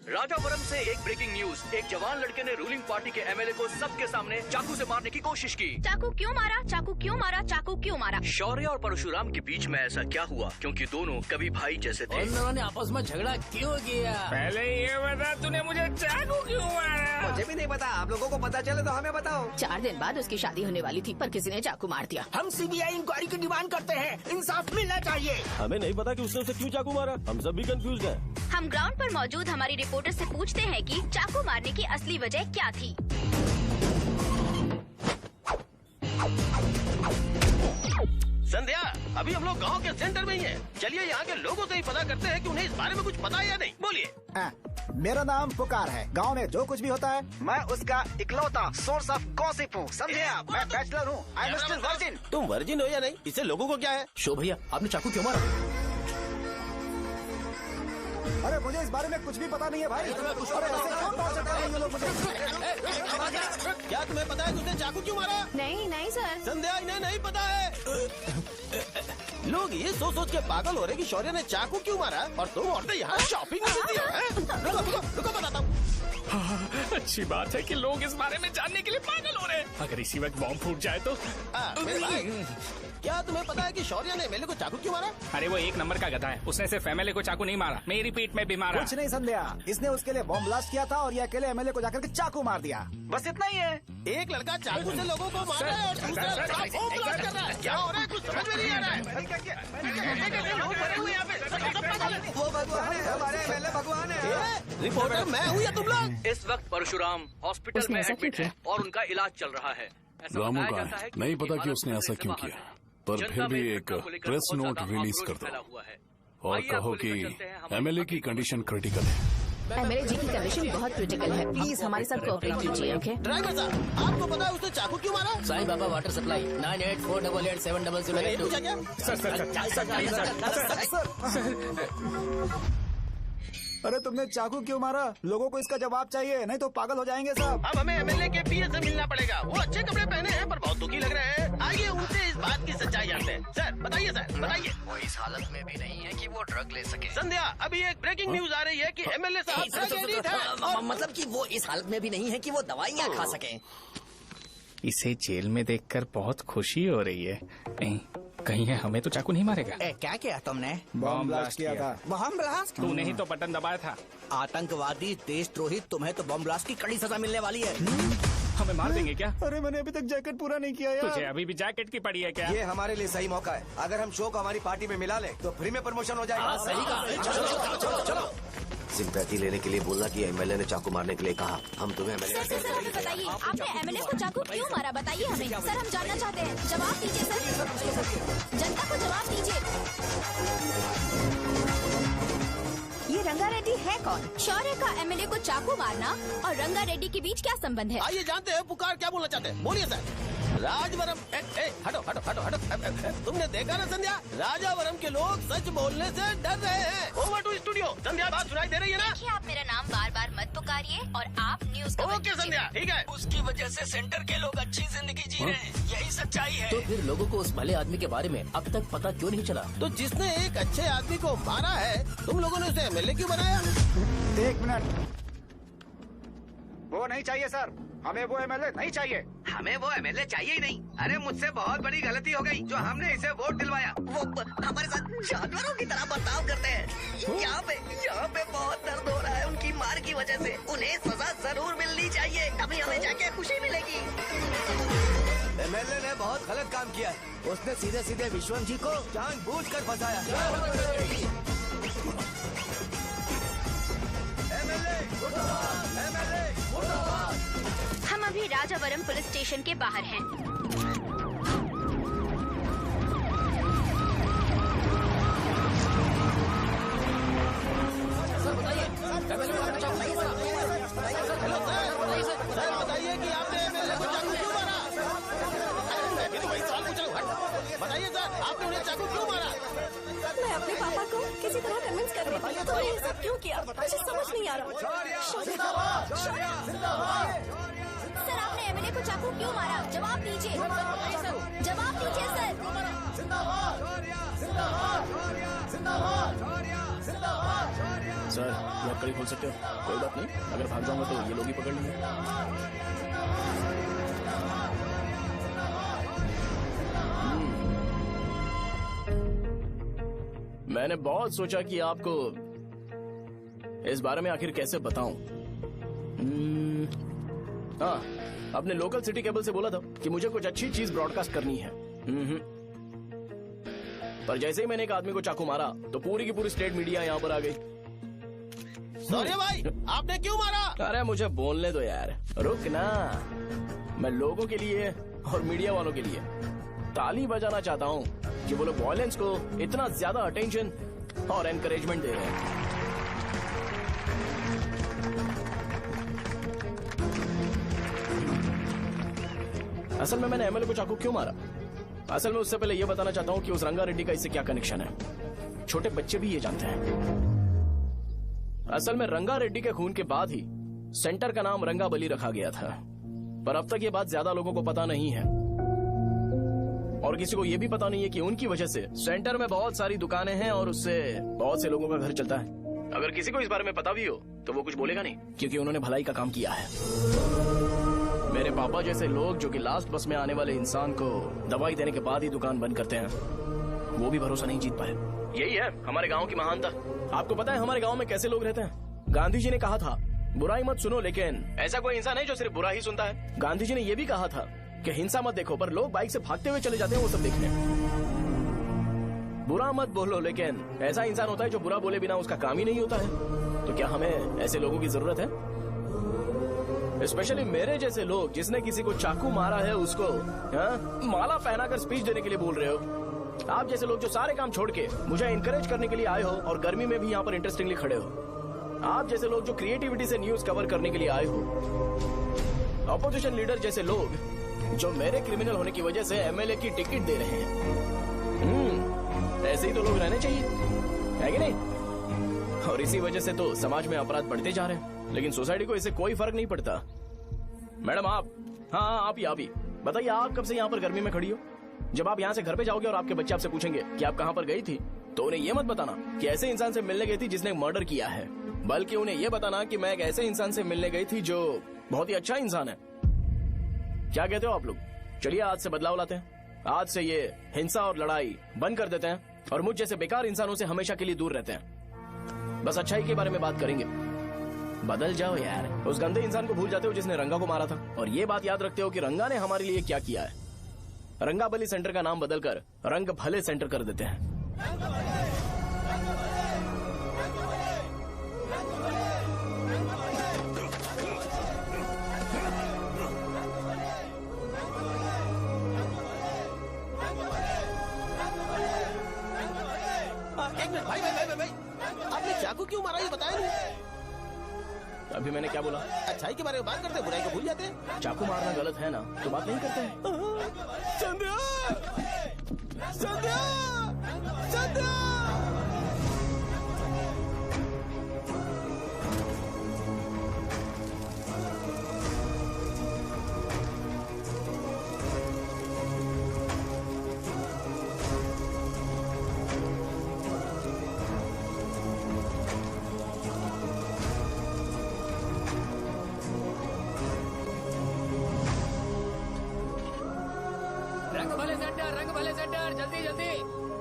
राजापुरम से एक ब्रेकिंग न्यूज। एक जवान लड़के ने रूलिंग पार्टी के एमएलए को सबके सामने चाकू से मारने की कोशिश की। चाकू क्यों मारा? चाकू क्यों मारा? चाकू क्यों मारा? शौर्य और परशुराम के बीच में ऐसा क्या हुआ? क्योंकि दोनों कभी भाई जैसे थे। उन दोनों ने आपस में झगड़ा क्यों किया? पहले ये बता, तूने मुझे चाकू क्यों मारा? मुझे भी नहीं पता। आप लोगों को पता चले तो हमें बताओ। 4 दिन बाद उसकी शादी होने वाली थी पर किसी ने चाकू मार दिया। हम सीबीआई इंक्वायरी की डिमांड करते हैं। इंसाफ मिलना चाहिए। हमें नहीं पता कि उसने उसे क्यों चाकू मारा। हम सब भी कंफ्यूज हैं। हम ग्राउंड पर मौजूद हमारी रिपोर्टर से पूछते हैं कि चाकू मारने की असली वजह क्या थी। संध्या, अभी हम लोग गांव के सेंटर में ही हैं। चलिए यहाँ के लोगों से ही पता करते हैं कि उन्हें इस बारे में कुछ पता है या नहीं। बोलिए। मेरा नाम पुकार है। गांव में जो कुछ भी होता है मैं उसका इकलौता सोर्स ऑफ गॉसिप हूँ। समझे आप? मैं बैचलर हूँ। I am still virgin. तुम वर्जिन हो या नहीं, इससे लोगों को क्या है? शो भैया, आपने चाकू क्यों मारा? अरे मुझे इस बारे में कुछ भी पता नहीं है भाई। अरे ऐसे क्यों टॉर्चर कर रहे हैं ये लोग मुझे? क्या तुम्हें पता है कि उसने चाकू क्यों मारा? नहीं सर। संध्या, इन्हें नहीं पता है। लोग ये सोच सोच के पागल हो रहे कि शौर्य ने चाकू क्यों मारा और तुम औरतें यहाँ शॉपिंग में बिजी हैं। रुको बताता हूँ। अच्छी बात है कि लोग इस बारे में जानने के लिए पागल हो रहे हैं। अगर इसी वक्त बॉम्ब फूट जाए तो। मेरे भाई, क्या तुम्हें पता है कि शौर्य ने एमएलए को चाकू क्यों मारा? अरे वो एक नंबर का गधा है। उसने सिर्फ एमएलए को चाकू नहीं मारा, मेरी पीठ में भी मारा। कुछ नहीं संध्या, इसने उसके लिए बॉम्ब ब्लास्ट किया था और ये अकेले एमएलए को जाकर के चाकू मार दिया। बस इतना ही है। एक लड़का चाकू से लोगों को मार रहा है और दूसरा लड़का बॉम्ब ब्लास्ट कर रहा है। क्या हो रहा है? कुछ समझ में नहीं आ रहा है। लोग पड़े हुए यहाँ पे। वो भगवान है, हमारे एमएलए भगवान है। रिपोर्टर मैं हूँ या तुम लोग? इस वक्त परशुराम हॉस्पिटल में एडमिट है और उनका इलाज चल रहा है। रामू का है, नहीं पता कि उसने ऐसा क्यों किया, पर फिर भी एक प्रेस नोट रिलीज कर दो और कहो कि एमएलए की कंडीशन क्रिटिकल है। एमएलए जी की कंडीशन बहुत क्रिटिकल है। प्लीज हमारे साथ कोऑपरेट कीजिए। ओके ड्राइवर साहब, आपको पता है उसने चाकू क्यों मारा? Sai Baba water supply 9848870082। Sir अरे तुमने चाकू क्यों मारा? लोगों को इसका जवाब चाहिए, नहीं तो पागल हो जाएंगे सब। अब हमें एमएलए के पीए से मिलना पड़ेगा। वो अच्छे कपड़े पहने हैं पर बहुत दुखी लग रहे हैं। आइए उनसे इस बात की सच्चाई जानते हैं। सर बताइए, सर बताइए। वो इस हालत में भी नहीं है कि वो ड्रग ले सके। संध्या, अभी एक ब्रेकिंग न्यूज आ रही है कि एमएलए साहब ड्रग एडिक्ट हैं। मतलब कि वो इस हालत में भी नहीं है कि वो दवाइयाँ खा सके। इसे जेल में देखकर बहुत खुशी हो रही है। कहीं है हमें तो चाकू नहीं मारेगा। क्या किया तुमने? बॉम्ब ब्लास्ट किया था। Bomb blast? तूने ही तो बटन दबाया था। आतंकवादी, देशद्रोही, तुम्हें तो बॉम्ब ब्लास्ट की कड़ी सजा मिलने वाली है। हमें मार देंगे क्या? अरे मैंने अभी तक जैकेट पूरा नहीं किया यार। तुझे अभी भी जैकेट की पड़ी है क्या? ये हमारे लिए सही मौका है। अगर हम शो को हमारी पार्टी में मिला ले तो फ्री में प्रमोशन हो जाएगा। सही कहा। चलो। सिंपैथी लेने के लिए बोलना कि एमएलए ने चाकू मारने के लिए कहा। हम तुम्हें एमएलए सर हमें बताइए, आपने एमएलए को चाकू क्यों मारा? बताइए हमें। सर हम जानना चाहते हैं, जवाब दीजिए सर। जनता को जवाब दीजिए। ये रंगा रेड्डी है कौन? शौर्य का एमएलए को चाकू मारना और रंगा रेड्डी के बीच क्या संबंध है? आइए जानते हैं पुकार क्या बोलना चाहते हैं। बोलिए सर। राजवरम हटो हटो हटो हटो। तुमने देखा ना संध्या, राजावरम के लोग सच बोलने से डर रहे हैं। Over to studio. संध्या बात सुनाई दे रही है ना? देखिए आप मेरा नाम बार बार मत पुकारिए और आप न्यूज का ओके संध्या, ठीक है। उसकी वजह से सेंटर के लोग अच्छी जिंदगी जी रहे हैं, यही सच्चाई है। तो फिर लोगों को उस भले आदमी के बारे में अब तक पता क्यों नहीं चला? तो जिसने एक अच्छे आदमी को मारा है, तुम लोगों ने उसे एमएलए क्यों बनाया? 1 मिनट। वो नहीं चाहिए सर, हमें वो एमएलए नहीं चाहिए। हमें वो एमएलए चाहिए ही नहीं। अरे मुझसे बहुत बड़ी गलती हो गई जो हमने इसे वोट दिलवाया। वो हमारे साथ जानवरों की तरह बर्ताव करते हैं। यहाँ पे बहुत दर्द हो रहा है उनकी मार की वजह से। उन्हें सजा जरूर मिलनी चाहिए, तभी हमें जाके खुशी मिलेगी। एमएलए ने बहुत गलत काम किया है। उसने सीधे सीधे विश्वम जी को जानबूझकर फंसाया। हम अभी राजावरम पुलिस स्टेशन के बाहर हैं। सर बताइए कि आपने एमएलए को चाकू क्यों मारा? मैं तो वही सवाल पूछ रहा हूँ। बताइए सर, आपने उन्हें चाकू क्यों मारा? मैं अपने पापा को किसी तरह कन्विंस कर रही थी। तो ये सब क्यों किया मुझे समझ नहीं आ रहा। सर आपने एमएलए को चाकू क्यों मारा? जवाब दीजिए। जवाब दीजिए सर। सर आप कड़ी खोल सकते हो? कोई बात नहीं, अगर भाग जाऊंगा तो ये लोग ही पकड़ लेंगे। मैंने बहुत सोचा कि आपको इस बारे में आखिर कैसे बताऊं। हाँ, अपने लोकल सिटी केबल से बोला था कि मुझे कुछ अच्छी चीज ब्रॉडकास्ट करनी है। पर जैसे ही मैंने एक आदमी को चाकू मारा तो पूरी की पूरी स्टेट मीडिया यहाँ पर आ गई। सॉरी भाई, आपने क्यों मारा? अरे मुझे बोलने दो यार, रुक ना। मैं लोगों के लिए और मीडिया वालों के लिए ताली बजाना चाहता हूँ कि वो लोग वायलेंस को इतना ज्यादा अटेंशन और एनकरेजमेंट दे रहे हैं। असल में मैंने एमएलए को चाकू क्यों मारा? असल में उससे पहले ये बताना चाहता हूँ कि उस रंगा रेड्डी का इससे क्या कनेक्शन है। छोटे बच्चे भी ये जानते हैं। असल में रंगा रेड्डी के खून के बाद ही सेंटर का नाम रंगा बली रखा गया था, पर अब तक ये बात ज्यादा लोगों को पता नहीं है और किसी को ये भी पता नहीं है कि उनकी वजह से सेंटर में बहुत सारी दुकानें हैं और उससे बहुत से लोगों का घर चलता है। अगर किसी को इस बारे में पता भी हो तो वो कुछ बोलेगा नहीं, क्योंकि उन्होंने भलाई का काम किया है। मेरे पापा जैसे लोग जो कि लास्ट बस में आने वाले इंसान को दवाई देने के बाद ही दुकान बंद करते हैं, वो भी भरोसा नहीं जीत पाए। यही है हमारे गांव की महानता। आपको पता है हमारे गांव में कैसे लोग रहते हैं? गांधी जी ने कहा था बुराई मत सुनो, लेकिन ऐसा कोई इंसान है जो सिर्फ बुरा ही सुनता है। गांधी जी ने यह भी कहा था कि हिंसा मत देखो, पर लोग बाइक से भागते हुए चले जाते हैं वो सब देखने। बुरा मत बोलो, लेकिन ऐसा इंसान होता है जो बुरा बोले बिना उसका काम ही नहीं होता है। तो क्या हमें ऐसे लोगों की जरूरत है? स्पेशली मेरे जैसे लोग जिसने किसी को चाकू मारा है उसको माला पहनाकर स्पीच देने के लिए बोल रहे हो। आप जैसे लोग जो सारे काम छोड़ के मुझे इंकरेज करने के लिए आए हो और गर्मी में भी यहाँ पर इंटरेस्टिंगली खड़े हो। आप जैसे लोग जो क्रिएटिविटी से न्यूज कवर करने के लिए आए हो। अपोजिशन लीडर जैसे लोग जो मेरे क्रिमिनल होने की वजह से एमएलए की टिकट दे रहे हैं। ऐसे ही तो लोग रहने चाहिए, है कि नहीं? और इसी वजह से तो समाज में अपराध बढ़ते जा रहे हैं, लेकिन सोसाइटी को इससे कोई फर्क नहीं पड़ता। मैडम आप, हाँ आप ही बताइए, आप कब से यहाँ पर गर्मी में खड़ी हो? जब आप यहाँ से घर पे जाओगे और आपके बच्चे आपसे पूछेंगे कि आप कहाँ पर गई थी, तो उन्हें ये मत बताना कि ऐसे इंसान से मिलने गई थी जिसने मर्डर किया है, बल्कि उन्हें ये बताना कि मैं एक ऐसे इंसान से मिलने गई थी जो बहुत ही अच्छा इंसान है। क्या कहते हो आप लोग? चलिए आज से बदलाव लाते हैं। आज से ये हिंसा और लड़ाई बंद कर देते हैं और मुझ जैसे बेकार इंसानों से हमेशा के लिए दूर रहते हैं। बस अच्छाई के बारे में बात करेंगे। बदल जाओ यार, उस गंदे इंसान को भूल जाते हो जिसने रंगा को मारा था, और ये बात याद रखते हो कि रंगा ने हमारे लिए क्या किया है। रंगाबली सेंटर का नाम बदलकर रंग भले सेंटर कर देते हैं। एक मिनट भाई, आपने चाकू क्यों मारा ये बताया नहीं? अभी मैंने क्या बोला? अच्छाई के बारे में बात करते हैं, बुराई को भूल जाते हैं। चाकू मारना गलत है ना, तो बात नहीं करते हैं। संध्या! संध्या! संध्या! रंग भले सेंटर,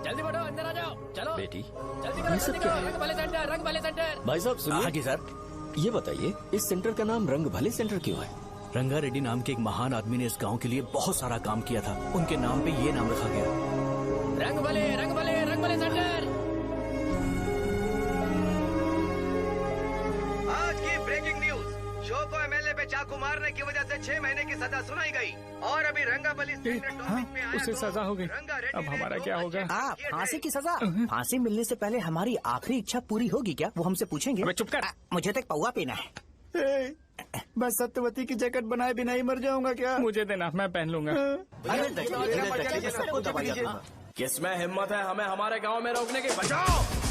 जल्दी बढ़ो, अंदर आ जाओ। चलो बेटी, जल्दी बढ़ो, ये सब क्या है? रंग भले सेंटर। भाई साहब सुनिए। हाँ जी सर। ये बताइए, इस सेंटर का नाम रंग भले सेंटर क्यों है? रंगा रेड्डी नाम के एक महान आदमी ने इस गांव के लिए बहुत सारा काम किया था, उनके नाम पे ये नाम रखा गया। रंग भले सेंटर। आज की ब्रेकिंग न्यूज, शो को एमएलए पे चाकू मारने की वजह से 6 महीने की सजा सुनाई गई और अभी रंगाबली उसे सजा हो गई, अब हमारा क्या होगा? आप फांसी की सजा? फांसी मिलने से पहले हमारी आखिरी इच्छा पूरी होगी क्या, वो हमसे पूछेंगे? चुप कर। मुझे तो एक पौवा पीना है। मैं सत्यवती की जैकेट बनाए बिना ही मर जाऊंगा क्या? मुझे देना, मैं पहन लूंगा। किसमें हिम्मत है हमें हमारे गांव में रोकने की? बचाओ!